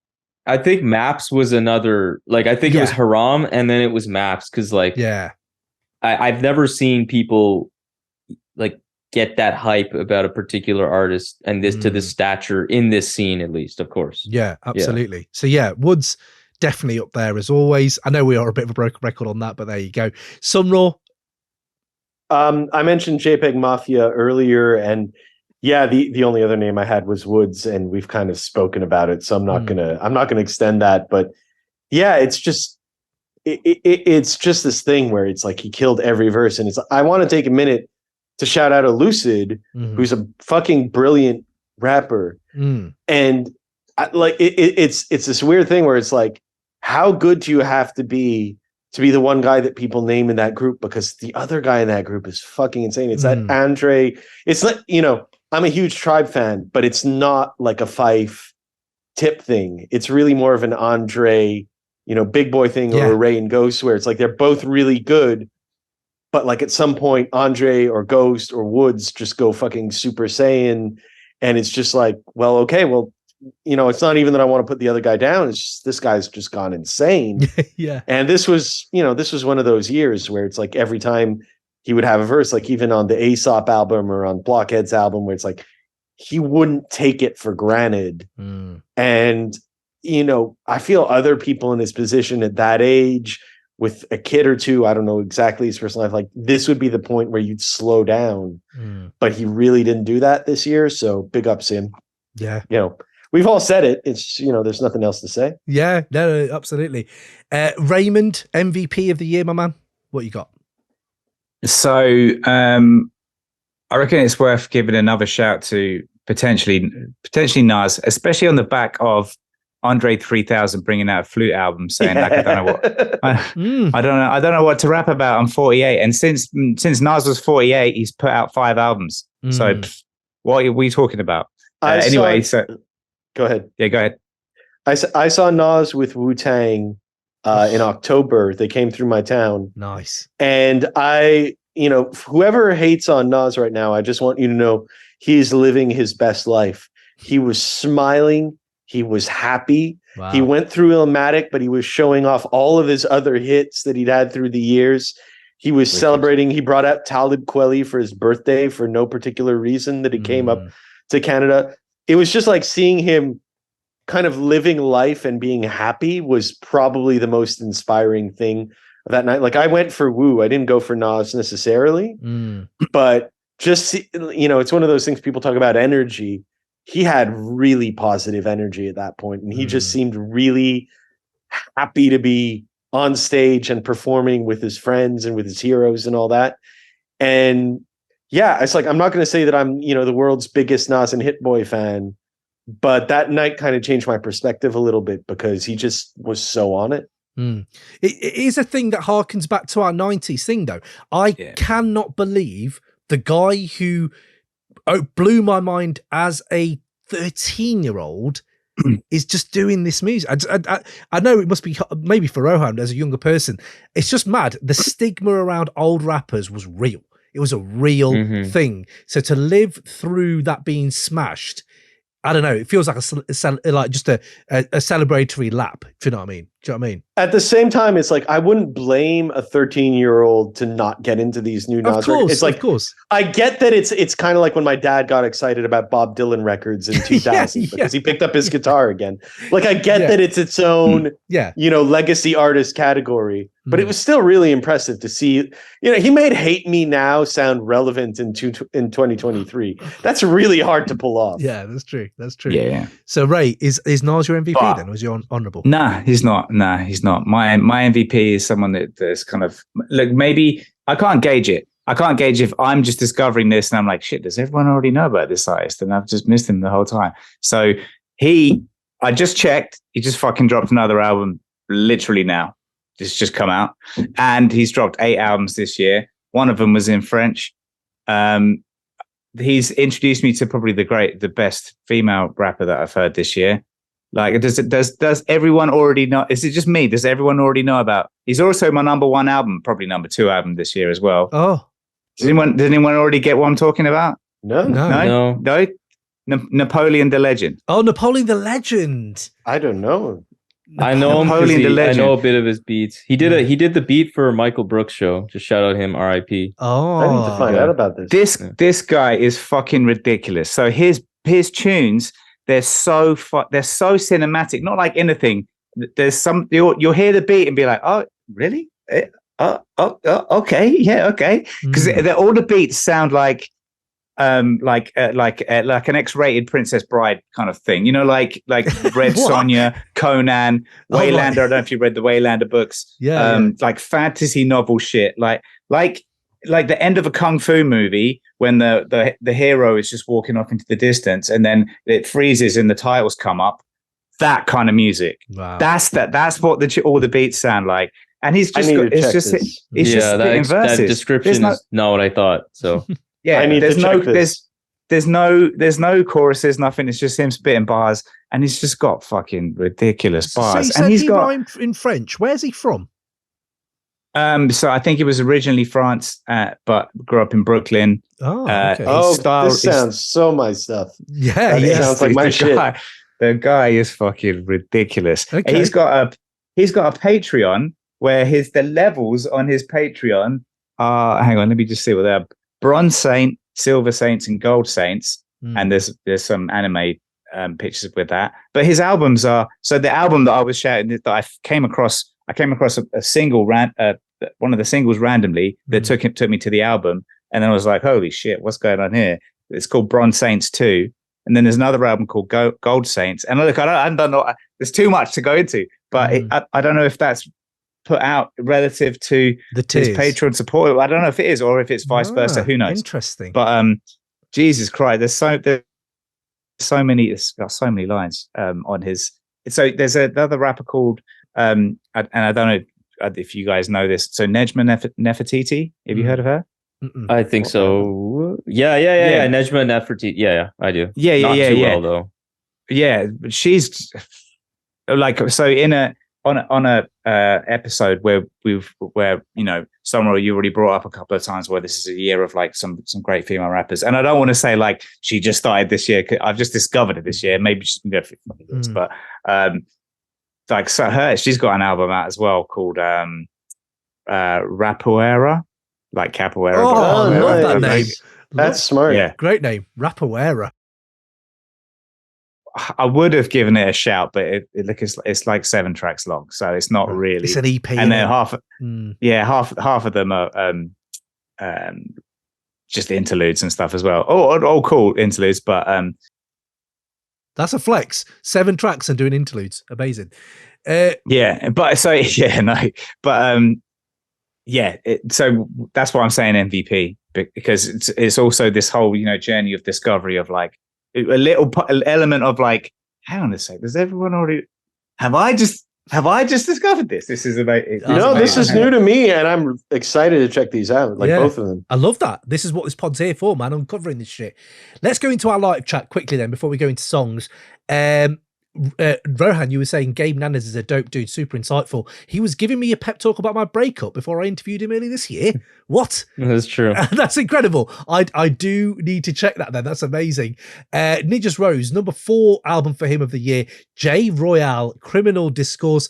[SPEAKER 2] I think Maps was another, like, I think it was Haram and then it was Maps. Cause like, I've never seen people like get that hype about a particular artist and this to this stature in this scene, at least, of course.
[SPEAKER 1] Yeah, absolutely. So Woods definitely up there as always. I know we are a bit of a broken record on that, but there you go. SonRaw.
[SPEAKER 3] I mentioned JPEG Mafia earlier, and the only other name I had was Woods, and we've kind of spoken about it, so I'm not gonna extend that. But yeah, it's just it's just this thing where it's like he killed every verse, and I want to take a minute to shout out a Lucid, who's a fucking brilliant rapper, and it's this weird thing where it's like, how good do you have to be the one guy that people name in that group? Because the other guy in that group is fucking insane. It's that Andre. It's not, I'm a huge Tribe fan, but it's not like a Fife Tip thing. It's really more of an Andre, Big Boy thing, or a Ray and Ghost, where it's like they're both really good, but like at some point Andre or Ghost or Woods just go fucking Super Saiyan, and it's just like, well, okay, well, it's not even that I want to put the other guy down. It's just this guy's just gone insane.
[SPEAKER 1] Yeah.
[SPEAKER 3] And this was one of those years where it's like every time he would have a verse, like even on the Aesop album or on Blockhead's album, where it's like he wouldn't take it for granted. And I feel other people in his position at that age with a kid or two, I don't know exactly his personal life, like this would be the point where you'd slow down. But he really didn't do that this year. So big ups him.
[SPEAKER 1] Yeah.
[SPEAKER 3] We've all said it. It's, there's nothing else to say.
[SPEAKER 1] Yeah, no, absolutely. Raymond, MVP of the year, my man. What you got?
[SPEAKER 4] So I reckon it's worth giving another shout to potentially Nas, especially on the back of Andre 3000 bringing out a flute album, saying like, I don't know what to rap about. I'm 48, and since Nas was 48, he's put out 5 albums. So what are we talking about? Go ahead. Yeah, go ahead.
[SPEAKER 3] I saw Nas with Wu-Tang in October. They came through my town.
[SPEAKER 1] Nice.
[SPEAKER 3] And whoever hates on Nas right now, I just want you to know he's living his best life. He was smiling. He was happy. Wow. He went through Illmatic, but he was showing off all of his other hits that he'd had through the years. He was celebrating. He brought out Talib Kweli for his birthday for no particular reason that he came up to Canada. It was just like seeing him kind of living life and being happy was probably the most inspiring thing of that night. Like I went for Wu. I didn't go for Nas necessarily, but just, it's one of those things people talk about energy. He had really positive energy at that point, and he just seemed really happy to be on stage and performing with his friends and with his heroes and all that. And yeah, it's like, I'm not going to say that I'm, the world's biggest Nas and Hit Boy fan, but that night kind of changed my perspective a little bit because he just was so on it.
[SPEAKER 1] It is a thing that harkens back to our 90s thing, though. I cannot believe the guy who blew my mind as a 13-year-old is just doing this music. I know it must be maybe for Rohan as a younger person. It's just mad. The stigma around old rappers was real. It was a real thing. So to live through that being smashed, I don't know. It feels like like just a celebratory lap. If you know what I mean? Do you know what I mean?
[SPEAKER 3] At the same time, it's like I wouldn't blame a 13-year-old to not get into these new Nas records. It's like,
[SPEAKER 1] of course.
[SPEAKER 3] I get that it's kind of like when my dad got excited about Bob Dylan records in 2000 because he picked up his guitar again. Like, I get that it's its own, legacy artist category, but it was still really impressive to see. He made "Hate Me Now" sound relevant in 2023. That's really hard to pull off.
[SPEAKER 1] Yeah, that's true. That's true.
[SPEAKER 4] Yeah.
[SPEAKER 1] So, Ray, is Nas your MVP then? Or was he honorable?
[SPEAKER 4] Nah, he's not. Nah, he's not. My MVP is someone that's kind of look. Maybe I can't gauge it. I can't gauge if I'm just discovering this and I'm like, shit, does everyone already know about this artist? And I've just missed him the whole time. So I just checked. He just fucking dropped another album literally now. It's just come out, and he's dropped 8 albums this year. One of them was in French. He's introduced me to probably the best female rapper that I've heard this year. Like, does everyone already know? Is it just me? Does everyone already know about? He's also my number 1 album, probably number 2 album this year as well.
[SPEAKER 1] Oh,
[SPEAKER 4] did anyone already get what I'm talking about?
[SPEAKER 3] No.
[SPEAKER 4] Napoleon the Legend.
[SPEAKER 1] Oh, Napoleon the Legend.
[SPEAKER 3] I don't know.
[SPEAKER 2] I know him.
[SPEAKER 4] Napoleon the Legend.
[SPEAKER 2] I know a bit of his beats. He did the beat for Michael Brooks' show. Just shout out him, R.I.P.
[SPEAKER 1] Oh,
[SPEAKER 3] I need to find out about this.
[SPEAKER 4] This guy is fucking ridiculous. So his tunes, they're so cinematic. Not like anything. There's some you'll hear the beat and be like, oh, really? Okay, yeah, okay. Because all the beats sound like an X-rated Princess Bride kind of thing, like Red Sonja, Conan, Waylander. I don't know if you read the Waylander books. Like fantasy novel shit, like the end of a kung fu movie when the hero is just walking off into the distance and then it freezes and the titles come up. That kind of music. Wow. That's what all the beats sound like. And he's just spitting verses.
[SPEAKER 2] That description is not what I thought. So.
[SPEAKER 4] Yeah, there's no choruses, nothing. It's just him spitting bars, and he's just got fucking ridiculous bars.
[SPEAKER 1] So he rhymed in French. Where's he from?
[SPEAKER 4] So I think he was originally France, but grew up in Brooklyn.
[SPEAKER 1] Oh, okay.
[SPEAKER 3] This sounds so my stuff.
[SPEAKER 1] Yeah,
[SPEAKER 3] sounds like my shit.
[SPEAKER 4] The guy is fucking ridiculous.
[SPEAKER 1] Okay.
[SPEAKER 4] He's got a Patreon where the levels on his Patreon are. Hang on, let me just see what they are. Bronze Saint, Silver Saints, and Gold Saints, and there's some anime pictures with that. But his albums are the album that I was shouting that I came across a single one of the singles randomly that took me to the album, and then I was like, holy shit, what's going on here? It's called Bronze Saints 2, and then there's another album called Gold Saints. And look, I don't know, there's too much to go into, but I don't know if that's put out relative to his Patreon support. I don't know if it is or if it's vice versa. Who knows?
[SPEAKER 1] Interesting.
[SPEAKER 4] But Jesus Christ, there's so many lines on his. So there's another rapper called and I don't know if you guys know this. So Nejma Nefertiti. Have you heard of her?
[SPEAKER 2] I think so. Yeah. Nejma Nefertiti. Yeah, I do.
[SPEAKER 4] Yeah.
[SPEAKER 2] Not too well though.
[SPEAKER 4] Yeah, she's like on a episode where SonRaw, you already brought up a couple of times where this is a year of like some great female rappers, and I don't want to say like she just started this year. I've just discovered it this year. Maybe she's been going through this, but she's got an album out as well called Rapoeira, like capoeira.
[SPEAKER 1] Oh, I love that name.
[SPEAKER 3] That's smart.
[SPEAKER 4] Yeah,
[SPEAKER 1] great name, Rapoeira.
[SPEAKER 4] I would have given it a shout, but it's like 7 tracks long, so it's not really.
[SPEAKER 1] It's an EP,
[SPEAKER 4] and then half of them are just interludes and stuff as well. Oh, cool interludes, but
[SPEAKER 1] that's a flex. 7 tracks and doing interludes, amazing.
[SPEAKER 4] So that's why I'm saying MVP, because it's also this whole journey of discovery of like. A little element of like, hang on a sec, does everyone already have I just discovered this? This is amazing.
[SPEAKER 3] This is new to me, and I'm excited to check these out. Both of them.
[SPEAKER 1] I love that. This is what this pod's here for, man. Uncovering this shit. Let's go into our live chat quickly then before we go into songs. Rohan, you were saying Gabe Nandes is a dope dude, super insightful. He was giving me a pep talk about my breakup before I interviewed him early this year. What?
[SPEAKER 2] That's true.
[SPEAKER 1] That's incredible. I do need to check that then. That's amazing. Ninja's Rose, number 4 album for him of the year. J Royale, Criminal Discourse.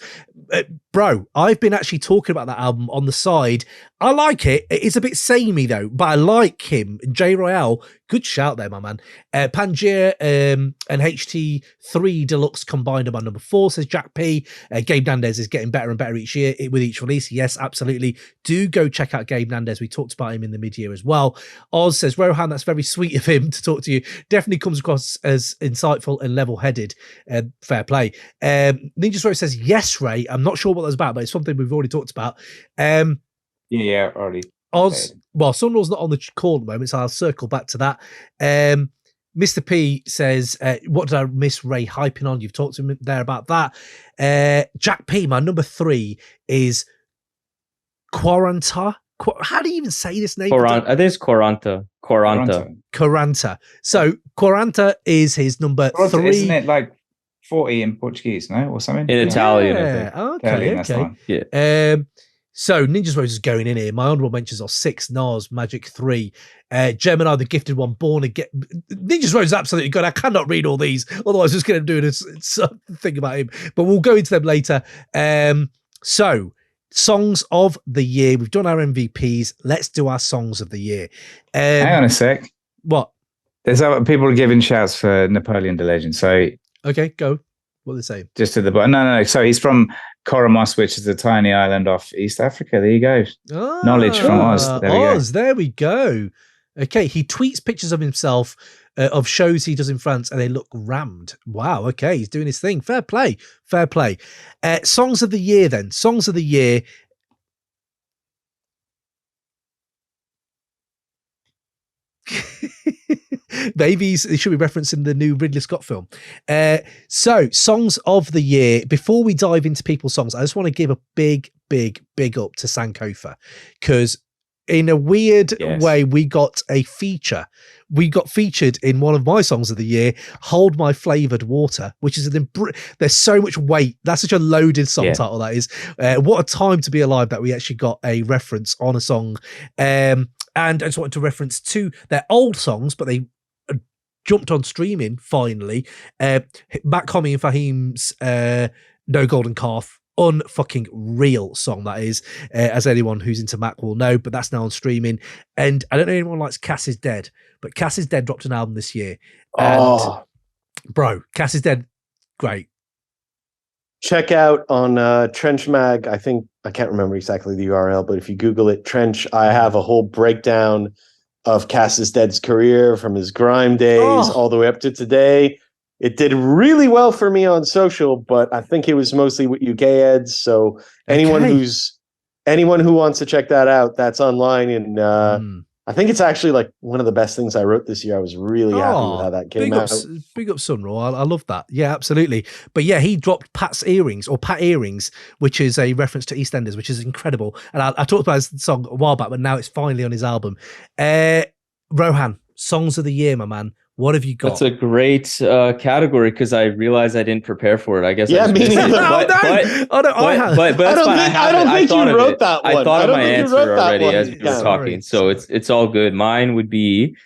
[SPEAKER 1] Bro, I've been actually talking about that album on the side. I like it. It's a bit samey though, but I like him. J Royale, good shout there, my man. Pangea and HT3 Deluxe combined are my number 4, says Jack P. Gabe Nandes is getting better and better each year with each release. Yes, absolutely. Do go check out Gabe Nandes. We talked about him in the mid-year as well. Oz says, Rohan, that's very sweet of him to talk to you. Definitely comes across as insightful and level-headed. Fair play. Ninja's Rose says, yes, Ray. I'm not sure what that's about, but it's something we've already talked about.
[SPEAKER 4] Yeah, already.
[SPEAKER 1] Oz, well, SonRaw's not on the call at the moment, so I'll circle back to that. Mr. P says, what did I miss Ray hyping on? You've talked to him there about that. Jack P, my number 3 is Quaranta. How do you even say this name?
[SPEAKER 2] I think it's Quaranta.
[SPEAKER 1] Quaranta. So Quaranta is his number 3.
[SPEAKER 4] Isn't it like 40 in Portuguese, no? Or something?
[SPEAKER 2] In Italian, I
[SPEAKER 1] yeah.
[SPEAKER 2] think.
[SPEAKER 1] Okay,
[SPEAKER 4] Italian,
[SPEAKER 1] okay. So Ninja's Rose is going in here. My honorable mentions are 6 Nas, Magic 3, Gemini, the Gifted One, Born Again. Ninja's Rose is absolutely good. I cannot read all these, otherwise I was going to do this thing about him. But we'll go into them later. So songs of the year. We've done our MVPs. Let's do our songs of the year.
[SPEAKER 4] Hang on a sec.
[SPEAKER 1] What?
[SPEAKER 4] There's other people giving shouts for Napoleon the Legend. So
[SPEAKER 1] okay, go. What are they saying?
[SPEAKER 4] Just to the bottom. No. So he's from Koromos, which is a tiny island off East Africa. There you go. Knowledge from Oz. There we go.
[SPEAKER 1] There we go. Okay, he tweets pictures of himself of shows he does in France, and they look rammed. Wow. Okay, he's doing his thing. Fair play. Fair play. Songs of the year, then. Songs of the year. Maybe it should be referencing the new Ridley Scott film. So songs of the year. Before we dive into people's songs, I just want to give a big up to Sankofa, because in a weird way, we got a feature. We got featured in one of my songs of the year, Hold My Flavored Water, which is there's so much weight. That's such a loaded song title, that is. What a time to be alive that we actually got a reference on a song. And I just wanted to reference 2 their old songs, but they jumped on streaming finally. Matt Comey and Fahim's No Golden Calf, unfucking real song that is, as anyone who's into Mac will know, but that's now on streaming. And I don't know if anyone likes Cass Is Dead, but Cass Is Dead dropped an album this year. And bro, Cass Is Dead, great.
[SPEAKER 3] Check out on Trench Mag. I can't remember exactly the URL, but if you Google it, Trench, I have a whole breakdown of Cass Is Dead's career from his grime days all the way up to today. It did really well for me on social, but I think it was mostly with UK ads. So anyone who wants to check that out, that's online. And I think it's actually like one of the best things I wrote this year. I was really happy with how that came out.
[SPEAKER 1] Big up SonRaw. I love that. Yeah, absolutely. But yeah, he dropped Pat Earrings, which is a reference to EastEnders, which is incredible. And I talked about his song a while back, but now it's finally on his album. Rohan, songs of the year, my man. What have you got?
[SPEAKER 2] That's a great category, because I realized I didn't prepare for it. I guess.
[SPEAKER 3] Yeah, me neither.
[SPEAKER 2] I
[SPEAKER 3] don't think you wrote that one.
[SPEAKER 2] I thought of my answer already as we were talking, so it's all good. Mine would be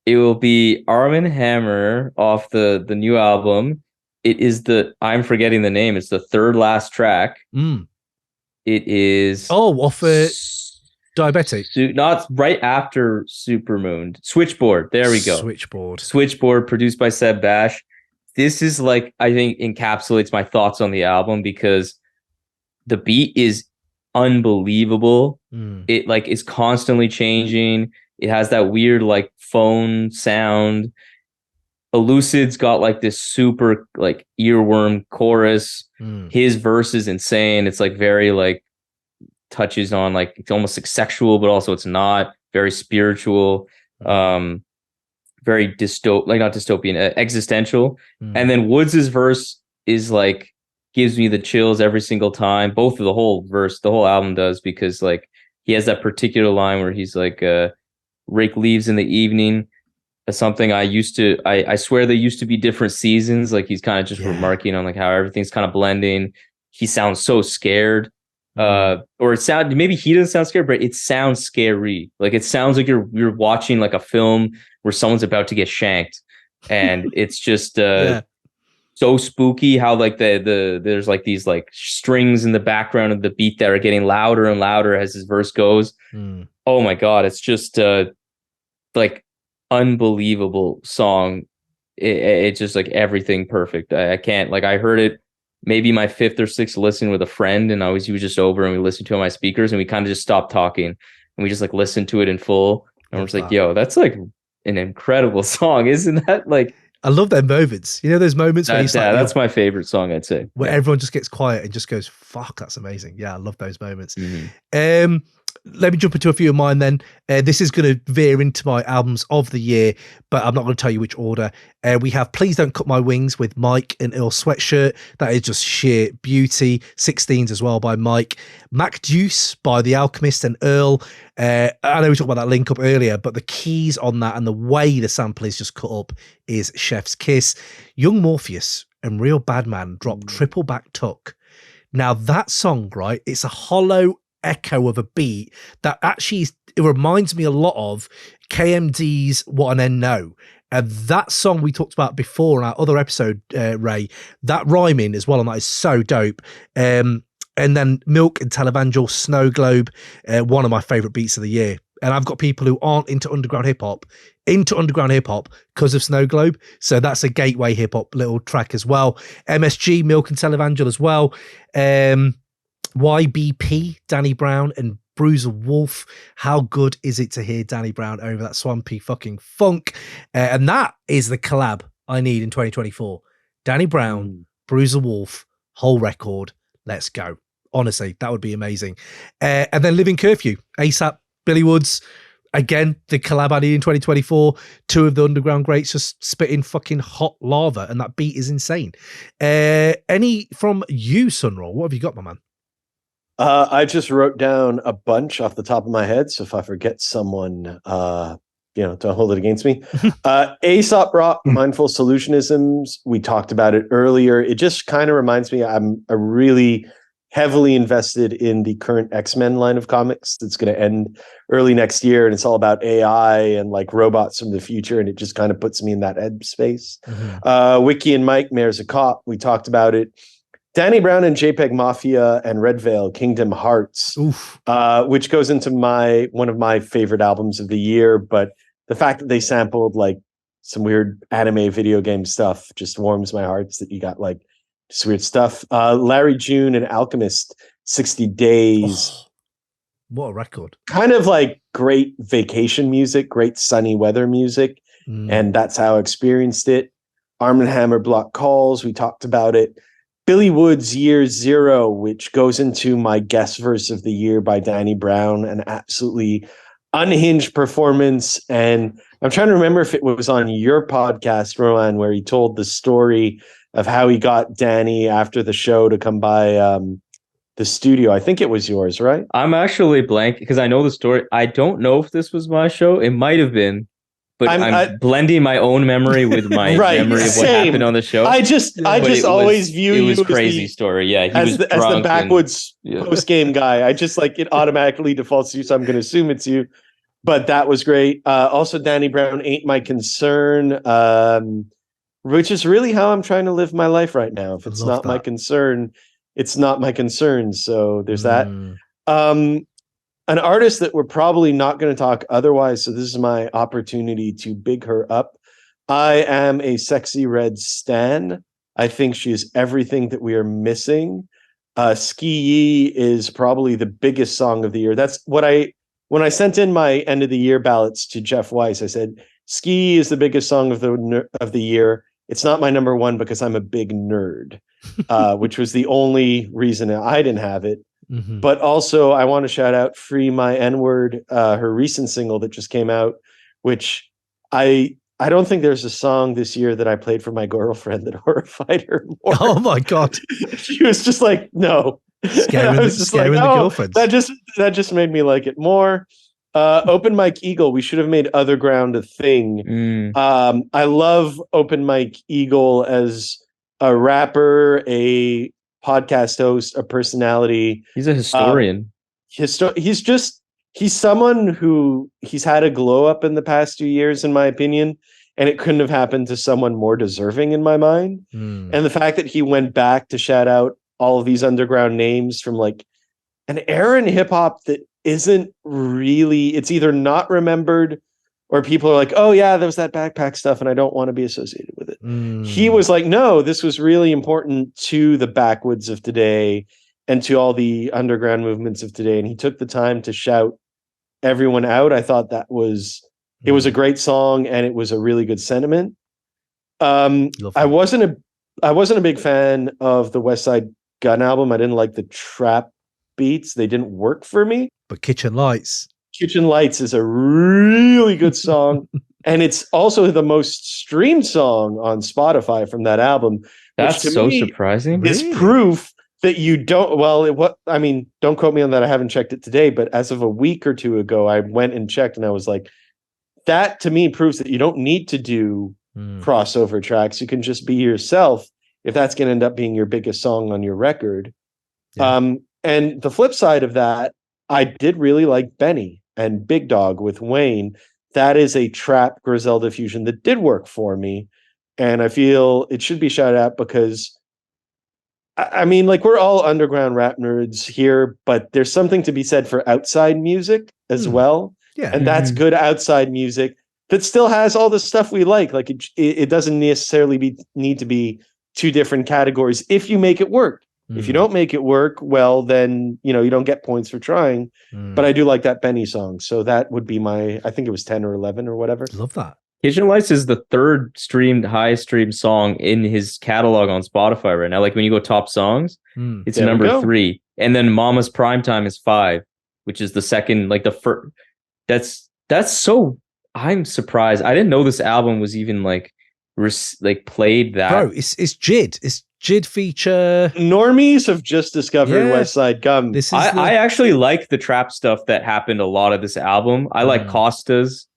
[SPEAKER 2] it will be Arm & Hammer off the new album. It is I'm forgetting the name. It's the third last track. It is
[SPEAKER 1] off Diabetic.
[SPEAKER 2] Not right after Supermoon. Switchboard. There we go. Switchboard, produced by Seb Bash. This is like, I think, encapsulates my thoughts on the album, because the beat is unbelievable. It like is constantly changing. It has that weird like phone sound. Elucid's got like this super like earworm chorus. His verse is insane. It's like very like touches on like, it's almost like sexual, but also it's not. Very spiritual, very not dystopian, existential. And then Woods' verse is like, gives me the chills every single time. Both of the whole album does, because like he has that particular line where he's like, rake leaves in the evening, something I swear there used to be different seasons. Like he's kind of just remarking on like how everything's kind of blending. He sounds so scared. Or maybe he doesn't sound scared, but it sounds scary. Like it sounds like you're watching like a film where someone's about to get shanked. And it's just so spooky how like there's like these like strings in the background of the beat that are getting louder and louder as his verse goes. Oh my God, it's just like unbelievable song. It's just like everything perfect. I can't, like, I heard it maybe my 5th or 6th listen with a friend, and he was just over and we listened to it on my speakers, and we kind of just stopped talking and we just like listened to it in full, and we're just like, yo, that's like an incredible song, isn't that? Like,
[SPEAKER 1] I love their moments. You know, those moments where he's like,
[SPEAKER 2] that's my favorite song, I'd say,
[SPEAKER 1] where everyone just gets quiet and just goes, fuck, that's amazing. Yeah, I love those moments. Let me jump into a few of mine then. This is going to veer into my albums of the year, but I'm not going to tell you which order. We have Please Don't Cut My Wings with Mike and Earl Sweatshirt. That is just sheer beauty. 16s as well by Mike. Mac Juice by The Alchemist and Earl. I know we talked about that link up earlier, but the keys on that and the way the sample is just cut up is chef's kiss. Young Morpheus and Real Bad Man drop Triple Back Tuck. Now that song, right, it's a hollow echo of a beat that actually it reminds me a lot of KMD's What an End No. And that song we talked about before in our other episode, Ray, that rhyming as well on that is so dope. And then Milk and Televangel, Snow Globe, one of my favorite beats of the year. And I've got people who aren't into underground hip hop because of Snow Globe. So that's a gateway hip hop little track as well. MSG, Milk and Televangel as well. YBP, Danny Brown and Bruiser Wolf. How good is it to hear Danny Brown over that swampy fucking funk? And that is the collab I need in 2024. Danny Brown, Bruiser Wolf, whole record. Let's go. Honestly, that would be amazing. And then Living Curfew, Aesop, Billy Woods. Again, the collab I need in 2024. 2 of the underground greats just spitting fucking hot lava, and that beat is insane. Any from you, SonRaw? What have you got, my man?
[SPEAKER 3] I just wrote down a bunch off the top of my head, so if I forget someone, don't hold it against me. Aesop Rock, Mindful Solutionisms. We talked about it earlier. It just kind of reminds me, I'm a really heavily invested in the current X-Men line of comics that's going to end early next year, and it's all about AI and like robots from the future, and it just kind of puts me in that headspace. Wiki and Mike, Mayor's a Cop. We talked about it. Danny Brown and JPEG Mafia and Red Veil, Kingdom Hearts, which goes into one of my favorite albums of the year. But the fact that they sampled like some weird anime video game stuff just warms my heart, that you got like just weird stuff. Larry June and Alchemist, 60 Days.
[SPEAKER 1] Oh, what a record.
[SPEAKER 3] Kind of like great vacation music, great sunny weather music. And that's how I experienced it. Arm & Hammer Block Calls, we talked about it. Billy Woods, Year Zero, which goes into my guest verse of the year by Danny Brown, an absolutely unhinged performance. And I'm trying to remember if it was on your podcast, Rohan, where he told the story of how he got Danny after the show to come by the studio. I think it was yours, right? I'm
[SPEAKER 2] actually blank because I know the story. I don't know if this was my show. It might have been. But I'm blending my own memory with my memory of what happened on the show.
[SPEAKER 3] I just always view you
[SPEAKER 2] as a crazy story. Yeah,
[SPEAKER 3] as the backwoods post game guy. I just like it automatically defaults to you, so I'm going to assume it's you. But that was great. Also, Danny Brown, Ain't My Concern, which is really how I'm trying to live my life right now. If it's not my concern, it's not my concern. So there's that. An artist that we're probably not going to talk otherwise, so this is my opportunity to big her up. I am a Sexy Red stan. I think she is everything that we are missing. Ski Yee is probably the biggest song of the year. That's what when I sent in my end of the year ballots to Jeff Weiss, I said, Ski Yee is the biggest song of the year. It's not my number one because I'm a big nerd, which was the only reason I didn't have it. But also, I want to shout out Free My N-Word, her recent single that just came out, which I don't think there's a song this year that I played for my girlfriend that horrified her more.
[SPEAKER 1] Oh my God.
[SPEAKER 3] She was just like, no.
[SPEAKER 1] Scaring the girlfriend.
[SPEAKER 3] That just made me like it more. Open Mike Eagle. We should have made Otherground a thing. I love Open Mike Eagle as a rapper, a podcast host, a personality.
[SPEAKER 2] He's a historian.
[SPEAKER 3] He's someone who he's had a glow up in the past 2 years, in my opinion, and it couldn't have happened to someone more deserving in my mind. And the fact that he went back to shout out all of these underground names from like an era in hip hop that isn't really, it's either not remembered or people are like, oh yeah, there was that backpack stuff and I don't want to be associated with it. He was like, no, this was really important to the backwoods of today and to all the underground movements of today. And he took the time to shout everyone out. I thought it was a great song and it was a really good sentiment. I wasn't a big fan of the West Side Gun album. I didn't like the trap beats. They didn't work for me.
[SPEAKER 1] But Kitchen Lights
[SPEAKER 3] is a really good song. And it's also the most streamed song on Spotify from that album.
[SPEAKER 2] That's so surprising.
[SPEAKER 3] Is proof that you don't, don't quote me on that. I haven't checked it today, but as of a week or two ago, I went and checked and I was like, that to me proves that you don't need to do crossover tracks. You can just be yourself if that's going to end up being your biggest song on your record. Yeah. And the flip side of that, I did really like Benny and Big Dog with Wayne. That is a trap Griselda fusion that did work for me. And I feel it should be shouted out because, I mean, like, we're all underground rap nerds here, but there's something to be said for outside music as well.
[SPEAKER 1] Yeah.
[SPEAKER 3] And that's good outside music that still has all the stuff we like. Like it doesn't necessarily need to be two different categories if you make it work. If you don't make it work, well, then, you don't get points for trying. But I do like that Benny song. So that would be I think it was 10 or 11 or whatever.
[SPEAKER 1] Love that.
[SPEAKER 2] Kitchen Lights is the third highest streamed song in his catalog on Spotify right now. Like when you go top songs, it's number 3. And then Mama's Primetime is 5, which is the second, like the first. That's so, I'm surprised. I didn't know this album was even like played that.
[SPEAKER 1] Bro, it's JID. It's JID feature.
[SPEAKER 3] Normies have just discovered West Side Gun.
[SPEAKER 2] I actually like the trap stuff that happened a lot of this album. I like Costa's.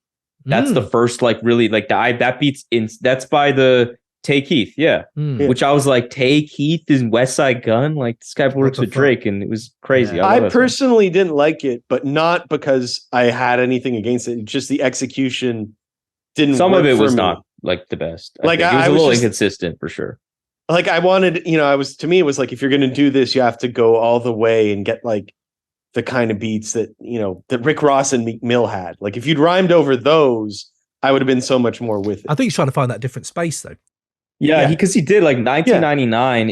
[SPEAKER 2] That's the first really that beats in. That's by the Take Heath, which I was like, Take Heath is West Side Gun. Like, this guy works with Drake, and it was crazy.
[SPEAKER 3] Yeah. I personally didn't like it, but not because I had anything against it. Just the execution didn't.
[SPEAKER 2] Some
[SPEAKER 3] work
[SPEAKER 2] of it was
[SPEAKER 3] me.
[SPEAKER 2] Not like the best.
[SPEAKER 3] Like,
[SPEAKER 2] it was a little inconsistent for sure.
[SPEAKER 3] Like, I wanted, to me, it was like, if you're going to do this, you have to go all the way and get like the kind of beats that, that Rick Ross and Meek Mill had. Like, if you'd rhymed over those, I would have been so much more with it.
[SPEAKER 1] I think he's trying to find that different space though.
[SPEAKER 2] Yeah, because he did like 1999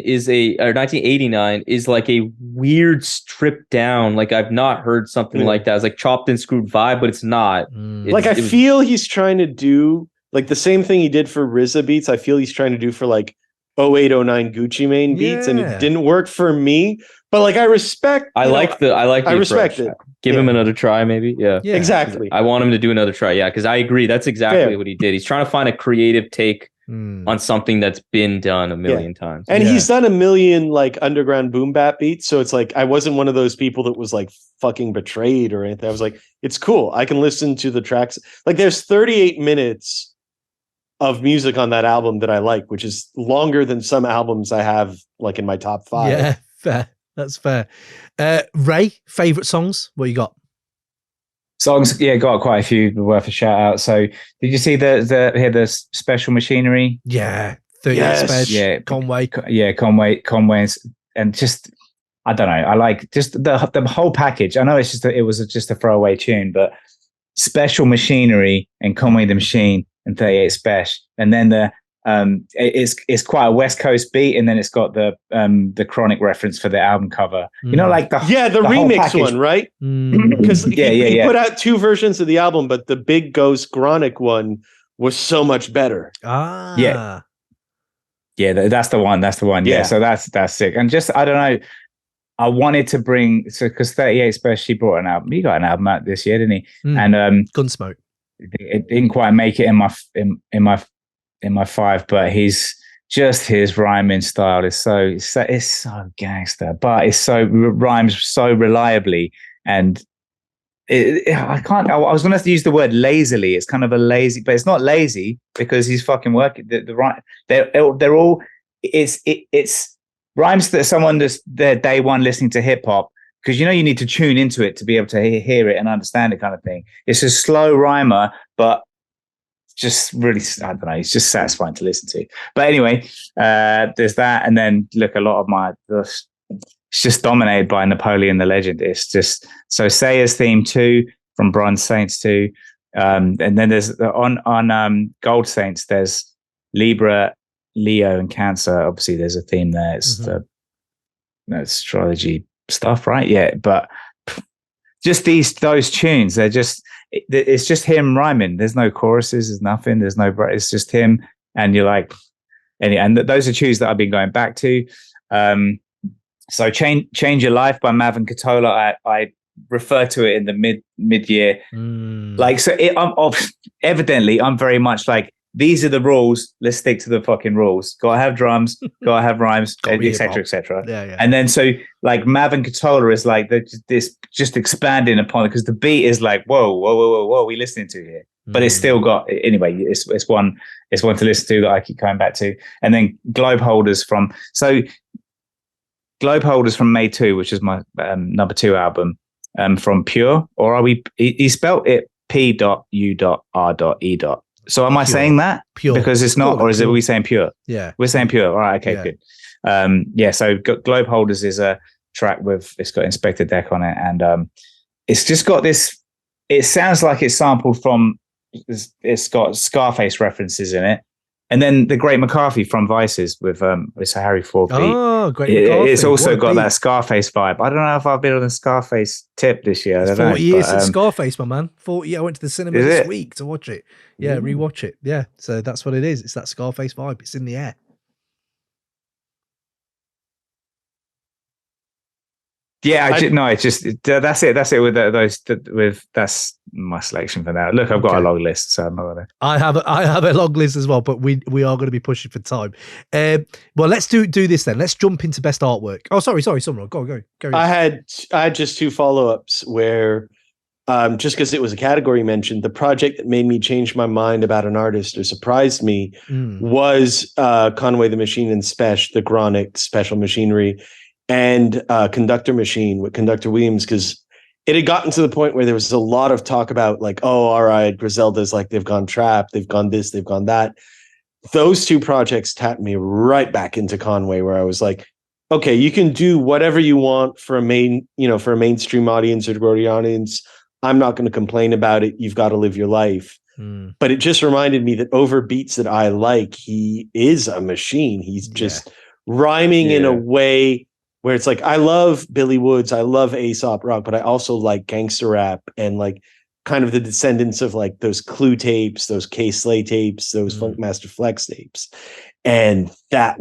[SPEAKER 2] or 1989 is like a weird stripped down. Like, I've not heard something like that. It's like chopped and screwed vibe, but it's not.
[SPEAKER 3] I feel he's trying to do like the same thing he did for RZA beats. I feel he's trying to do for like 0809 Gucci Mane beats, and it didn't work for me. But like, I respect.
[SPEAKER 2] I respect
[SPEAKER 3] it.
[SPEAKER 2] Give him another try, maybe. Yeah,
[SPEAKER 3] exactly.
[SPEAKER 2] I want him to do another try. Yeah, because I agree. That's exactly what he did. He's trying to find a creative take on something that's been done a million times.
[SPEAKER 3] And he's done a million like underground boom bap beats. So it's like, I wasn't one of those people that was like fucking betrayed or anything. I was like, it's cool. I can listen to the tracks. Like, there's 38 minutes of music on that album that I like, which is longer than some albums I have like in my top 5.
[SPEAKER 1] Yeah, fair. That's fair. Ray, favorite songs? What you got?
[SPEAKER 4] Songs, got quite a few worth a shout out. So, did you see the Special Machinery?
[SPEAKER 1] Yeah, 38 Special.
[SPEAKER 4] Conway, and just, I don't know. I like just the whole package. I know it was just a throwaway tune, but Special Machinery and Conway the Machine and 38 Special, and then it's quite a West Coast beat, and then it's got the Chronic reference for the album cover. Like the
[SPEAKER 3] remix one, right? Because he put out 2 versions of the album, but the Big Ghost Chronic one was so much better.
[SPEAKER 1] That's
[SPEAKER 4] the one. Yeah, so that's sick. And just, I don't know, I wanted to bring, because 38 Special brought an album. He got an album out this year, didn't he? And
[SPEAKER 1] Gunsmoke.
[SPEAKER 4] It didn't quite make it in my 5, but his rhyming style is so gangster, but it rhymes so reliably, and I can't. I was going to use the word lazily. It's kind of a lazy, but it's not lazy because he's fucking working. The right, they're all. It's rhymes that someone that's their day one listening to hip hop, because you need to tune into it to be able to hear it and understand it, kind of thing. It's a slow rhymer, but just really, I don't know. It's just satisfying to listen to. But anyway, there's that, and then look, a lot of my. It's just dominated by Napoleon the Legend. It's just so Sayers theme 2 from Bronze Saints 2. And then there's on Gold Saints, there's Libra, Leo, and Cancer. Obviously, there's a theme there. It's the astrology stuff, right? Yeah, but just those tunes, it's just him rhyming. There's no choruses, there's nothing, it's just him, and you're like, and those are tunes that I've been going back to. So Change Your Life by Mav and Katola, I refer to it in the mid-year. Like, so evidently I'm very much like, these are the rules, let's stick to the fucking rules. Gotta have drums, gotta have rhymes, etc., etc.
[SPEAKER 1] Yeah.
[SPEAKER 2] And
[SPEAKER 1] then
[SPEAKER 2] so like Mav and Katola is like this just expanding upon it, because the beat is like, whoa, what are we listening to here? But it's still got, anyway, it's one to listen to that I keep coming back to. And then Globe Holders from May 2, which is my number 2 album, from Pure, or are we? He spelt it P.U.R.E. So am I saying that?
[SPEAKER 1] Pure.
[SPEAKER 2] Because it's not, or is it? Are we saying Pure?
[SPEAKER 1] Yeah,
[SPEAKER 2] we're saying Pure. All right, okay, good. So Globe Holders is a track it's got Inspector Deck on it, and it's just got this. It sounds like it's sampled from. It's got Scarface references in it. And then the Great McCarthy from Vices with it's a Harry Ford beat.
[SPEAKER 1] Oh, Great McCarthy.
[SPEAKER 2] It's also got that Scarface vibe. I don't know if I've been on the Scarface tip this year.
[SPEAKER 1] It's 40 years since Scarface, my man. 40. I went to the cinema this week to watch it. Yeah, rewatch it. Yeah, so that's what it is. It's that Scarface vibe. It's in the air.
[SPEAKER 2] Yeah, it's just that's it. That's it with that's my selection for now. Look, I've got a long list, so I'm not gonna. I have a long list as well, but we are going to be pushing for time. Well, let's do this then. Let's jump into best artwork. Oh, sorry, SonRaw. Go.
[SPEAKER 3] I had just 2 follow-ups where, just because it was a category mentioned, the project that made me change my mind about an artist or surprised me was Conway the Machine and the Chronic Special Machinery. And Conductor Machine with Conductor Williams, because it had gotten to the point where there was a lot of talk about like, oh, all right, Griselda's like, they've gone trap, they've gone this, they've gone that. Those 2 projects tapped me right back into Conway, where I was like, okay, you can do whatever you want for a mainstream audience or growing audience. I'm not going to complain about it. You've got to live your life. But it just reminded me that over beats that I like, he is a machine. He's just rhyming in a way where it's like, I love Billy Woods, I love Aesop rock, but I also like gangster rap and like kind of the descendants of like those Clue tapes, those K-Slay tapes, those Funkmaster Flex tapes. And that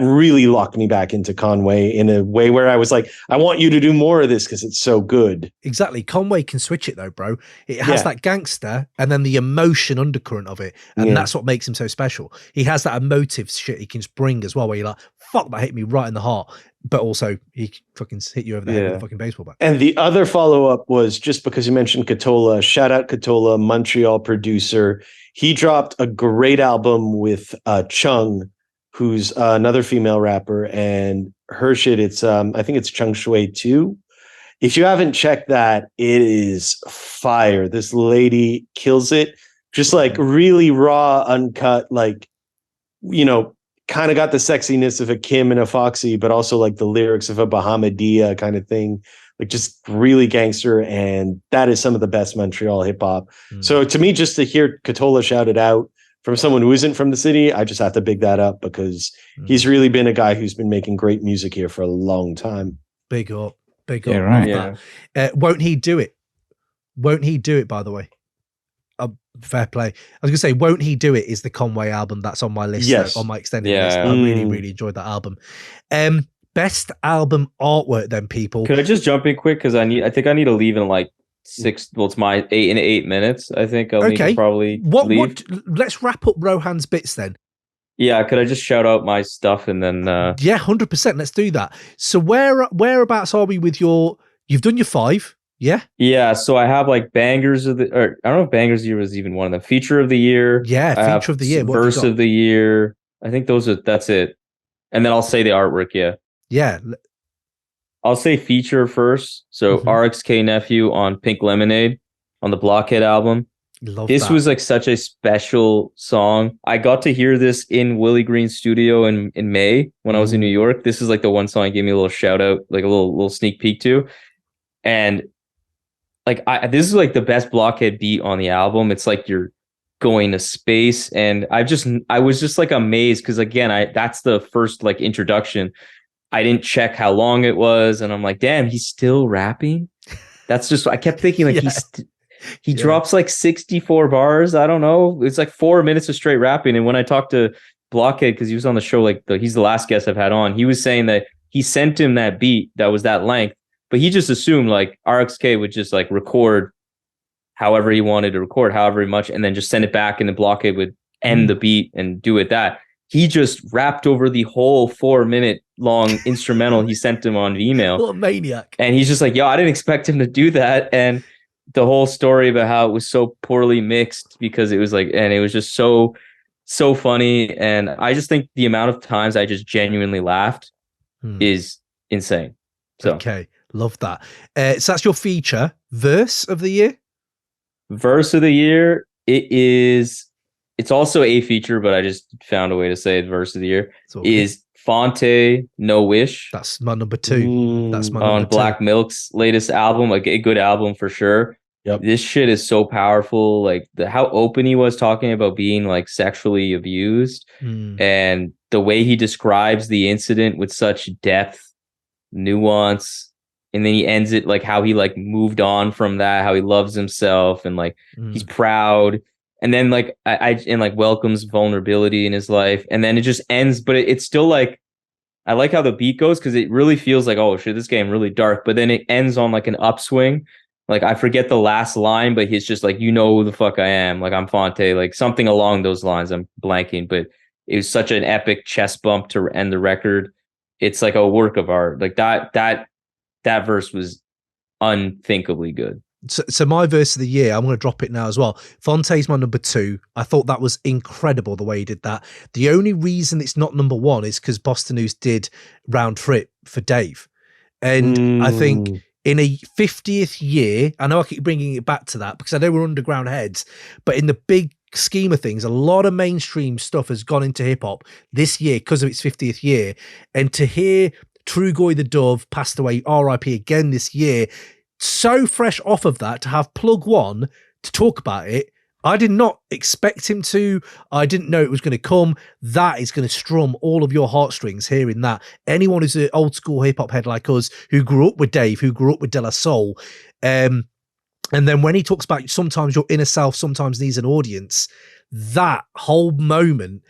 [SPEAKER 3] really locked me back into Conway in a way where I was like, I want you to do more of this because it's so good.
[SPEAKER 1] Exactly. Conway can switch it though, bro. It has that gangster and then the emotion undercurrent of it. And that's what makes him so special. He has that emotive shit he can just bring as well, where you're like, fuck, that hit me right in the heart. But also he fucking hit you over the head with a fucking baseball bat.
[SPEAKER 3] And the other follow-up was, just because you mentioned Katola, shout out Katola, Montreal producer. He dropped a great album with Chung, who's another female rapper, and her shit, it's I think it's Chung Shui 2. If you haven't checked that, it is fire. This lady kills it. Just like really raw, uncut, like, kind of got the sexiness of a Kim and a Foxy, but also like the lyrics of a Bahamadia kind of thing. Like just really gangster, and that is some of the best Montreal hip hop. So to me, just to hear Katola shout it out from someone who isn't from the city, I just have to big that up, because he's really been a guy who's been making great music here for a long time.
[SPEAKER 1] Big up.
[SPEAKER 2] Yeah, right.
[SPEAKER 1] Yeah. Won't he do it? Won't he do it, by the way? Fair play. I was gonna say, Won't He Do It is the Conway album that's on my list, on my extended list. I really enjoyed that album. Best album artwork then, people.
[SPEAKER 2] Can I just jump in quick? Because I think I need to leave in like 6. Well, it's my 8 minutes. I think I'll need to probably leave.
[SPEAKER 1] Let's wrap up Rohan's bits then.
[SPEAKER 2] Yeah, could I just shout out my stuff and then
[SPEAKER 1] 100%, let's do that. So whereabouts are we with you've done your 5, Yeah.
[SPEAKER 2] Yeah, so I have like bangers of the, or I don't know if bangers of the year was even one of them. Feature of the year.
[SPEAKER 1] Yeah,
[SPEAKER 2] I have
[SPEAKER 1] feature of the year. What have you
[SPEAKER 2] verse
[SPEAKER 1] got?
[SPEAKER 2] of the year. I think that's it. And then I'll say the artwork. Yeah,
[SPEAKER 1] Yeah.
[SPEAKER 2] I'll say feature first. So RXNephew on Pink Lemonade on the Blockhead album.
[SPEAKER 1] Love
[SPEAKER 2] This
[SPEAKER 1] that.
[SPEAKER 2] was like such a special song. I got to hear this in Willie Green's studio in May when I was in New York. This is like the one song he gave me a little shout out, like a little sneak peek to. And like this is like the best Blockhead beat on the album. It's like you're going to space, and I was just like amazed because again, that's the first like introduction. I didn't check how long it was, and I'm like, damn, he's still rapping. That's just I kept thinking like he drops like 64 bars. I don't know. It's like 4 minutes of straight rapping. And when I talked to Blockhead, because he was on the show, like he's the last guest I've had on, he was saying that he sent him that beat that was that length. But he just assumed like RXK would just like record however he wanted to record, however much, and then just send it back, and the Blockhead would end the beat and do it that. He just rapped over the whole 4 minute long instrumental he sent him on email.
[SPEAKER 1] What a maniac.
[SPEAKER 2] And he's just like, yo, I didn't expect him to do that. And the whole story about how it was so poorly mixed because it was like, and it was just so funny. And I just think the amount of times I just genuinely laughed is insane. So.
[SPEAKER 1] Okay. Love that. So that's your feature. Verse of the year?
[SPEAKER 2] Verse of the year, it's also a feature, but I just found a way to say it. Verse of the year is Fonte No Wish.
[SPEAKER 1] That's my number 2. That's my number 2.
[SPEAKER 2] On Black Milk's latest album, like a good album for sure.
[SPEAKER 3] Yep.
[SPEAKER 2] This shit is so powerful. Like how open he was talking about being like sexually abused, and the way he describes the incident with such depth, nuance. And then he ends it like how he like moved on from that, how he loves himself and like he's proud. And then like and like welcomes vulnerability in his life. And then it just ends, but it's still like, I like how the beat goes because it really feels like, oh shit, this game really dark. But then it ends on like an upswing. Like I forget the last line, but he's just like, you know who the fuck I am. Like I'm Fonte, like something along those lines. I'm blanking, but it was such an epic chest bump to end the record. It's like a work of art. Like that verse was unthinkably good.
[SPEAKER 1] So my verse of the year, I'm going to drop it now as well. Fonte's my number 2. I thought that was incredible the way he did that. The only reason it's not number 1 is because Boston News did Round Trip for Dave. And I think in a 50th year, I know I keep bringing it back to that because I know we're underground heads, but in the big scheme of things, a lot of mainstream stuff has gone into hip hop this year because of its 50th year. And to hear Trugoy the Dove passed away, RIP again this year, so fresh off of that, to have Plug One to talk about it, I did not expect him to. I didn't know it was going to come. That is going to strum all of your heartstrings hearing that. Anyone who's an old school hip hop head like us, who grew up with Dave, who grew up with De La Soul, and then when he talks about sometimes your inner self sometimes needs an audience, that whole moment.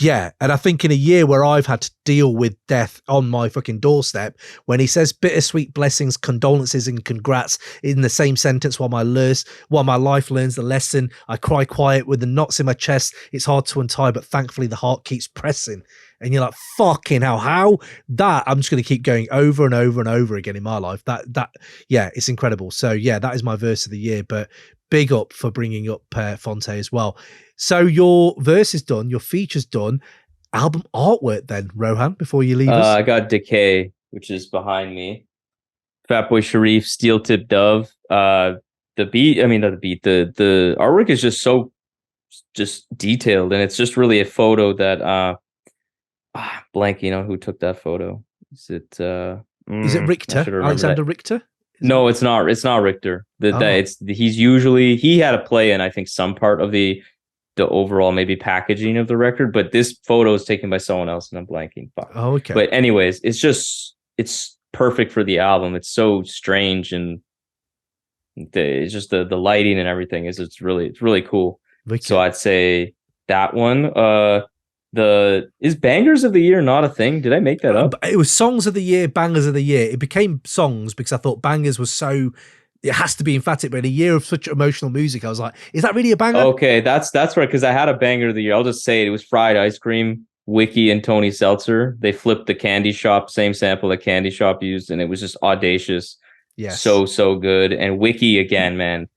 [SPEAKER 1] Yeah, and I think in a year where I've had to deal with death on my fucking doorstep, when he says bittersweet blessings, condolences, and congrats in the same sentence while my life learns the lesson, I cry quiet with the knots in my chest. It's hard to untie, but thankfully the heart keeps pressing. And you're like, fucking hell, how? That I'm just going to keep going over and over and over again in my life. Yeah, it's incredible. So yeah, that is my verse of the year. But big up for bringing up Fonte as well. So your verse is done, your feature's done. Album artwork then, Rohan, before you leave us.
[SPEAKER 2] I got Decay, which is behind me. Fatboy Sharif, Steel Tip Dove. The artwork is just so detailed, and it's just really a photo that blanking on who took that photo. Is it
[SPEAKER 1] Richter? Alexander Richter?
[SPEAKER 2] No, it's not. It's not Richter. He had a play in, I think, some part of the overall maybe packaging of the record, but this photo is taken by someone else, and I'm blanking. Fuck.
[SPEAKER 1] Oh, okay.
[SPEAKER 2] But anyways, it's perfect for the album. It's so strange, and it's just the lighting and everything it's really cool. Okay. So I'd say that one. Is Bangers of the Year not a thing? Did I make that up?
[SPEAKER 1] It was Songs of the Year, Bangers of the Year. It became Songs because I thought Bangers was so, it has to be emphatic, but in a year of such emotional music, I was like, is that really a banger?
[SPEAKER 2] Okay, that's right, because I had a banger of the year. I'll just say it was Fried Ice Cream, Wiki and Tony Seltzer. They flipped the Candy Shop, same sample that Candy Shop used, and it was just audacious.
[SPEAKER 1] Yes.
[SPEAKER 2] So good. And Wiki again, man.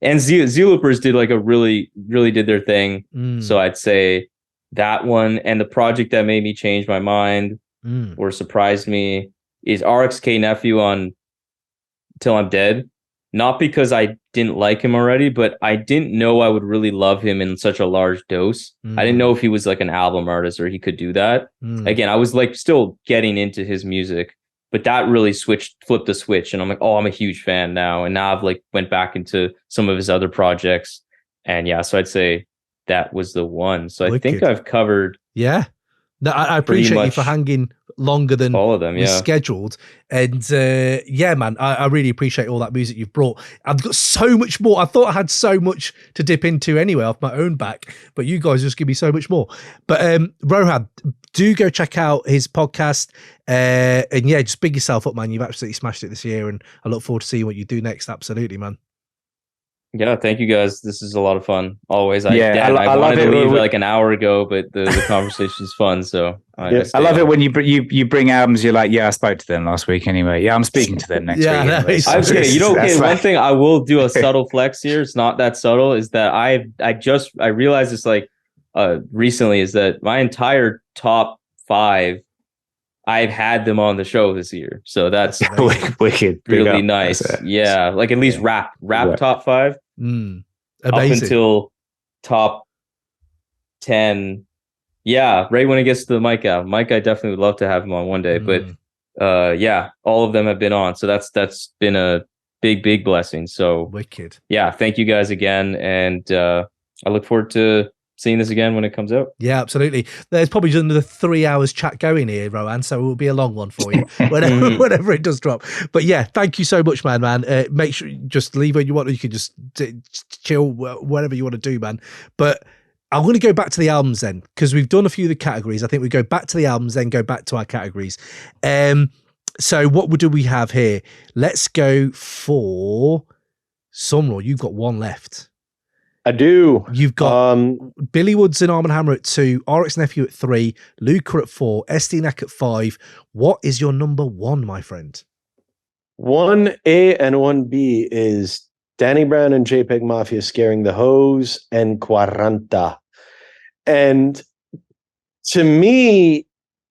[SPEAKER 2] And Zealopers did like a really did their thing. So I'd say that one, and the project that made me change my mind or surprised me is RXNephew on Till I'm Dead. Not because I didn't like him already, but I didn't know I would really love him in such a large dose. I didn't know if he was like an album artist or he could do that. Again, I was like still getting into his music, but that really flipped the switch. And I'm like, oh, I'm a huge fan now. And now I've like went back into some of his other projects. And yeah, so I'd say that was the one. So I think I've covered.
[SPEAKER 1] Yeah. No, I appreciate you for hanging longer than
[SPEAKER 2] all of them,
[SPEAKER 1] was scheduled. And yeah, man, I really appreciate all that music you've brought. I've got so much more. I thought I had so much to dip into anyway off my own back, but you guys just give me so much more. But Rohan, do go check out his podcast. And yeah, just big yourself up, man. You've absolutely smashed it this year, and I look forward to seeing what you do next. Absolutely, man.
[SPEAKER 2] Yeah, thank you guys. This is a lot of fun. Always.
[SPEAKER 5] I
[SPEAKER 2] wanted to leave like an hour ago, but the conversation's fun. So
[SPEAKER 5] I love it when you bring albums. You're like, yeah, I spoke to them last week anyway. Yeah, I'm speaking to them next week. Anyway.
[SPEAKER 2] One thing I will do a subtle flex here. It's not that subtle. Is that I realized this like recently is that my entire top 5. I've had them on the show this year, so that's
[SPEAKER 5] wicked,
[SPEAKER 2] really nice. Yeah, like at least rap top 5.
[SPEAKER 1] Amazing.
[SPEAKER 2] Up until top 10. Yeah, right when it gets to the Mike album. Mike, I definitely would love to have him on one day, but yeah, all of them have been on, so that's been a big blessing. So
[SPEAKER 1] wicked. Yeah,
[SPEAKER 2] thank you guys again, and I look forward to seeing this again when it comes out.
[SPEAKER 1] Yeah, absolutely. There's probably just another 3 hours chat going here, Rohan, so it will be a long one for you whenever it does drop. But yeah, thank you so much, man. Make sure you just leave when you want. You can just chill, whatever you want to do, man. But I'm going to go back to the albums then, because we've done a few of the categories. I think we go back to the albums, then go back to our categories. So what do we have here? Let's go for SonRaw. You've got one left.
[SPEAKER 3] I do.
[SPEAKER 1] You've got Billy Woods and Arm & Hammer at 2, RXNephew at 3, Lukah at 4, Estee Nack at 5. What is your number 1, my friend?
[SPEAKER 3] 1A and 1B is Danny Brown and JPEG Mafia Scaring the Hoes and 40. And to me,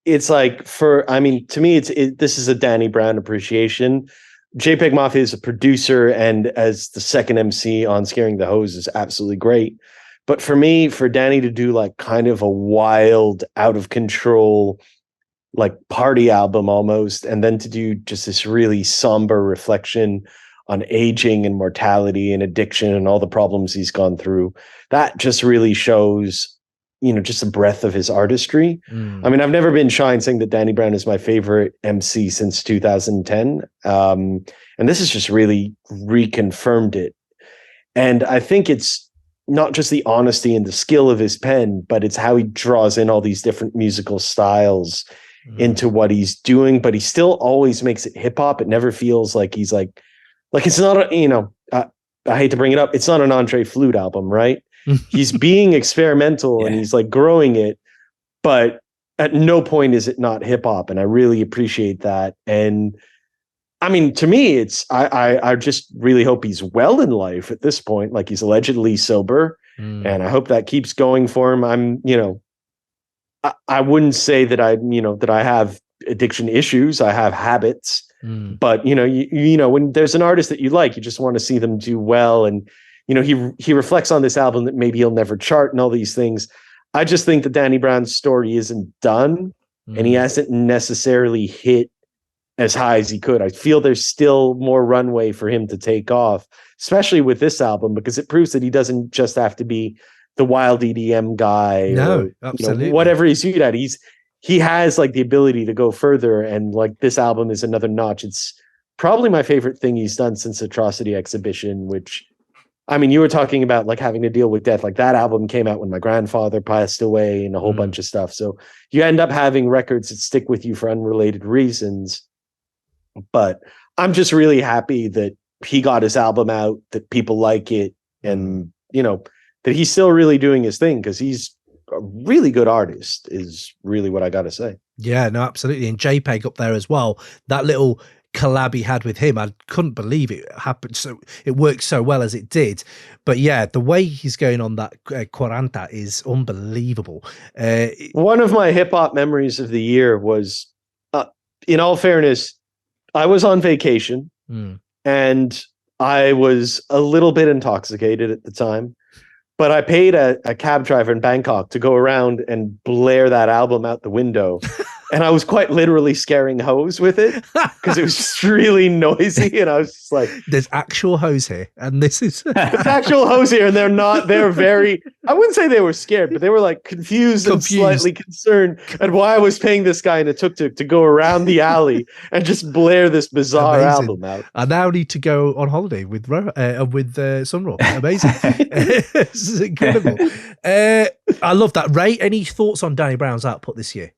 [SPEAKER 3] it's like this is a Danny Brown appreciation. JPEG Mafia is a producer, and as the second MC on Scaring the Hoes is absolutely great. But for me, for Danny to do like kind of a wild, out of control, like party album almost, and then to do just this really somber reflection on aging and mortality and addiction and all the problems he's gone through, that just really shows, just the breadth of his artistry. I mean, I've never been shy in saying that Danny Brown is my favorite MC since 2010. And this has just really reconfirmed it. And I think it's not just the honesty and the skill of his pen, but it's how he draws in all these different musical styles into what he's doing, but he still always makes it hip hop. It never feels like he's like it's not I hate to bring it up. It's not an Andre Flute album, right? He's being experimental and he's like growing it, but at no point is it not hip hop. And I really appreciate that. And I mean, to me, it's, I just really hope he's well in life at this point. Like, he's allegedly sober and I hope that keeps going for him. I wouldn't say that that I have addiction issues. I have habits, but when there's an artist that you like, you just want to see them do well. And, he reflects on this album that maybe he'll never chart and all these things. I just think that Danny Brown's story isn't done and he hasn't necessarily hit as high as he could. I feel there's still more runway for him to take off, especially with this album, because it proves that he doesn't just have to be the wild EDM guy.
[SPEAKER 1] No, absolutely.
[SPEAKER 3] Whatever he's good at, he has like the ability to go further. And like, this album is another notch. It's probably my favorite thing he's done since Atrocity Exhibition, which, I mean, you were talking about like having to deal with death. Like, that album came out when my grandfather passed away and a whole bunch of stuff. So you end up having records that stick with you for unrelated reasons. But I'm just really happy that he got his album out, that people like it, and, that he's still really doing his thing, because he's a really good artist, is really what I got to say.
[SPEAKER 1] Yeah, no, absolutely. And JPEG up there as well. That little collab he had with him. I couldn't believe it happened. So it worked so well as it did. But yeah, the way he's going on that 40 is unbelievable.
[SPEAKER 3] One of my hip hop memories of the year was, in all fairness, I was on vacation and I was a little bit intoxicated at the time, but I paid a cab driver in Bangkok to go around and blare that album out the window. And I was quite literally scaring hoes with it because it was just really noisy. And I was just like,
[SPEAKER 1] there's actual hoes here. And this is
[SPEAKER 3] there's actual hoes here. And they're very, I wouldn't say they were scared, but they were like confused. And slightly concerned at why I was paying this guy in a tuk-tuk to go around the alley and just blare this bizarre album out.
[SPEAKER 1] I now need to go on holiday with SonRaw. Amazing. This is incredible. I love that. Ray, any thoughts on Danny Brown's output this year?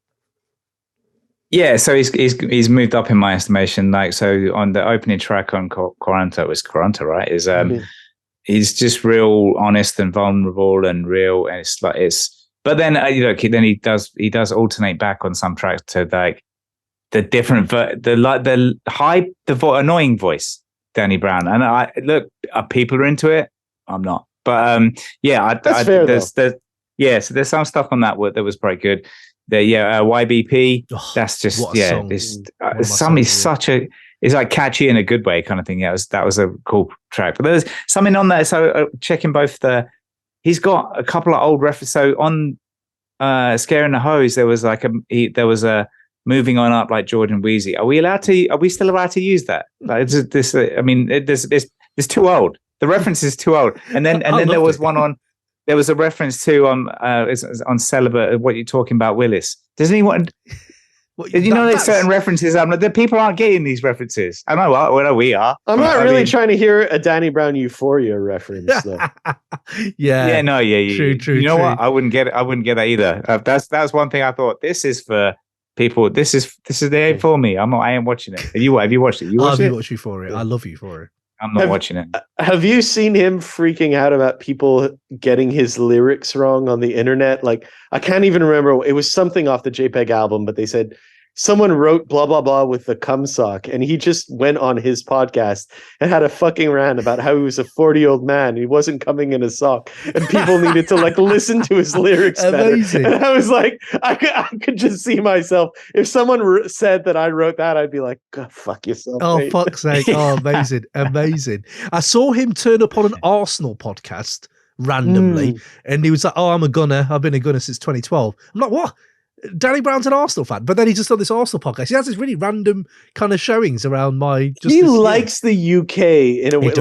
[SPEAKER 5] Yeah, so he's moved up in my estimation. Like, so on the opening track on Quaranta was Quaranta, right? He's just real honest and vulnerable and real, and But then then he does alternate back on some tracks to like the different annoying voice, Danny Brown. And people are into it. I'm not, but so there's some stuff on that was very good. YBP. That's just it's like catchy in a good way kind of thing. Yeah, that was a cool track. But there's something on there. So checking both he's got a couple of old references. So on Scaring the Hose, there was a moving on up like Jordan Weezy. Are we still allowed to use that? Like, it's too old. The reference is too old. And then there was one on. There was a reference to on Celibate. What you're talking about, Willis? Does anyone? There's certain references. The people aren't getting these references. I know we are.
[SPEAKER 3] I'm not really trying to hear a Danny Brown Euphoria reference. Though.
[SPEAKER 1] True.
[SPEAKER 5] You know what? I wouldn't get it. I wouldn't get that either. That's one thing I thought. This is for people. This is for me. I ain't watching it. Have you watched it?
[SPEAKER 1] I've watched Euphoria. I love Euphoria.
[SPEAKER 5] I'm not watching it.
[SPEAKER 3] Have you seen him freaking out about people getting his lyrics wrong on the internet? Like, I can't even remember. It was something off the JPEG album, but they said someone wrote blah, blah, blah with the cum sock. And he just went on his podcast and had a fucking rant about how he was a 40-year-old man. He wasn't coming in a sock. And people needed to like listen to his lyrics better. And I was like, I could just see myself. If someone said that I wrote that, I'd be like, God, fuck yourself.
[SPEAKER 1] Oh,
[SPEAKER 3] mate.
[SPEAKER 1] fuck's sake. Oh, amazing. Amazing. I saw him turn up on an Arsenal podcast randomly. And he was like, I'm a gunner. I've been a gunner since 2012. I'm like, what? Danny Brown's an Arsenal fan, but then he just on this Arsenal podcast. He has this really random kind of showings around
[SPEAKER 3] he likes the UK in a way.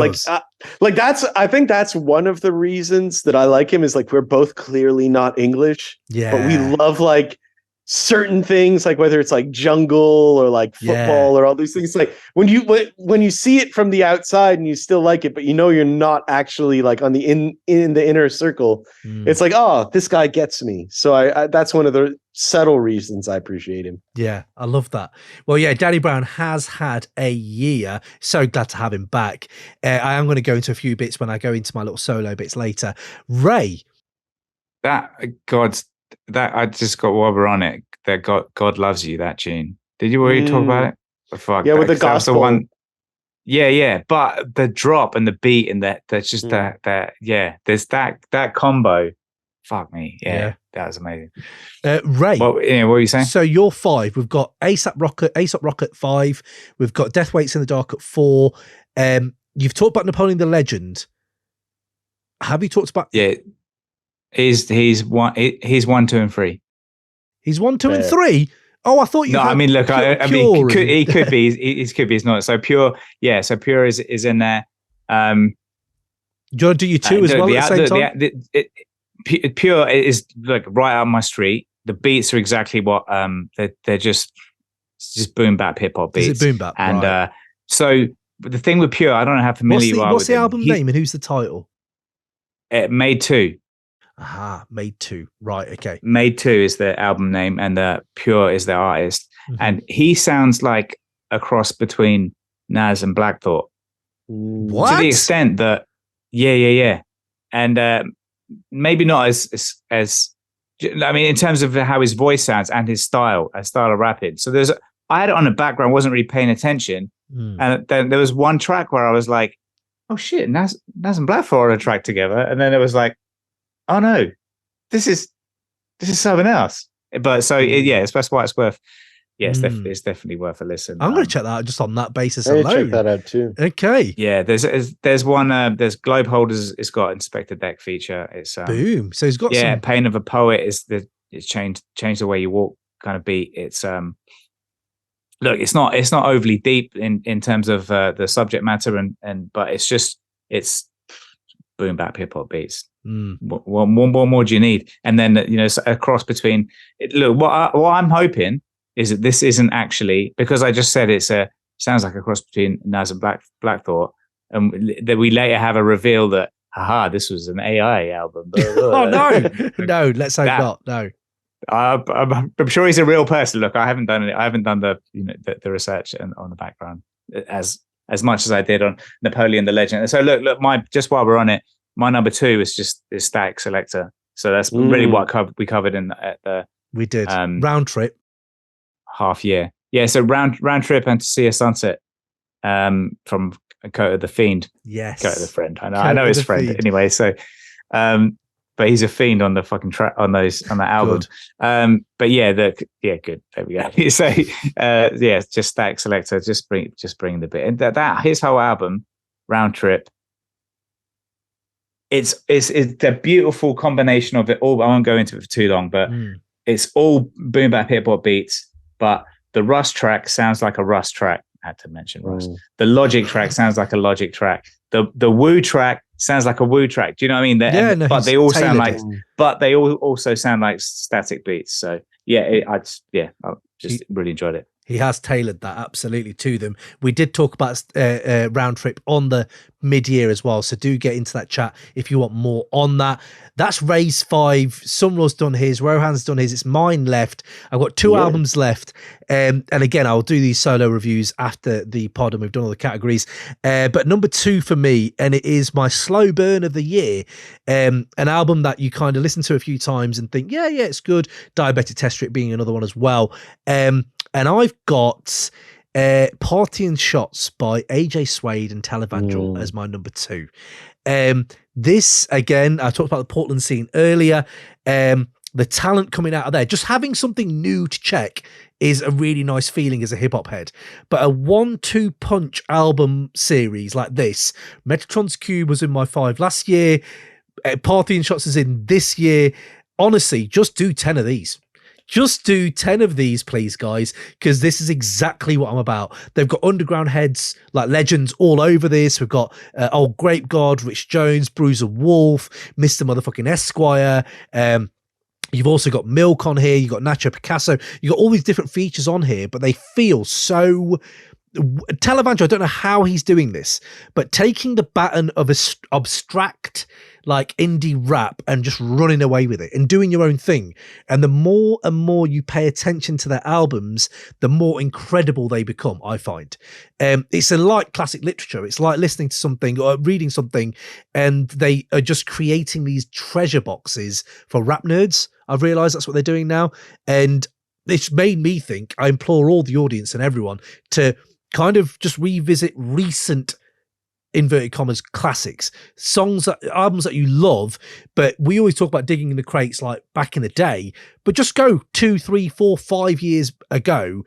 [SPEAKER 3] I think that's one of the reasons that I like him is like we're both clearly not English. Yeah. But we love like certain things, like whether it's like jungle or like football or all these things. Like when you see it from the outside and you still like it, but you're not actually like on the in the inner circle. It's like, oh, this guy gets me. So I that's one of the subtle reasons I appreciate him.
[SPEAKER 1] Yeah, I love that. Well, yeah, Danny Brown has had a year. So glad to have him back. I am going to go into a few bits when I go into my little solo bits later. Ray.
[SPEAKER 5] That I just got while we're on it. That God Loves You, that tune. Did you already talk about it? Fuck.
[SPEAKER 3] Yeah, with the gospel.
[SPEAKER 5] The one. Yeah. But the drop and the beat and that's just that. There's that combo. Fuck me. Yeah. That was amazing.
[SPEAKER 1] Ray.
[SPEAKER 5] What were you saying?
[SPEAKER 1] So you're 5. We've got Aesop Rock at 5. We've got Death Waits in the Dark at 4. You've talked about Napoleon the Legend. Have you talked about?
[SPEAKER 5] Yeah. He's 1, 2, and 3.
[SPEAKER 1] He's 1, 2, and 3. Oh, I thought you.
[SPEAKER 5] No, I mean, look, he could be. He could be. He's not. So Pure. Yeah. So Pure is in there.
[SPEAKER 1] Do you want to do you 2 as well at the same time?
[SPEAKER 5] Pure is like right out my street. The beats are exactly what they're just boom bap hip hop beats.
[SPEAKER 1] Is it boom bap?
[SPEAKER 5] And
[SPEAKER 1] right.
[SPEAKER 5] So the thing with Pure, I don't know how familiar you are.
[SPEAKER 1] What's the album name and who's the title?
[SPEAKER 5] Made 2.
[SPEAKER 1] Aha, Made 2. Right, okay.
[SPEAKER 5] Made 2 is the album name and Pure is the artist. Mm-hmm. And he sounds like a cross between Nas and Black Thought.
[SPEAKER 1] What?
[SPEAKER 5] To the extent that, yeah. And maybe not as I mean, in terms of how his voice sounds and his style of rapping. So I had it on the background, wasn't really paying attention. And then there was one track where I was like, oh shit, Nas and Blackthorn are on a track together. And then it was like, oh no, this is something else. But so yeah, that's why it's worth. Yeah, it's definitely worth a listen.
[SPEAKER 1] I'm going to check that out just on that basis
[SPEAKER 3] Hey,
[SPEAKER 1] alone.
[SPEAKER 3] check that out too.
[SPEAKER 1] Okay.
[SPEAKER 5] Yeah, there's one. There's Globe Holders. It's got Inspector Deck feature. It's
[SPEAKER 1] Boom. So he's got some.
[SPEAKER 5] Pain of a Poet is it's changed the way you walk kind of beat. It's look, it's not overly deep in terms of the subject matter but it's boom bap hip hop beats. What more do you need? And then a cross between. Look, what I'm hoping is that this isn't actually, because I just said sounds like a cross between Nas and Blackthorn, and that we later have a reveal that this was an AI album.
[SPEAKER 1] Oh no, let's hope not. No.
[SPEAKER 5] I'm sure he's a real person. Look, I haven't done the the research on the background as much as I did on Napoleon the Legend. So look, just while we're on it, my number 2 is Static Selector. So that's really what we covered
[SPEAKER 1] we did Round Trip
[SPEAKER 5] half year. Yeah, so round trip and To See a Sunset from Coat of the Fiend.
[SPEAKER 1] Yes,
[SPEAKER 5] Coat of the Friend. I know his friend fiend. Anyway. So, but he's a fiend on the fucking track on that album. But good. There we go. So just Static Selector, just bring the bit, and that his whole album, Round Trip. It's the beautiful combination of it all. I won't go into it for too long, but it's all boom bap hip hop beats. But the Rust track sounds like a Rust track. I had to mention Rust. The Logic track sounds like a Logic track. The Wu track sounds like a Wu track. Do you know what I mean? But they all sound like, also sound like static beats. So I just really enjoyed it.
[SPEAKER 1] He has tailored that absolutely to them. We did talk about Round Trip on the mid-year as well, so do get into that chat if you want more on that. That's Ray's 5. SonRaw's done his, Rohan's done his. It's mine left. I've got 2 albums left. And again, I'll do these solo reviews after the pod and we've done all the categories. But number 2 for me, and it is my slow burn of the year, an album that you kind of listen to a few times and think, yeah, it's good. Diabetic Test Strip being another one as well. And I've got Party and Shots by AJ Suede and Televangel as my number 2. This, again, I talked about the Portland scene earlier. The talent coming out of there, just having something new to check is a really nice feeling as a hip-hop head. But a 1-2 punch album series like this, Metatron's Cube was in my 5 last year. Party and Shots is in this year. Honestly, just do 10 of these. Just do 10 of these, please, guys, because this is exactly what I'm about. They've got underground heads like legends all over this. We've got Old Grape God, Rich Jones, Bruiser Wolf, Mr. Motherfucking Esquire. You've also got Milk on here. You've got Nacho Picasso. You've got all these different features on here, but they feel so... Televangel, I don't know how he's doing this, but taking the baton of a abstract like indie rap and just running away with it and doing your own thing. And the more and more you pay attention to their albums, the more incredible they become, I find. It's like classic literature. It's like listening to something or reading something, and they are just creating these treasure boxes for rap nerds. I've realized that's what they're doing now. And it's made me think, I implore all the audience and everyone to kind of just revisit recent inverted commas classics, albums that you love. But we always talk about digging in the crates like back in the day, but just go 2, 3, 4, 5 years ago.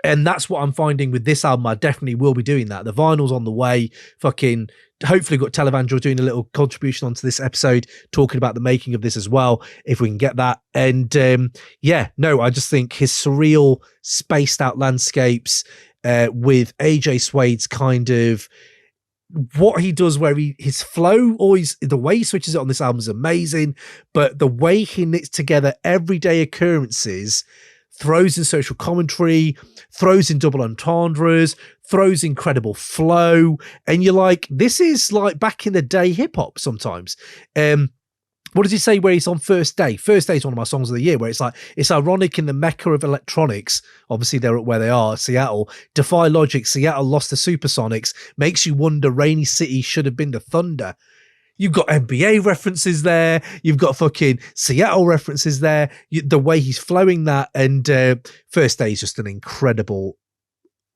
[SPEAKER 1] And that's what I'm finding with this album. I definitely will be doing that. The vinyl's on the way. Hopefully got Televangel doing a little contribution onto this episode, talking about the making of this as well, if we can get that. And I just think his surreal, spaced out landscapes with AJ Suede's kind of what he does, where his flow, always the way he switches it on this album is amazing, but the way he knits together everyday occurrences, throws in social commentary, throws in double entendres, throws incredible flow, and you're like, this is like back in the day hip hop sometimes. What does he say where he's on First Day? First Day is one of my songs of the year, where it's like, it's ironic in the mecca of electronics. Obviously, they're where they are, Seattle. Defy logic, Seattle lost the Supersonics. Makes you wonder, Rainy City should have been the Thunder. You've got NBA references there. You've got fucking Seattle references there. The way he's flowing that. And First Day is just an incredible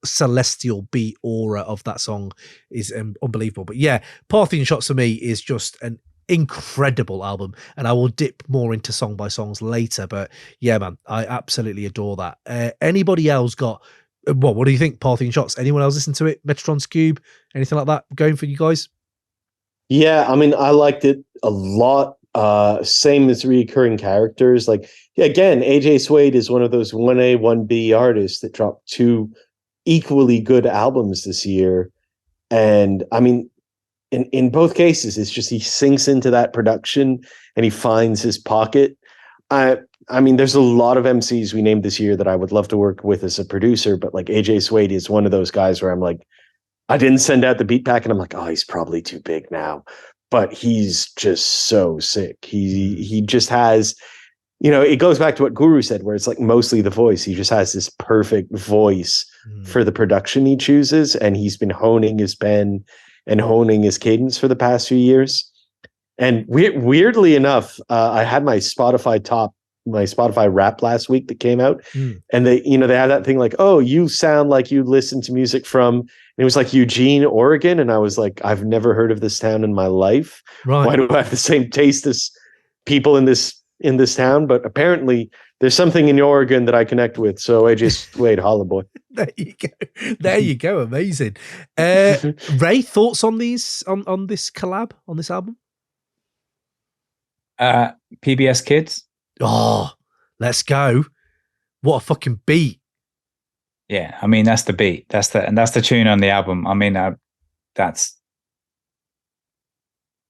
[SPEAKER 1] celestial beat aura of that song is unbelievable. But yeah, Parthian Shots for me is just an incredible album, and I will dip more into song by songs later. But yeah, man, I absolutely adore that. Anybody else got what do you think? Parthian Shots? Anyone else listen to it? Metatron's Cube? Anything like that going for you guys?
[SPEAKER 3] Yeah, I mean, I liked it a lot. Same as recurring characters. Like, again, AJ Suede is one of those 1A, 1B artists that dropped 2 equally good albums this year. And I mean, in both cases, it's just he sinks into that production and he finds his pocket. I mean, there's a lot of MCs we named this year that I would love to work with as a producer, but like AJ Suede is one of those guys where I'm like, I didn't send out the beat pack and I'm like, oh, he's probably too big now. But he's just so sick. He just has, it goes back to what Guru said, where it's like mostly the voice. He just has this perfect voice for the production he chooses. And he's been honing his pen and honing his cadence for the past few years. And weirdly enough, I had my Spotify rap last week that came out. And they had that thing like, oh, you sound like you listen to music from, it was like Eugene, Oregon. And I was like, I've never heard of this town in my life. Right. Why do I have the same taste as people in this town? But apparently there's something in Oregon that I connect with. So AJ Suede, holla boy.
[SPEAKER 1] There you go. There you go. Amazing. Ray, thoughts on these, on this collab, on this album?
[SPEAKER 5] PBS Kids.
[SPEAKER 1] Oh, let's go. What a fucking beat.
[SPEAKER 5] Yeah, I mean, that's the beat. That's the tune on the album. I mean, I didn't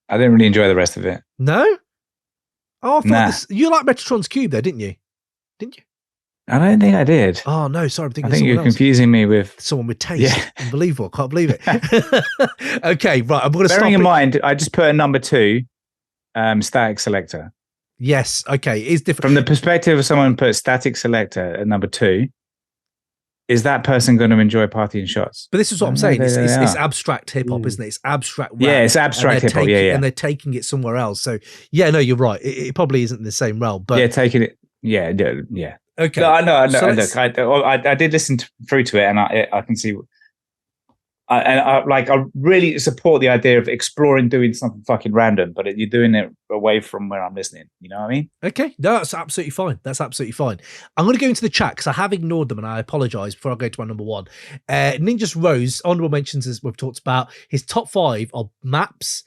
[SPEAKER 5] really enjoy the rest of it.
[SPEAKER 1] No? Oh, I thought you liked Metatron's Cube though, didn't you? Didn't you?
[SPEAKER 5] I don't think I did.
[SPEAKER 1] Oh no, sorry.
[SPEAKER 5] I think you're confusing me with
[SPEAKER 1] someone with taste. Yeah. Unbelievable. Can't believe it. Okay, right. I'm going to stop.
[SPEAKER 5] Bearing in mind, I just put a number 2, Static Selector.
[SPEAKER 1] Yes. Okay. It's different.
[SPEAKER 5] From the perspective of someone who put Static Selector at number 2, is that person going to enjoy Parthian Shots?
[SPEAKER 1] But this is what I'm saying. It's abstract hip hop, isn't it? It's abstract rap.
[SPEAKER 5] Yeah, it's abstract hip hop. Yeah.
[SPEAKER 1] And they're taking it somewhere else. So yeah, no, you're right. It probably isn't in the same realm. But
[SPEAKER 5] yeah, taking it. Yeah. Okay. No. Look, I did listen through to it, and I can see. I really support the idea of exploring doing something fucking random, but you're doing it away from where I'm listening. You know what I mean?
[SPEAKER 1] Okay, no, that's absolutely fine. That's absolutely fine. I'm going to go into the chat because I have ignored them, and I apologize before I go to my number 1. Ninja's Rose, honorable mentions, as we've talked about. His top 5 are Maps,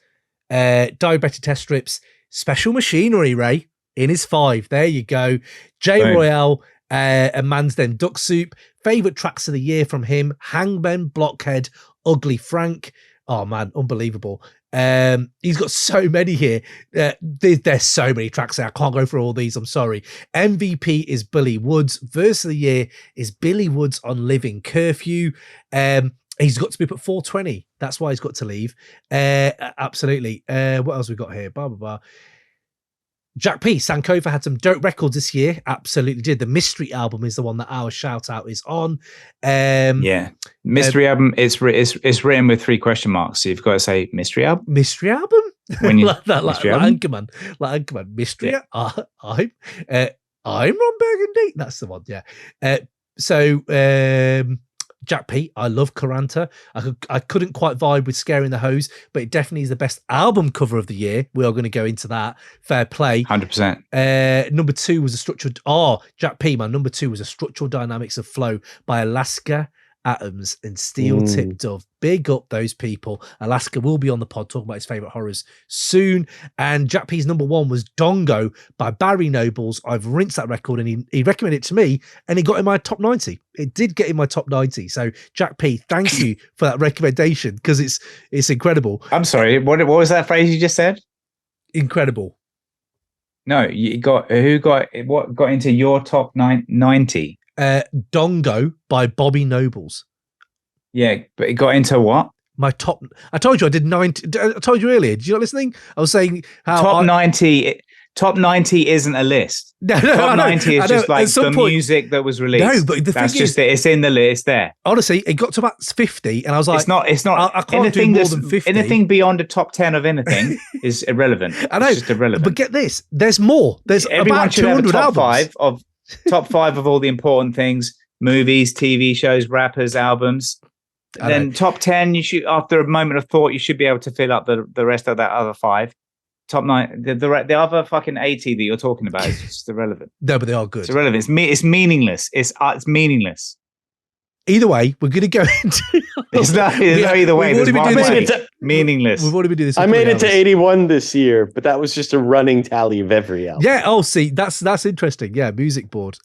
[SPEAKER 1] Diabetic Test Strips, Special Machinery, Ray, in his 5. There you go. J Royale, and Man's Den Duck Soup. Favorite tracks of the year from him: Hangman, Blockhead, Ugly Frank. Oh man, unbelievable. He's got so many here. There's so many tracks there. I can't go through all these. I'm sorry. MVP is Billy Woods. Verse of the year is Billy Woods on Living Curfew. He's got to be put 420. That's why he's got to leave. Absolutely. What else we got here? Blah, blah, blah. Jack P. Sankofa had some dope records this year. Absolutely did. The Mystery album is the one that our shout out is on.
[SPEAKER 5] Mystery album. It's written with 3 question marks. So you've got to say Mystery album.
[SPEAKER 1] Mystery album. When you like
[SPEAKER 5] Anchorman,
[SPEAKER 1] like Anchorman. Mystery. Yeah. I'm Ron Burgundy. That's the one. Yeah. Jack P, I love Karanta. I couldn't quite vibe with Scaring the Hose, but it definitely is the best album cover of the year. We are going to go into that. Fair play.
[SPEAKER 5] 100%.
[SPEAKER 1] Number 2 was Jack P, my number 2 was A Structural Dynamics of Flow by Alaska, Atoms, and Steel Tip Dove. Big up those people. Alaska will be on the pod talking about his favorite horrors soon. And Jack P's number 1 was Dongo by Barry Nobles. I've rinsed that record, and he recommended it to me, and it got in my top 90. It did get in my top 90. So Jack P, thank you for that recommendation, because it's incredible.
[SPEAKER 5] I'm sorry, what was that phrase you just said?
[SPEAKER 1] Incredible.
[SPEAKER 5] No, what got into your top 90?
[SPEAKER 1] Dongo by Bobby Nobles.
[SPEAKER 5] Yeah, but it got into what?
[SPEAKER 1] My top. I told you I did 90. I told you earlier. Did you not listening? I was saying how
[SPEAKER 5] top 90. Top 90 isn't a list.
[SPEAKER 1] No,
[SPEAKER 5] top 90 is just like the music that was released.
[SPEAKER 1] No, but
[SPEAKER 5] that's just it. It's in the list there.
[SPEAKER 1] Honestly, it got to about 50, and I was like,
[SPEAKER 5] it's not.
[SPEAKER 1] I can't do more than 50.
[SPEAKER 5] Anything beyond the top 10 of anything is irrelevant.
[SPEAKER 1] I know,
[SPEAKER 5] it's just irrelevant.
[SPEAKER 1] But get this: there's more. There's
[SPEAKER 5] everyone
[SPEAKER 1] about
[SPEAKER 5] should have
[SPEAKER 1] 200
[SPEAKER 5] a top
[SPEAKER 1] albums.
[SPEAKER 5] top 5 of all the important things. movies, TV shows, rappers, albums. And then top 10, you should, after a moment of thought, you should be able to fill up the rest of that other 5. Top 9, the other fucking 80 that you're talking about is just irrelevant.
[SPEAKER 1] No, but they are good.
[SPEAKER 5] It's irrelevant. It's meaningless. It's meaningless.
[SPEAKER 1] Either way, we're going to go into.
[SPEAKER 5] There's no either way. There's one way. Meaningless.
[SPEAKER 1] We've already been doing this.
[SPEAKER 3] I made it to 81 this year, but that was just a running tally of every album.
[SPEAKER 1] Yeah. Oh, see, that's interesting. Yeah, music board.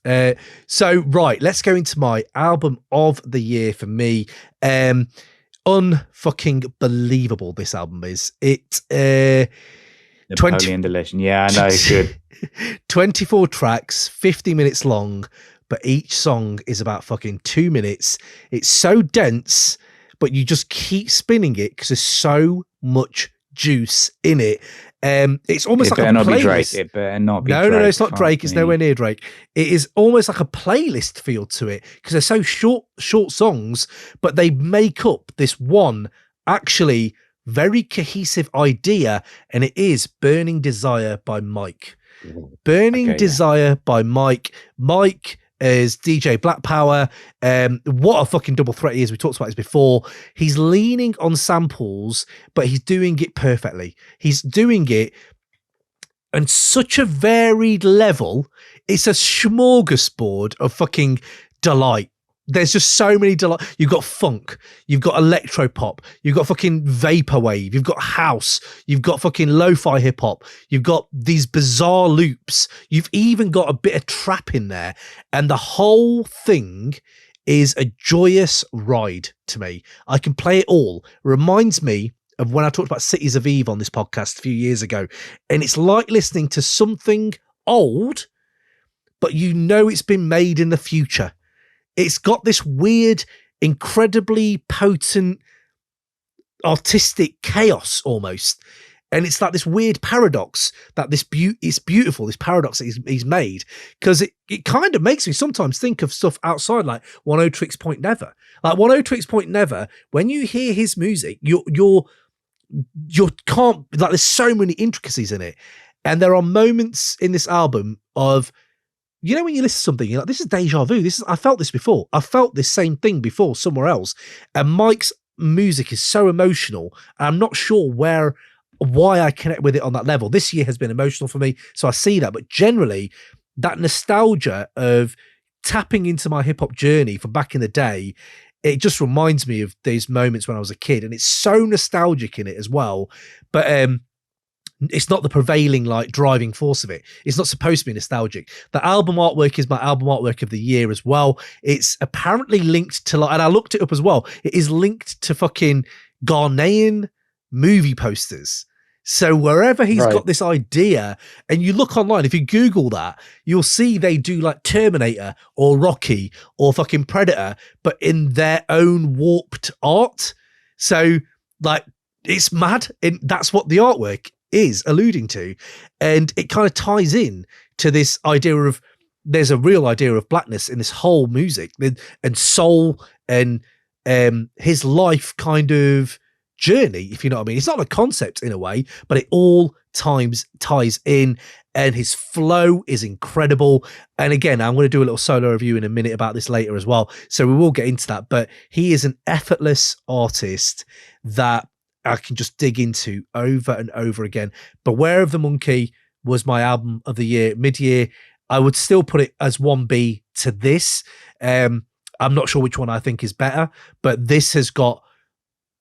[SPEAKER 1] So right, let's go into my album of the year for me. Unfucking believable. This album is. It.
[SPEAKER 5] Napoleon Deletion. Yeah, I know. Good.
[SPEAKER 1] 24 tracks, 50 minutes long. But each song is about fucking 2 minutes. It's so dense, but you just keep spinning it because there's so much juice in it. It's almost like a playlist.
[SPEAKER 5] It better not be Drake.
[SPEAKER 1] No, it's not Drake. It's nowhere near Drake. It is almost like a playlist feel to it because they're so short songs, but they make up this one actually very cohesive idea, and it is Burning Desire by Mike. Burning Desire by Mike. Mike is DJ Black Power. What a fucking double threat he is. We talked about this before. He's leaning on samples, but he's doing it perfectly. He's doing it on such a varied level. It's a smorgasbord of fucking delight. There's just so many delight. You've got funk, you've got electropop, you've got fucking vaporwave, you've got house, you've got fucking lo-fi hip hop, you've got these bizarre loops, you've even got a bit of trap in there, and the whole thing is a joyous ride to me. I can play it all. Reminds me of when I talked about Cities of Eve on this podcast a few years ago, and it's like listening to something old, but you know it's been made in the future. It's got this weird, incredibly potent, artistic chaos almost. And it's like this weird paradox that it's beautiful, this paradox that he's made. Because it kind of makes me sometimes think of stuff outside like 10 Point Never. Like 10 Point Never, when you hear his music, you can't, like there's so many intricacies in it. And there are moments in this album of, you know, when you listen to something, you're like, this is deja vu. I felt this before. I felt this same thing before somewhere else. And Mike's music is so emotional. And I'm not sure why I connect with it on that level. This year has been emotional for me, so I see that. But generally, that nostalgia of tapping into my hip hop journey from back in the day, it just reminds me of these moments when I was a kid. And it's so nostalgic in it as well. But it's not the prevailing like driving force of it. It's not supposed to be nostalgic. The album artwork is my album artwork of the year as well. It's apparently linked to and I looked it up as well. It is linked to fucking Ghanaian movie posters. So wherever he's got this idea, and you look online, if you Google that, you'll see they do like Terminator or Rocky or fucking Predator, but in their own warped art. So like, it's mad. And that's what the artwork is alluding to, and it kind of ties in to this idea of there's a real idea of blackness in this whole music and soul and his life kind of journey, if you know what I mean. It's not a concept in a way, but it all ties in, and his flow is incredible. And again, I'm going to do a little solo review in a minute about this later as well, so we will get into that. But he is an effortless artist that I can just dig into over and over again. Beware of the Monkey was my album of the year, mid-year. I would still put it as 1B to this. I'm not sure which one I think is better, but this has got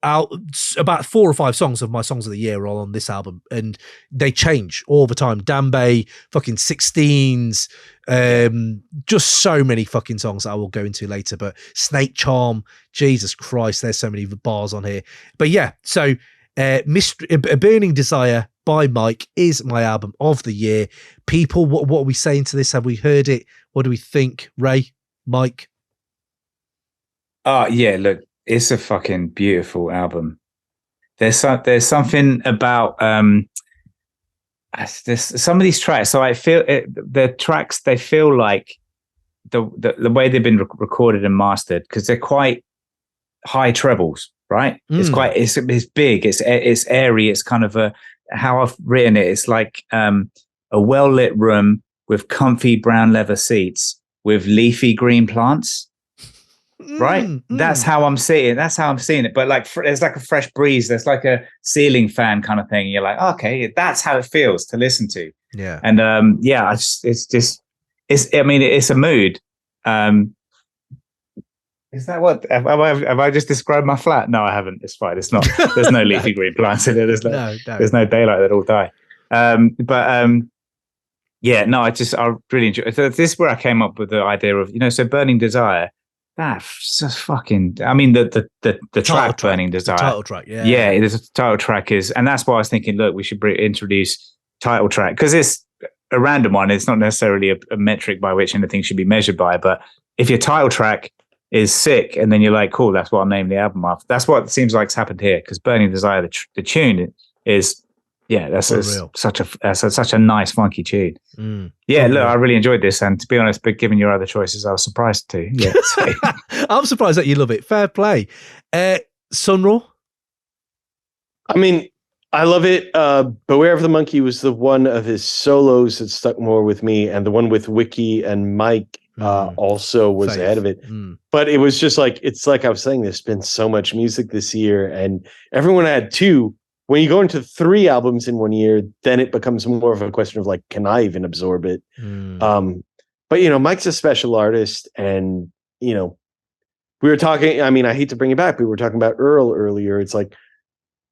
[SPEAKER 1] out about 4 or 5 songs of my songs of the year are all on this album, and they change all the time. Dambe, fucking 16s, just so many fucking songs that I will go into later. But Snake Charm, Jesus Christ, there's so many bars on here. But yeah, so Burning Desire by Mike is my album of the year. People, what are we saying to this? Have we heard it? What do we think? Ray, Mike?
[SPEAKER 5] Yeah, look, it's a fucking beautiful album. There's something about there's some of these tracks. So I feel the tracks, they feel like the way they've been recorded and mastered, because they're quite high trebles, right? It's quite it's big, it's airy. It's kind of how I've written it. It's like a well lit room with comfy brown leather seats with leafy green plants. right? That's how I'm seeing it. But like, there's like a fresh breeze. There's like a ceiling fan kind of thing. You're like, okay, that's how it feels to listen to.
[SPEAKER 1] Yeah.
[SPEAKER 5] And it's a mood. Is that what have I just described my flat? No, I haven't. It's fine. It's not. There's no leafy green plants in it. There's no daylight that'll die. I really enjoy. So this is where I came up with the idea of, so Burning Desire. That's just fucking. I mean, the track Burning Desire. The
[SPEAKER 1] title track, yeah.
[SPEAKER 5] Yeah, the title track is, and that's why I was thinking, look, we should introduce title track, because it's a random one. It's not necessarily a metric by which anything should be measured by. But if your title track is sick, and then you're like, cool, that's what I'm naming the album after. That's what it seems like's happened here, because Burning Desire, the tune is, that's such a nice funky tune. Look, I really enjoyed this, and to be honest, but given your other choices, I was surprised too. Yeah, so.
[SPEAKER 1] I'm surprised that you love it. Fair play. SonRaw.
[SPEAKER 3] I mean, I love it. Beware of the Monkey was the one of his solos that stuck more with me, and the one with Wiki and Mike also was ahead of it. But it was just like, it's like I was saying, there's been so much music this year, and everyone had two. When you go into 3 albums in 1 year, then it becomes more of a question of like, can I even absorb it? But Mike's a special artist, and we were talking, I mean, I hate to bring it back, but we were talking about Earl earlier. It's like,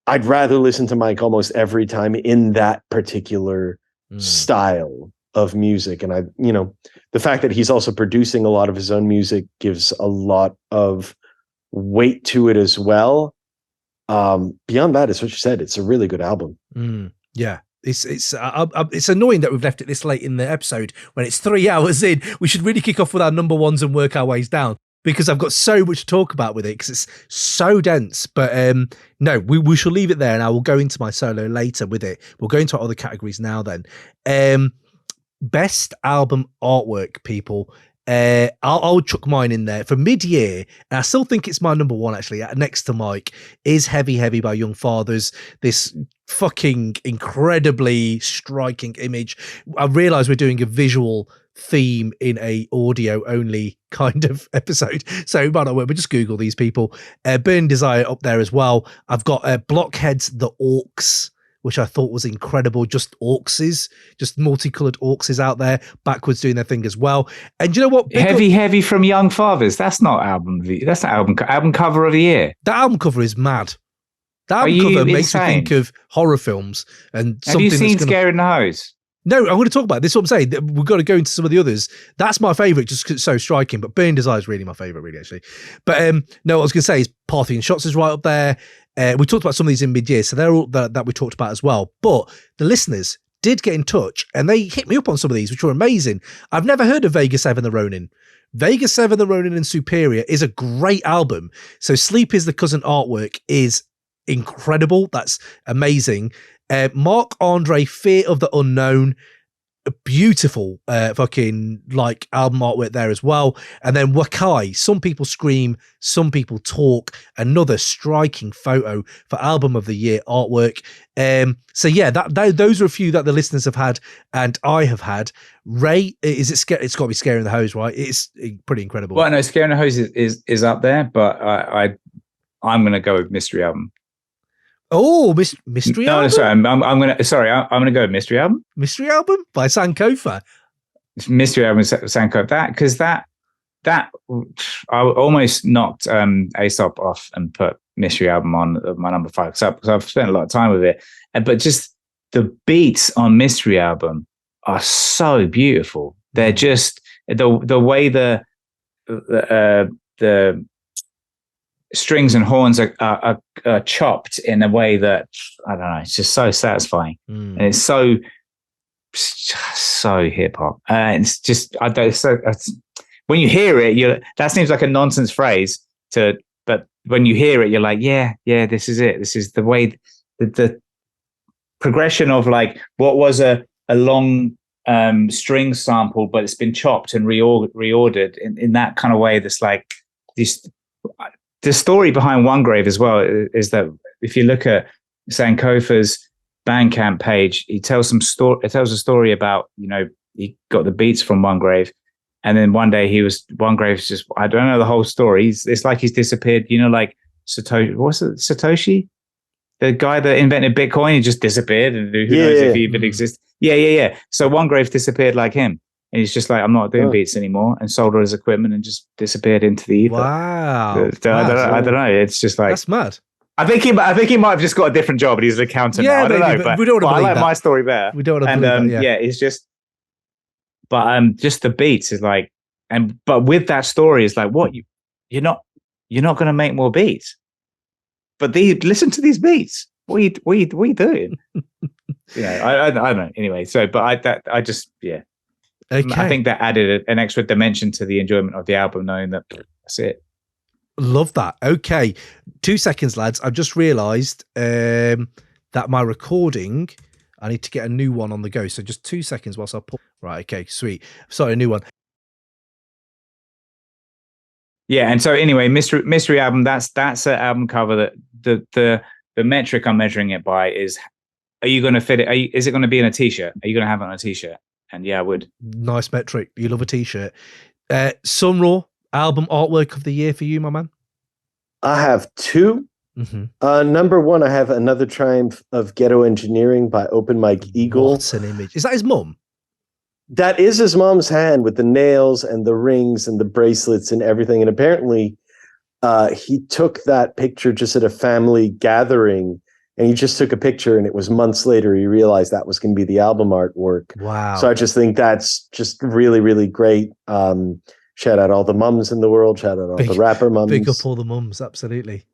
[SPEAKER 3] I'd rather listen to Mike almost every time in that particular style of music. And the fact that he's also producing a lot of his own music gives a lot of weight to it as well. Beyond that, it's what you said. It's a really good album.
[SPEAKER 1] Yeah. It's annoying that we've left it this late in the episode when it's 3 hours in. We should really kick off with our number ones and work our ways down, because I've got so much to talk about with it, because it's so dense. But no, we shall leave it there, and I will go into my solo later with it. We'll go into our other categories now then. Best album artwork, people. I'll chuck mine in there for mid-year, and I still think it's my number one, actually, next to Mike, is Heavy by Young Fathers. This fucking incredibly striking image. I realize we're doing a visual theme in a audio only kind of episode, so it might not work, but just Google these people. Burn Desire up there as well. I've got Blockhead's The Orcs, which I thought was incredible. Just multicolored orcs out there, backwards doing their thing as well. And you know what?
[SPEAKER 5] Heavy from Young Fathers. That's not album. That's the album cover of the year.
[SPEAKER 1] That album cover is mad. That album cover makes me think of horror films. And
[SPEAKER 5] have you seen Scare in the Hose?
[SPEAKER 1] No, I'm going to talk about it. This is what I'm saying. We've got to go into some of the others. That's my favorite, just because it's so striking. But Burn Desire is really my favorite, really, actually. But no, what I was going to say is Parthian Shots is right up there. We talked about some of these in mid-year, so they're all that we talked about as well. But the listeners did get in touch, and they hit me up on some of these, which were amazing. I've never heard of Vega 7 The Ronin. Vega 7 The Ronin and Superior is a great album. So Sleep is the Cousin artwork is incredible. That's amazing. Mark Andre, Fear of the Unknown, beautiful fucking like album artwork there as well. And then Wakai, Some People Scream, Some People Talk, another striking photo for album of the year artwork. So yeah, those are a few that the listeners have had and I have had. Ray, is it it's got to be Scaring the Hose, right? It's pretty incredible.
[SPEAKER 5] Well, no, Scaring the Hose is up there, but I'm gonna go with Mystery Album.
[SPEAKER 1] Oh, mystery album.
[SPEAKER 5] No, sorry, I'm gonna go with Mystery Album.
[SPEAKER 1] Mystery Album by Sankofa.
[SPEAKER 5] Mystery Album, Sankofa. That I almost knocked Aesop off and put Mystery Album on my number 5 because I've spent a lot of time with it. But just the beats on Mystery Album are so beautiful. They're just the way the strings and horns are chopped in a way that, I don't know, it's just so satisfying. And it's so hip hop. It's just, when you hear it, that seems like a nonsense phrase but when you hear it, you're like, yeah, this is it. This is the way the progression of like what was a long string sample, but it's been chopped and reordered in that kind of way. That's like this. The story behind One Grave as well is that if you look at Sankofa's Bandcamp page, he tells a story about, he got the beats from One Grave, And then one day One Grave's just, I don't know the whole story. It's like he's disappeared, like Satoshi, what's it, Satoshi? The guy that invented Bitcoin, he just disappeared, and who knows if he even exists. Yeah. So One Grave disappeared like him. And he's just like, I'm not doing beats anymore, and sold all his equipment and just disappeared into the ether.
[SPEAKER 1] Wow.
[SPEAKER 5] I don't know. It's just like,
[SPEAKER 1] that's mad.
[SPEAKER 5] I think he might have just got a different job, and he's an accountant.
[SPEAKER 1] Yeah,
[SPEAKER 5] now. I don't know,
[SPEAKER 1] but we don't want to
[SPEAKER 5] I
[SPEAKER 1] believe
[SPEAKER 5] like
[SPEAKER 1] that.
[SPEAKER 5] my story better.
[SPEAKER 1] We don't want to believe that.
[SPEAKER 5] Yeah, it's just, just the beats is like, but with that story is like, what you're not going to make more beats, but listen to these beats. What are you doing? I don't know. Anyway, so but I just Okay. I think that added an extra dimension to the enjoyment of the album, knowing that that's it.
[SPEAKER 1] Love that. Okay. 2 seconds, lads. I've just realised that my recording, I need to get a new one on the go. So just 2 seconds whilst I put. Right. Okay. Sweet. Sorry, a new one.
[SPEAKER 5] Yeah. And so anyway, mystery album. That's an album cover that the metric I'm measuring it by is: are you going to fit it? Is it going to be in a t-shirt? Are you going to have it on a t-shirt? And yeah, I would. Nice
[SPEAKER 1] metric. You love a t-shirt. SonRaw album artwork of the year for you, my man.
[SPEAKER 3] I have two. Mm-hmm. Number one, I have Another Triumph of Ghetto Engineering by Open Mike Eagle.
[SPEAKER 1] What's an image? Is that his mum?
[SPEAKER 3] That is his mom's hand with the nails and the rings and the bracelets and everything. And apparently he took that picture just at a family gathering, and he just took a picture, and it was months later he realized that was going to be the album artwork.
[SPEAKER 1] Wow.
[SPEAKER 3] So I just think that's just really, really great. Shout out all the mums in the world. Shout out all the rapper mums.
[SPEAKER 1] Big up all the mums, absolutely.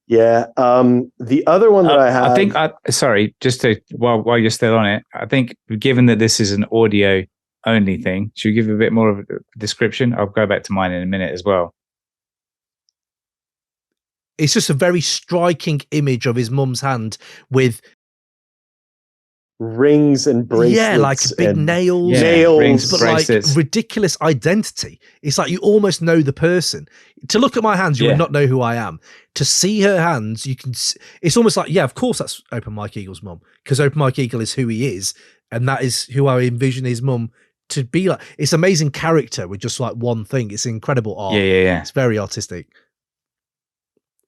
[SPEAKER 3] Yeah. The other one that I have,
[SPEAKER 5] I think. Sorry, just to while you're still on it, I think given that this is an audio only thing, should we give a bit more of a description? I'll go back to mine in a minute as well.
[SPEAKER 1] It's just a very striking image of his mum's hand with
[SPEAKER 3] rings and bracelets.
[SPEAKER 1] Yeah, like big nails.
[SPEAKER 3] Nails.
[SPEAKER 5] Rings,
[SPEAKER 1] but
[SPEAKER 5] bracelets.
[SPEAKER 1] Like ridiculous identity. It's like you almost know the person. To look at my hands, you would not know who I am. To see her hands, you can. It's almost like, yeah, of course that's Open Mike Eagle's mum, because Open Mike Eagle is who he is, and that is who I envision his mum to be like. It's amazing character with just like one thing. It's incredible art.
[SPEAKER 5] Yeah.
[SPEAKER 1] It's very artistic.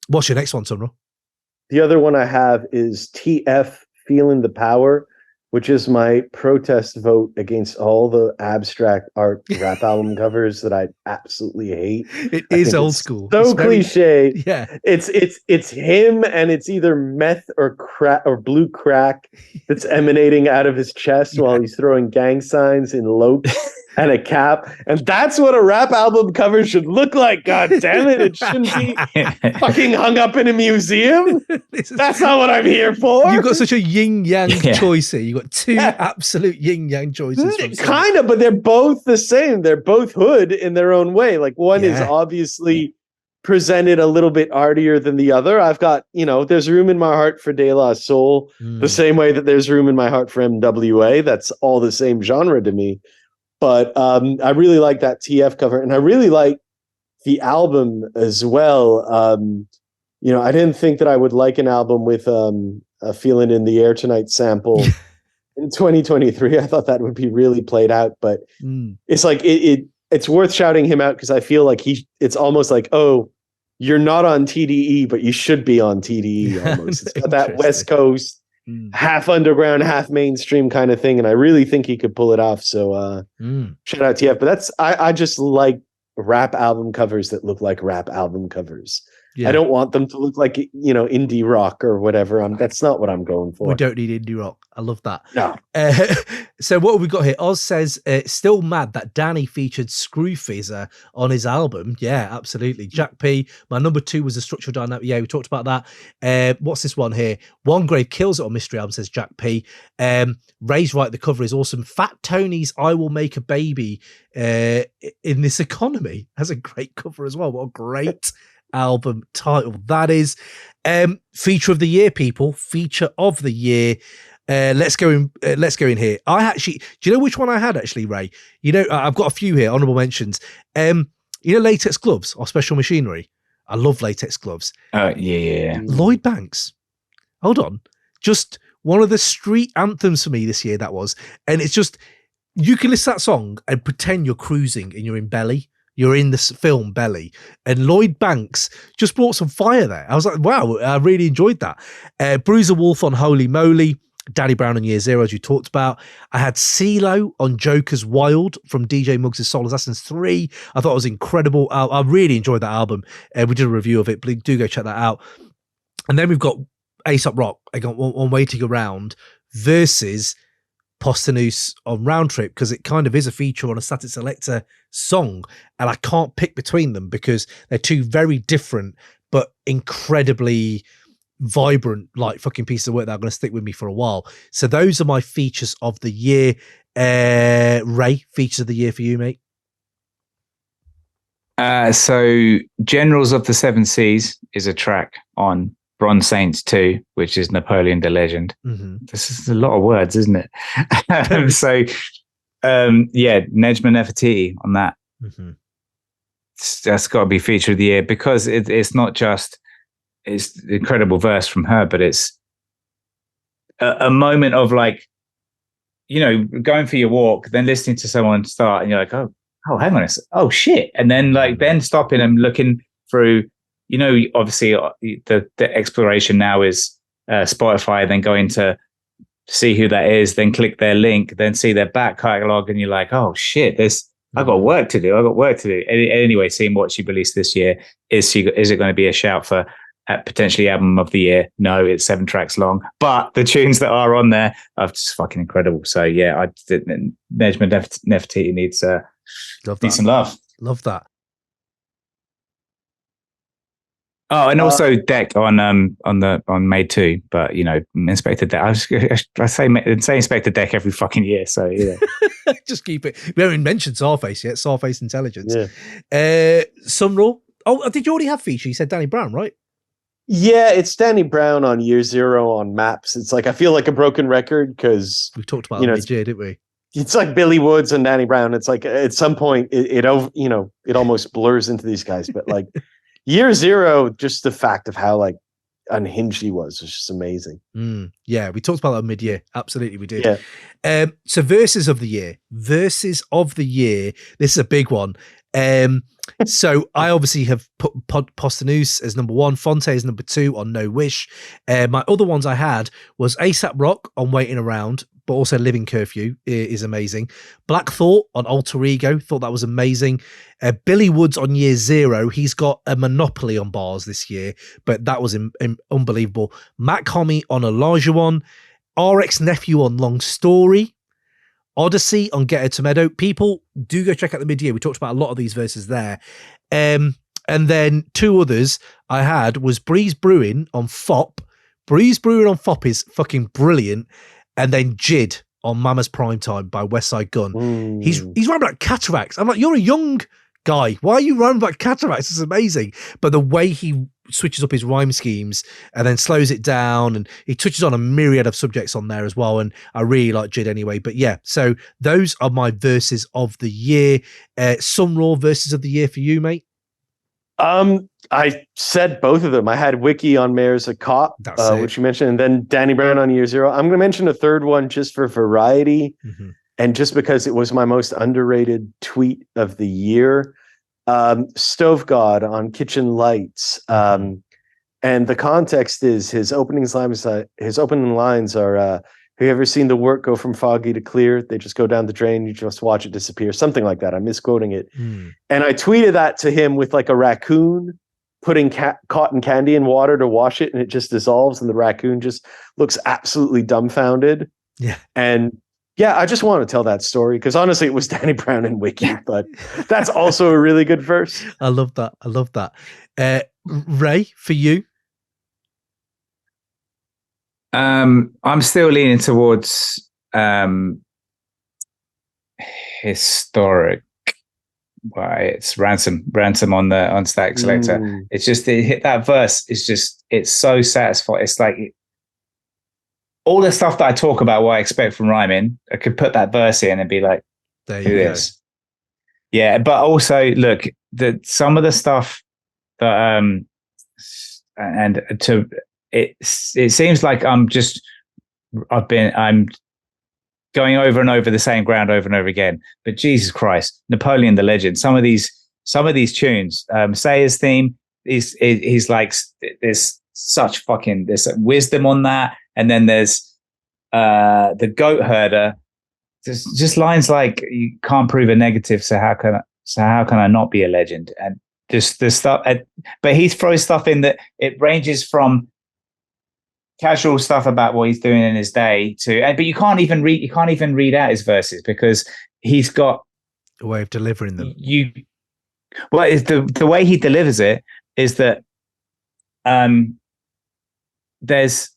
[SPEAKER 1] What's your next one, SonRaw?
[SPEAKER 3] The other one I have is TF Feeling the Power, which is my protest vote against all the abstract art rap album covers that I absolutely hate.
[SPEAKER 1] It is old school.
[SPEAKER 3] So cliche.
[SPEAKER 1] Yeah.
[SPEAKER 3] It's him, and it's either meth or crack or blue crack that's emanating out of his chest while he's throwing gang signs in Loke and a cap. And that's what a rap album cover should look like. God damn it. It shouldn't be fucking hung up in a museum. That's not what I'm here for.
[SPEAKER 1] You've got such a yin-yang choice here. You've got two absolute yin-yang choices.
[SPEAKER 3] Kind of, but they're both the same. They're both hood in their own way. Like one is obviously presented a little bit artier than the other. I've got, there's room in my heart for De La Soul, the same way that there's room in my heart for MWA. That's all the same genre to me. But I really like that TF cover, and I really like the album as well. I didn't think that I would like an album with a Feeling in the Air Tonight sample in 2023. I thought that would be really played out, but it's like it's worth shouting him out, because I feel like it's almost like, oh, you're not on TDE, but you should be on TDE almost. It's got that West Coast, half underground, half mainstream kind of thing, and I really think he could pull it off. So shout out TF. But I just like rap album covers that look like rap album covers. I don't want them to look like indie rock or whatever. That's not what I'm going for.
[SPEAKER 1] We don't need indie rock. I love that.
[SPEAKER 3] No.
[SPEAKER 1] So what have we got here? Oz says, still mad that Danny featured Screwfizzer on his album. Yeah, absolutely. Jack P. My number 2 was a structural dynamic. Yeah, we talked about that. What's this one here? One Grave kills it on Mystery Album, says Jack P. Ray's right. The cover is awesome. Fat Tony's I Will Make a Baby in This Economy has a great cover as well. What a great album title that is. Feature of the year, people. Feature of the year. Let's go in here. I actually, do you know which one I had actually, Ray? I've got a few here, honorable mentions. Latex gloves or Special Machinery. I love latex gloves.
[SPEAKER 5] Yeah.
[SPEAKER 1] Lloyd Banks. Hold on. Just one of the street anthems for me this year, that was. And it's just, you can listen to that song and pretend you're cruising and you're in Belly. You're in the film Belly, and Lloyd Banks just brought some fire there. I was like, wow, I really enjoyed that. Bruiser Wolf on Holy Moly, Danny Brown on Year Zero, as you talked about. I had CeeLo on Joker's Wild from DJ Muggs' Soul Assassins 3. I thought it was incredible. I really enjoyed that album. We did a review of it, but do go check that out. And then we've got Aesop Rock, I got one Waiting Around versus Posthumous on Round Trip, because it kind of is a feature on a Static Selector song, and I can't pick between them because they're two very different but incredibly vibrant, like, fucking pieces of work that are going to stick with me for a while. So those are my features of the year. Ray, features of the year for you, mate?
[SPEAKER 5] So Generals of the Seven Seas is a track on Bronze Saints 2, which is Napoleon the Legend.
[SPEAKER 1] Mm-hmm.
[SPEAKER 5] This is a lot of words, isn't it? Nejma Nefertiti on that.
[SPEAKER 1] Mm-hmm.
[SPEAKER 5] That's got to be feature of the year, because it's not just, it's an incredible verse from her, but it's a moment of, like, you know, going for your walk, then listening to someone start, and you're like, oh, hang on a second. Oh shit. And then, like, then stopping and looking through, you know, obviously the exploration now is Spotify, then going to see who that is, then click their link, then see their back catalog, and you're like, oh shit, I got work to do. Anyway, seeing what she released this year, is it going to be a shout for potentially album of the year? No, it's 7 tracks long, but the tunes that are on there are just fucking incredible. So yeah, Nejma Nefertiti needs some love.
[SPEAKER 1] Love that.
[SPEAKER 5] Oh, and also Deck on Made 2, but you know, Inspector Deck. I say Inspector Deck every fucking year, so you know.
[SPEAKER 1] Just keep it. We haven't mentioned Sarface yet. Sarface Intelligence.
[SPEAKER 3] Yeah.
[SPEAKER 1] SonRaw. Oh, did you already have feature? You said Danny Brown, right?
[SPEAKER 3] Yeah, it's Danny Brown on Year Zero on Maps. It's like, I feel like a broken record because
[SPEAKER 1] we talked about it mid-year, didn't we?
[SPEAKER 3] It's like Billy Woods and Danny Brown. It's like at some point it almost blurs into these guys, but like. Year Zero, just the fact of how, like, unhinged he was just amazing.
[SPEAKER 1] Yeah, we talked about that mid-year. Absolutely, we did.
[SPEAKER 3] Yeah.
[SPEAKER 1] So verses of the year. This is a big one. So I obviously have put Posthumous as number 1, Fonte as number 2 on No Wish. My other ones I had was ASAP Rock on Waiting Around, but also Living Curfew is amazing. Black Thought on Alter Ego, thought that was amazing. Billy Woods on Year Zero, he's got a monopoly on bars this year, but that was unbelievable. Mac Homie on Elijah One, RXNephew on Long Story, Odyssey on Get a Tomato. People, do go check out the mid-year. We talked about a lot of these verses there. And then 2 others I had was Breeze Brewing on FOP. Breeze Brewing on FOP is fucking brilliant. And then Jid on Mama's Primetime by Westside Gun.
[SPEAKER 3] Ooh.
[SPEAKER 1] He's writing about cataracts. I'm like, you're a young guy. Why are you writing about cataracts? It's amazing. But the way he switches up his rhyme schemes and then slows it down, and he touches on a myriad of subjects on there as well. And I really like Jid anyway. But yeah, so those are my verses of the year. SonRaw verses of the year for you, mate?
[SPEAKER 3] I said both of them. I had Wiki on Mayor's a Cop, which you mentioned, and then Danny Brown on Year Zero. I'm going to mention a third one just for variety, and just because it was my most underrated tweet of the year. Stove God on Kitchen Lights, and the context is his opening lines. His opening lines are, "Have you ever seen the work go from foggy to clear? They just go down the drain. You just watch it disappear." Something like that. I'm misquoting it. And I tweeted that to him with like a raccoon putting cotton candy in water to wash it, and it just dissolves, and the raccoon just looks absolutely dumbfounded.
[SPEAKER 1] Yeah.
[SPEAKER 3] And yeah, I just want to tell that story because honestly, it was Danny Brown and Wiki, but that's also a really good verse.
[SPEAKER 1] I love that. Ray, for you?
[SPEAKER 5] I'm still leaning towards historic. Why it's ransom on Static Selector. It's just that verse is just, it's so satisfying. It's like all the stuff that I talk about, what I expect from rhyming, I could put that verse in and be like,
[SPEAKER 1] there
[SPEAKER 5] who
[SPEAKER 1] you go.
[SPEAKER 5] is? Yeah, but also look, some of the stuff that it seems like I'm going over and over the same ground over and over again. But Jesus Christ, Napoleon the Legend. Some of these tunes, Sayer's theme he's like, there's such fucking, there's wisdom on that. And then there's the Goat Herder. There's just lines like, you can't prove a negative, so how can I not be a legend? And just the stuff, but he throws stuff in that it ranges from casual stuff about what he's doing in his day but you can't even read out his verses because he's got
[SPEAKER 1] a way of delivering them.
[SPEAKER 5] The way he delivers it is that there's,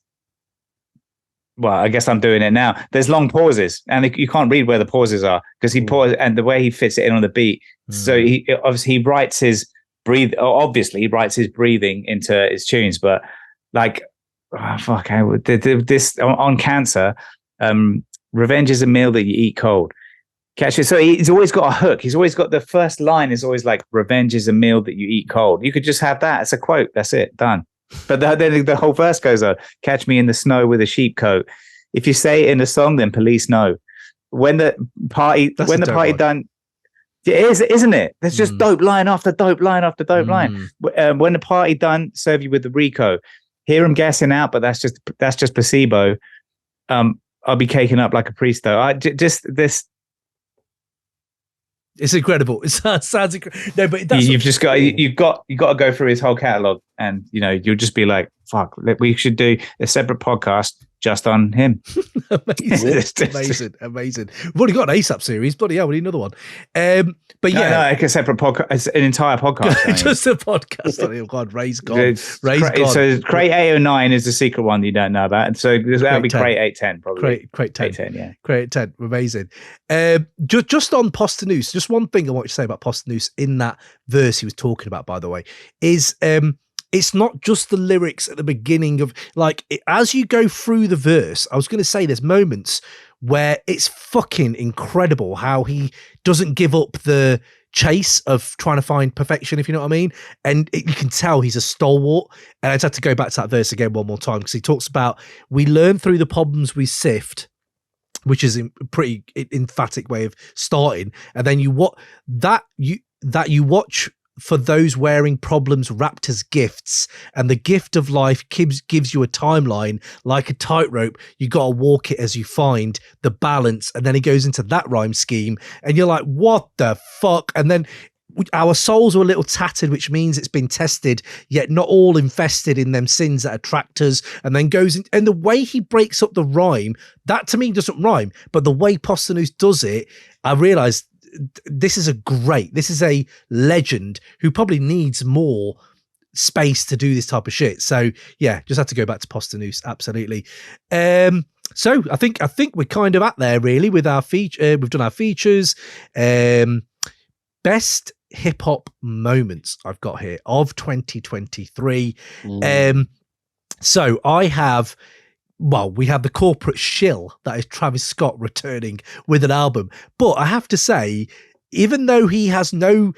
[SPEAKER 5] well, I guess I'm doing it now. There's long pauses, and you can't read where the pauses are because he pauses, and the way he fits it in on the beat. So he writes his breathing into his tunes, but like, this on Cancer, revenge is a meal that you eat cold. Catch it. So he's always got a hook. He's always got the first line is always like, revenge is a meal that you eat cold. You could just have that as a quote. That's it. Done. But then the whole verse goes on. Catch me in the snow with a sheep coat. If you say it in a song, then police know. When the party done, it is, isn't it? There's just dope line after dope line after dope line. When the party done, serve you with the Rico. Hear them gassing out, but that's just placebo. I'll be caking up like a priest though. This.
[SPEAKER 1] It's incredible. It sounds incredible. No, but that's
[SPEAKER 5] you've got to go through his whole catalog, and you'll just be like, "Fuck, we should do a separate podcast just on him."
[SPEAKER 1] Amazing. We've already got an Aesop series, bloody hell, we need another one. But yeah,
[SPEAKER 5] no, like a separate podcast, an entire podcast,
[SPEAKER 1] just a podcast. Oh God, Ray's gone. Gone.
[SPEAKER 5] So Crate 809 is the secret one that you don't know about, and so that'll be Crate 810 probably.
[SPEAKER 1] Crate 10,
[SPEAKER 5] 810, yeah.
[SPEAKER 1] Crate 10, amazing. Just on Posthumous, just one thing I want to say about Posthumous in that verse he was talking about, by the way, is it's not just the lyrics at the beginning of, like, as you go through the verse, I was going to say there's moments where it's fucking incredible how he doesn't give up the chase of trying to find perfection, if you know what I mean. And you can tell he's a stalwart. And I just had to go back to that verse again one more time, because he talks about, we learn through the problems we sift, which is a pretty emphatic way of starting. And then you watch for those wearing problems wrapped as gifts, and the gift of life gives you a timeline like a tightrope. You got to walk it as you find the balance. And then he goes into that rhyme scheme, and you're like, what the fuck? And then our souls are a little tattered, which means it's been tested, yet not all infested in them sins that attract us. And then goes in, and the way he breaks up the rhyme, that to me doesn't rhyme, but the way Posthumous does it, I realized this is a legend who probably needs more space to do this type of shit. So yeah, just had to go back to Posthumous. Absolutely. So I think we're kind of at there really with our feature. We've done our features. Best hip hop moments I've got here of 2023. So I have, we have the corporate shill that is Travis Scott returning with an album. But I have to say, even though he has no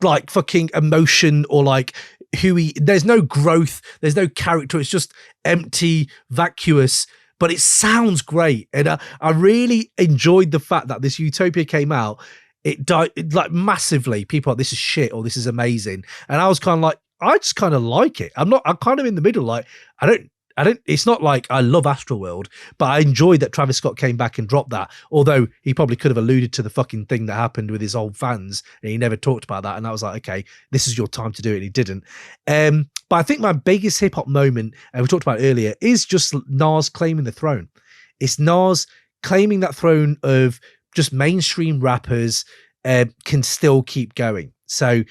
[SPEAKER 1] like fucking emotion or like there's no growth, there's no character, it's just empty, vacuous, but it sounds great. And I really enjoyed the fact that this Utopia came out. It died like massively. People are like, this is shit or this is amazing. And I was kind of like, I just kind of like it. I'm kind of in the middle. Like, I don't, it's not like I love Astroworld, but I enjoyed that Travis Scott came back and dropped that. Although he probably could have alluded to the fucking thing that happened with his old fans, and he never talked about that. And I was like, okay, this is your time to do it. And he didn't. But I think my biggest hip hop moment, and we talked about it earlier, is just Nas claiming the throne. It's Nas claiming that throne of just mainstream rappers can still keep going. So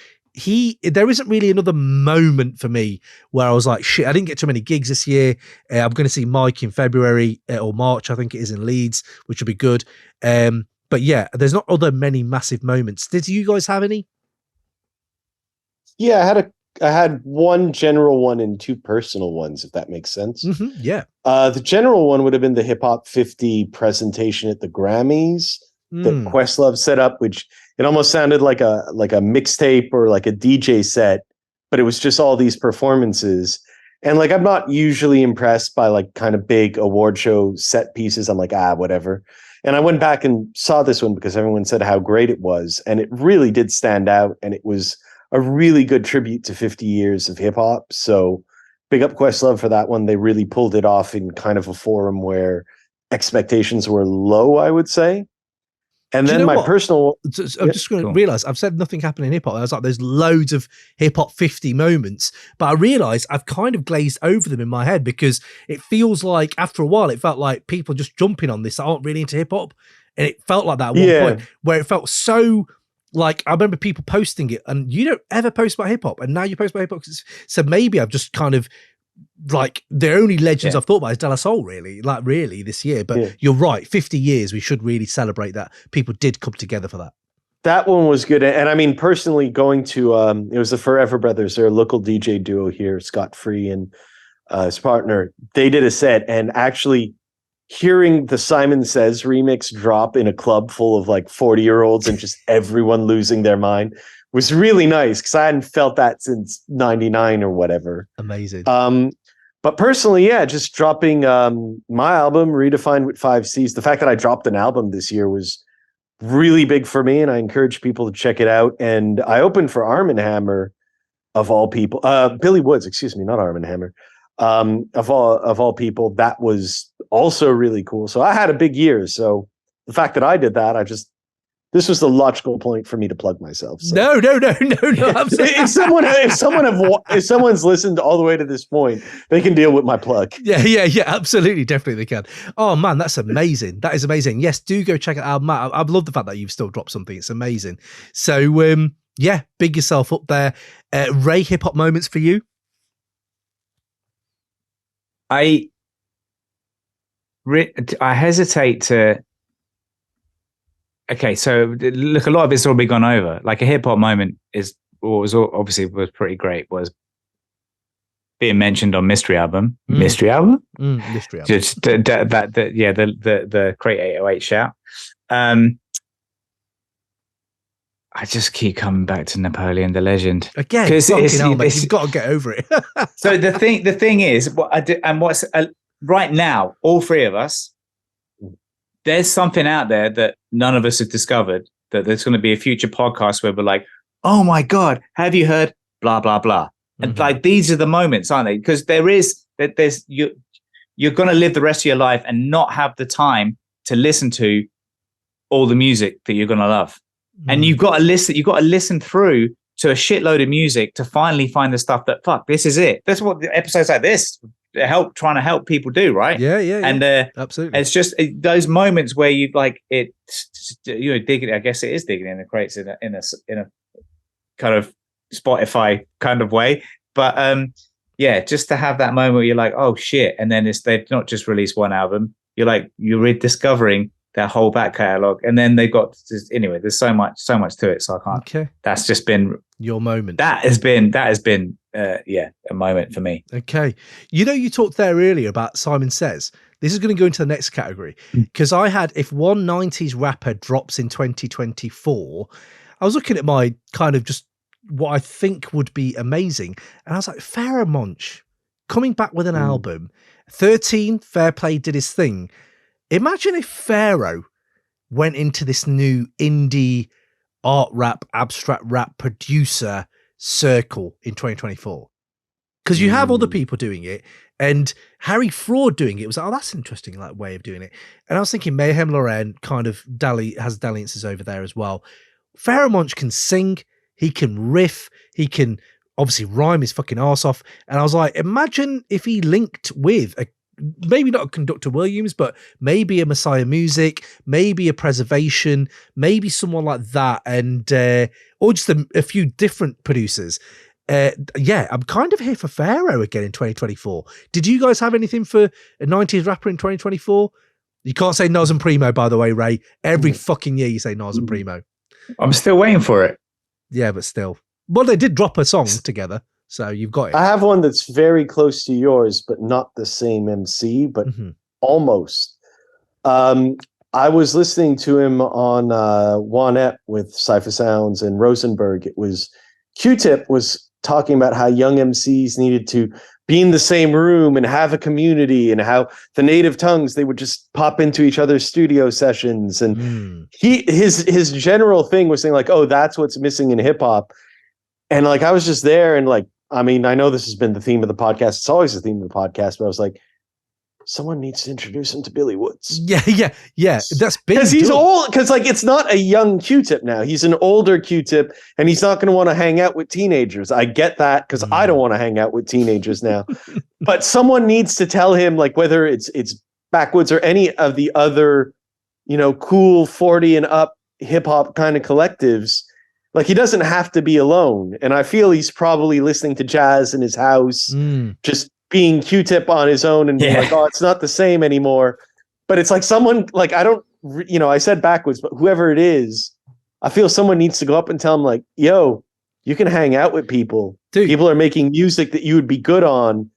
[SPEAKER 1] there isn't really another moment for me where I was like, shit, I didn't get too many gigs this year. I'm going to see Mike in February or March, I think it is, in Leeds, which will be good. But yeah, there's not other many massive moments. Did you guys have any?
[SPEAKER 3] Yeah, I had one general one and two personal ones, if that makes sense.
[SPEAKER 1] Mm-hmm, yeah.
[SPEAKER 3] The general one would have been the Hip Hop 50 presentation at the Grammys that Questlove set up, which it almost sounded like a mixtape or like a DJ set, but it was just all these performances. And like, I'm not usually impressed by like kind of big award show set pieces. I'm like, whatever. And I went back and saw this one because everyone said how great it was. And it really did stand out. And it was a really good tribute to 50 years of hip hop. So big up Questlove for that one. They really pulled it off in kind of a forum where expectations were low, I would say. And then my personal...
[SPEAKER 1] I'm just going to realize I've said nothing happened in hip hop. I was like, there's loads of hip hop 50 moments, but I realized I've kind of glazed over them in my head because it feels like after a while, it felt like people just jumping on this that aren't really into hip hop. And it felt like that at one point where it felt so like, I remember people posting it and you don't ever post about hip hop. And now you post about hip hop. So maybe I've just kind of like the only legends I've thought about is Dilla Soul really this year, but you're right. 50 years. We should really celebrate that. People did come together for that.
[SPEAKER 3] That one was good. And I mean, personally going to, it was the Forever Brothers, they're a local DJ duo here, Scott Free and his partner. They did a set and actually hearing the Simon Says remix drop in a club full of like 40-year-olds and just everyone losing their mind was really nice because I hadn't felt that since 99 or whatever.
[SPEAKER 1] Amazing.
[SPEAKER 3] But personally, just dropping my album, Redefined with 5 C's. The fact that I dropped an album this year was really big for me, and I encourage people to check it out. And I opened for Arm & Hammer, of all people. Billy Woods, excuse me, not Arm & Hammer. Of all people, that was also really cool. So I had a big year. So the fact that I did that, this was the logical point for me to plug myself. So.
[SPEAKER 1] No.
[SPEAKER 3] if someone's listened all the way to this point, they can deal with my plug.
[SPEAKER 1] Yeah, absolutely, definitely they can. Oh man, that's amazing. That is amazing. Yes, do go check it out, Matt. I love the fact that you've still dropped something. It's amazing. So big yourself up there. Ray, hip hop moments for you.
[SPEAKER 5] I hesitate to. Okay, so look, a lot of it's already gone over. Like a hip hop moment was pretty great. Was being mentioned on Mystery Album. Mystery Album.
[SPEAKER 1] Mystery Album.
[SPEAKER 5] Just the Crate 808 shout. I just keep coming back to Napoleon the Legend
[SPEAKER 1] again. You've got to get over it.
[SPEAKER 5] So the thing is, right now, all three of us. There's something out there that none of us have discovered, that there's going to be a future podcast where we're like, oh my God, have you heard blah, blah, blah. And like, these are the moments, aren't they? Because you're going to live the rest of your life and not have the time to listen to all the music that you're going to love. And you've got to listen through to a shitload of music to finally find the stuff that, fuck, this is it. That's what the episodes like this trying to help people do, right?
[SPEAKER 1] Yeah.
[SPEAKER 5] And
[SPEAKER 1] absolutely,
[SPEAKER 5] it's just those moments where you like it, digging. I guess it is digging in the crates in a kind of Spotify kind of way. But just to have that moment where you're like, oh shit, and then they've not just released one album. You're rediscovering their whole back catalog, and then they've got anyway. There's so much to it, so I can't.
[SPEAKER 1] Okay,
[SPEAKER 5] that's just been
[SPEAKER 1] your moment.
[SPEAKER 5] That has been a moment for me.
[SPEAKER 1] Okay. You talked there earlier about Simon Says. This is going to go into the next category because I had, if one 90s rapper drops in 2024, I was looking at my kind of just what I think would be amazing. And I was like, Pharoah Monch coming back with an album. 13, Fair Play did his thing. Imagine if Pharaoh went into this new indie art rap, abstract rap producer circle in 2024, because you have other people doing it, and Harry Fraud doing it was like, oh, that's an interesting way of doing it. And I was thinking Mayhem Lauren kind of has dalliances over there as well. Pharoah Monch can sing, he can riff, he can obviously rhyme his fucking arse off. And I was like, imagine if he linked with maybe not a Conductor Williams, but maybe a Messiah Music, maybe a Preservation, maybe someone like that, and or just a few different producers. I'm kind of here for Pharaoh again in 2024. Did you guys have anything for a 90s rapper in 2024? You can't say Nas and Primo, by the way, Ray. Every fucking year you say Nas and Primo.
[SPEAKER 5] I'm still waiting for it.
[SPEAKER 1] Yeah, but still. Well, they did drop a song together. So you've got it.
[SPEAKER 3] I have one that's very close to yours, but not the same MC, but almost. I was listening to him on Juanette with Cypher Sounds and Rosenberg. It was Q-Tip was talking about how young MCs needed to be in the same room and have a community, and how the native tongues, they would just pop into each other's studio sessions. And his general thing was saying like, oh, that's what's missing in hip hop. And like, I was just there, and like, I mean, I know this has been the theme of the podcast. It's always the theme of the podcast, but I was like, someone needs to introduce him to Billy Woods.
[SPEAKER 1] Yeah. That's big.
[SPEAKER 3] Because he's old. Because like, it's not a young Q-Tip now. He's an older Q-Tip, and he's not going to want to hang out with teenagers. I get that, because I don't want to hang out with teenagers now. But someone needs to tell him, like, whether it's Backwoods or any of the other, you know, cool 40 and up hip hop kind of collectives. Like, he doesn't have to be alone. And I feel he's probably listening to jazz in his house, just being Q-Tip on his own and being like, oh, it's not the same anymore. But it's like someone, like, I don't, you know, I said Backwoods, but whoever it is, I feel someone needs to go up and tell him like, yo, you can hang out with people. Dude. People are making music that you would be good on.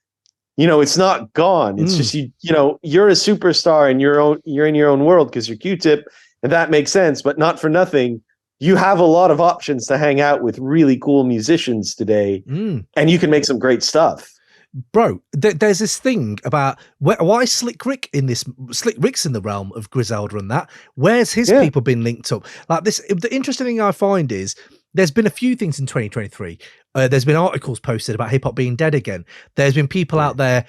[SPEAKER 3] You know, it's not gone. It's just, you know, you're a superstar and you're in your own world because you're Q-Tip, and that makes sense, but not for nothing. You have a lot of options to hang out with really cool musicians today, and you can make some great stuff.
[SPEAKER 1] Bro, there's this thing about why Slick Rick's in the realm of Griselda and that. Where's his people been linked up? Like this, the interesting thing I find is there's been a few things in 2023. There's been articles posted about hip hop being dead again. There's been people out there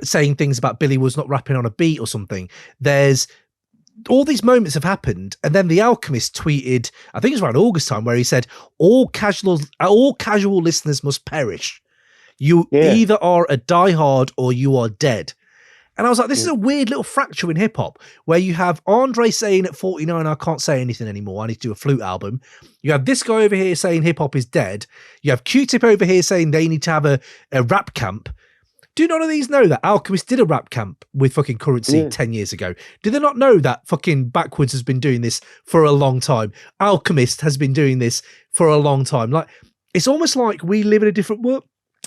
[SPEAKER 1] saying things about Billy Woods not rapping on a beat or something. There's all these moments have happened, and then the Alchemist tweeted, I think it was around August time, where he said, all casual listeners must perish. You either are a diehard or you are dead. And I was like, this is a weird little fracture in hip hop where you have Andre saying at 49, I can't say anything anymore. I need to do a flute album. You have this guy over here saying hip hop is dead. You have Q-Tip over here saying they need to have a rap camp. Do none of these know that Alchemist did a rap camp with fucking Currency 10 years ago? Do they not know that fucking Backwoods has been doing this for a long time? Alchemist has been doing this for a long time. Like, it's almost like we live in a different world.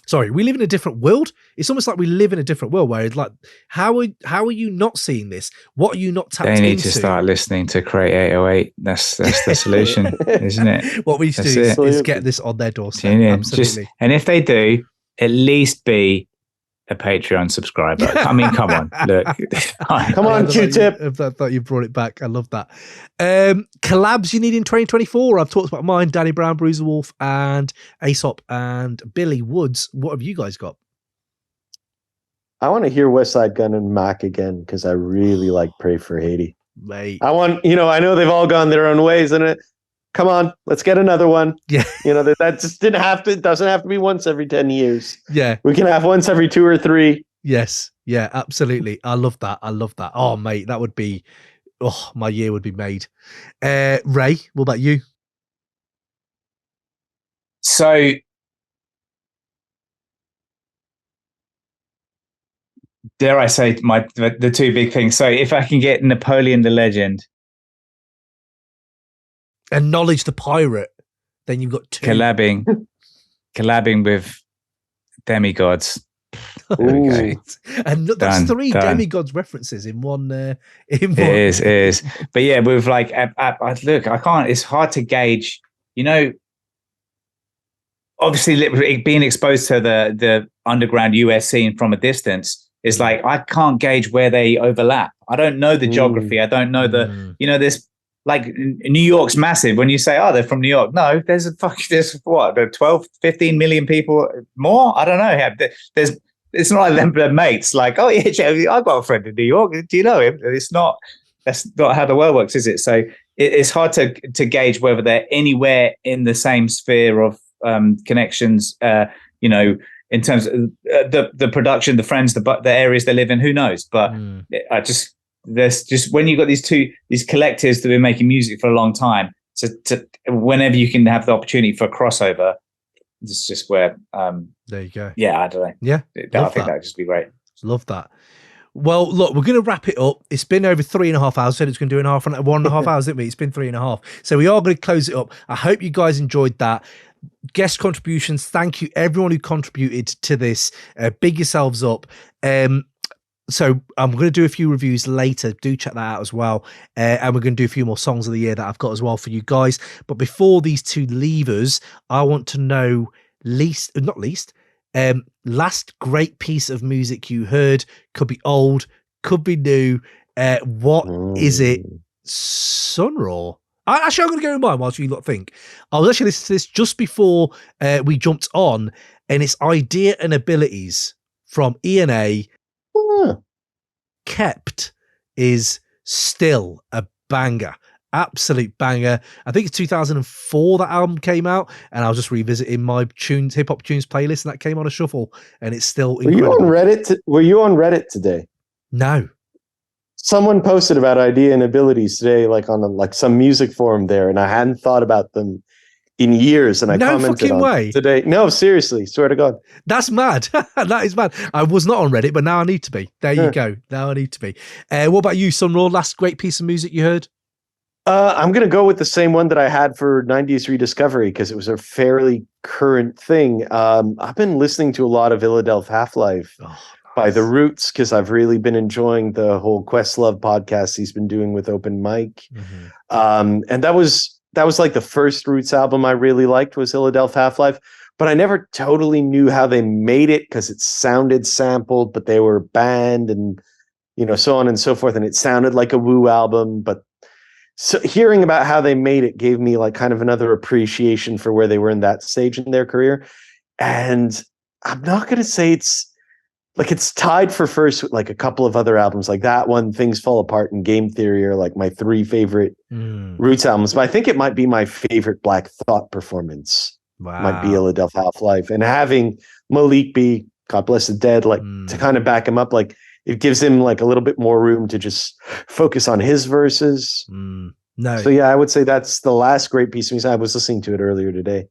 [SPEAKER 1] Sorry, we live in a different world. It's almost like we live in a different world where it's like, how are you not seeing this? What are you not tapped into?
[SPEAKER 5] They need to start listening to Crate 808. That's the solution, isn't it?
[SPEAKER 1] What we need to do is get this on their doorstep. Absolutely.
[SPEAKER 5] And if they do, at least be a Patreon subscriber. I mean, come on, look.
[SPEAKER 3] Come on, Q-Tip.
[SPEAKER 1] I thought you brought it back. I love that. Collabs you need in 2024. I've talked about mine, Danny Brown, Bruiser Wolf, and Aesop and Billy Woods. What have you guys got?
[SPEAKER 3] I want to hear Westside Gun and Mac again, because I really like Pray for Haiti.
[SPEAKER 1] Mate.
[SPEAKER 3] I want, you know, I know they've all gone their own ways, and come on, let's get another one.
[SPEAKER 1] Yeah.
[SPEAKER 3] You know, that just doesn't have to be once every 10 years.
[SPEAKER 1] Yeah.
[SPEAKER 3] We can have once every 2 or 3.
[SPEAKER 1] Yes. Yeah, absolutely. I love that. Oh, mate, that would be, my year would be made. Ray, what about you?
[SPEAKER 5] So, dare I say the two big things. So if I can get Napoleon the Legend,
[SPEAKER 1] Acknowledge the Pirate, then you've got 2.
[SPEAKER 5] collabing with demigods.
[SPEAKER 1] And that's 3 demigods references in one. It
[SPEAKER 5] is. But yeah, with like, look, I can't. It's hard to gauge. You know, obviously, being exposed to the underground US scene from a distance is like I can't gauge where they overlap. I don't know the geography. I don't know this. Like New York's massive. When you say, oh, they're from New York. No, there's 12, 15 million people more? I don't know. It's not like they're mates. Like, oh yeah, I've got a friend in New York. Do you know him? That's not how the world works, is it? So it's hard to gauge whether they're anywhere in the same sphere of connections, you know, in terms of the production, the friends, the areas they live in, who knows? But there's just when you've got these collectives that have been making music for a long time, to whenever you can have the opportunity for a crossover, it's just where
[SPEAKER 1] there you go.
[SPEAKER 5] Yeah, I don't know.
[SPEAKER 1] Yeah,
[SPEAKER 5] I think that would just be great.
[SPEAKER 1] Love that. Well, look, we're going to wrap it up. It's been over 3.5 hours. Said it's going to do 1.5 hours, didn't we? It's been 3.5. So we are going to close it up. I hope you guys enjoyed that. Guest contributions. Thank you, everyone who contributed to this. Big yourselves up. So I'm going to do a few reviews later. Do check that out as well. And we're going to do a few more songs of the year that I've got as well for you guys. But before these two leave us, I want to know Last great piece of music you heard, could be old, could be new. What is it? SonRaw. Actually, I'm going to go in mine whilst you lot think. I was actually listening to this just before we jumped on, and it's Idea and Abilities from E&A. Kept is still a banger. Absolute banger. I think it's 2004 that album came out, and I was just revisiting my hip hop tunes playlist, and that came on a shuffle, and it's still incredible.
[SPEAKER 3] Were you on Reddit today?
[SPEAKER 1] No.
[SPEAKER 3] Someone posted about Idea and Abilities today, like on some music forum there, and I hadn't thought about them in years, and I commented on it today. No, seriously, swear to God.
[SPEAKER 1] That's mad. That is mad. I was not on Reddit, but now I need to be. There you go. Now I need to be. What about you, SonRaw? Last great piece of music you heard?
[SPEAKER 3] I'm going to go with the same one that I had for 90s Rediscovery because it was a fairly current thing. I've been listening to a lot of Illadelph Half-Life by The Roots because I've really been enjoying the whole Questlove podcast he's been doing with Open Mic. And that was like the first Roots album I really liked was Illadelph Half-Life, but I never totally knew how they made it because it sounded sampled, but they were banned and, so on and so forth. And it sounded like a Wu album, but so hearing about how they made it gave me like kind of another appreciation for where they were in that stage in their career. And I'm not going to say it's tied for first with like a couple of other albums like that one, Things Fall Apart, and Game Theory are like my three favorite Roots albums. But I think it might be my favorite Black Thought performance. Might be Illadelph Half-Life. And having Malik be, God bless the dead, like to kind of back him up, like it gives him like a little bit more room to just focus on his verses.
[SPEAKER 1] No.
[SPEAKER 3] So yeah, I would say that's the last great piece of music. I was listening to it earlier today.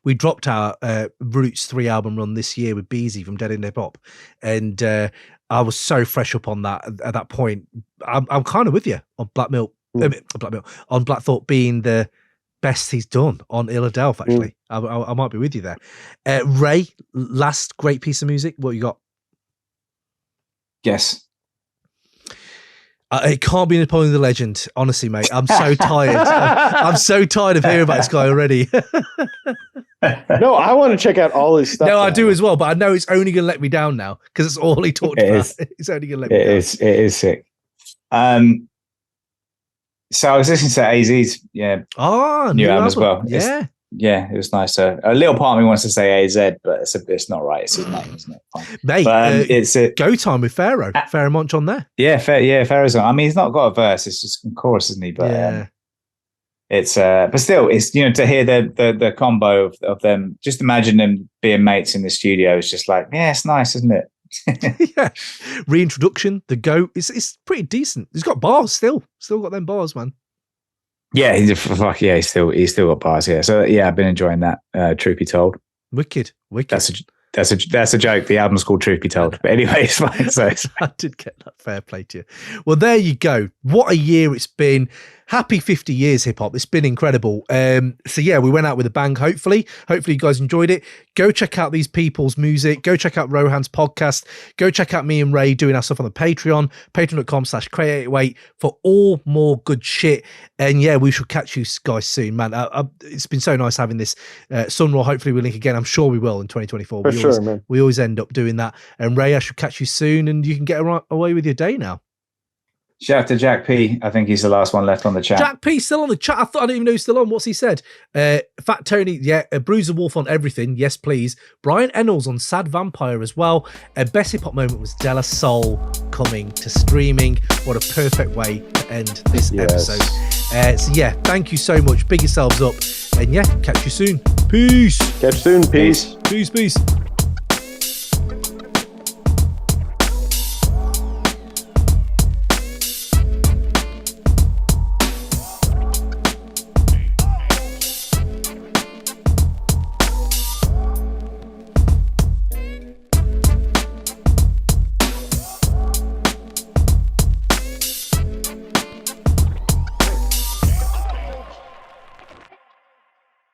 [SPEAKER 1] We dropped our Roots 3 album run this year with Beezy from Dead End Hip Hop, and I was so fresh up on that at that point. I'm kind of with you on on Black Thought being the best he's done on Illadelph. Actually, I might be with you there. Ray, last great piece of music. What you got?
[SPEAKER 5] Yes.
[SPEAKER 1] It can't be Napoleon the Legend, honestly, mate. I'm so tired. I'm so tired of hearing about this guy already.
[SPEAKER 3] No, I want to check out all his stuff.
[SPEAKER 1] No, I do as well, but I know it's only going to let me down now because it's all he talked about. It's only going to let me down.
[SPEAKER 5] It is sick. So I was listening to AZ's new album as well. Yeah, it was nice. A little part of me wants to say AZ, but it's not right. It's his name, isn't it? Fine.
[SPEAKER 1] Mate, but, it's Go Time with Pharaoh. Pharaoh Monch on there.
[SPEAKER 5] Yeah, Pharaoh's on. I mean, he's not got a verse. It's just a chorus, isn't he? But it's but still, it's to hear the combo of them. Just imagine them being mates in the studio. It's just like, yeah, it's nice, isn't it?
[SPEAKER 1] Yeah. Reintroduction, the Goat. It's pretty decent. He's got bars still got them bars, man.
[SPEAKER 5] Yeah, he's still got bars. Yeah, so yeah, I've been enjoying that. Truth be told,
[SPEAKER 1] wicked.
[SPEAKER 5] That's a joke. The album's called Truth Be Told, but anyway, it's fine. So
[SPEAKER 1] I did get that. Fair play to you. Well, there you go. What a year it's been. Happy 50 years hip hop. It's been incredible. So yeah, we went out with a bang. Hopefully you guys enjoyed it. Go check out these people's music. Go check out Rohan's podcast. Go check out me and Ray doing our stuff on the Patreon, patreon.com/crate808 for all more good shit. And yeah, we shall catch you guys soon, man. It's been so nice having this SonRaw. Hopefully we'll link again. I'm sure we will in 2024. We always end up doing that. And Ray, I should catch you soon and you can get away with your day now.
[SPEAKER 5] Shout out to Jack P. I think he's the last one left on the chat.
[SPEAKER 1] Jack P. still on the chat. I didn't even know he's still on. What's he said? Fat Tony, yeah. Bruiser Wolf on everything. Yes, please. Brian Ennals on Sad Vampire as well. Best hip hop moment was Della Soul coming to streaming. What a perfect way to end this episode. So yeah, thank you so much. Big yourselves up. And yeah, catch you soon. Peace.
[SPEAKER 3] Catch you soon. Peace.
[SPEAKER 1] Peace.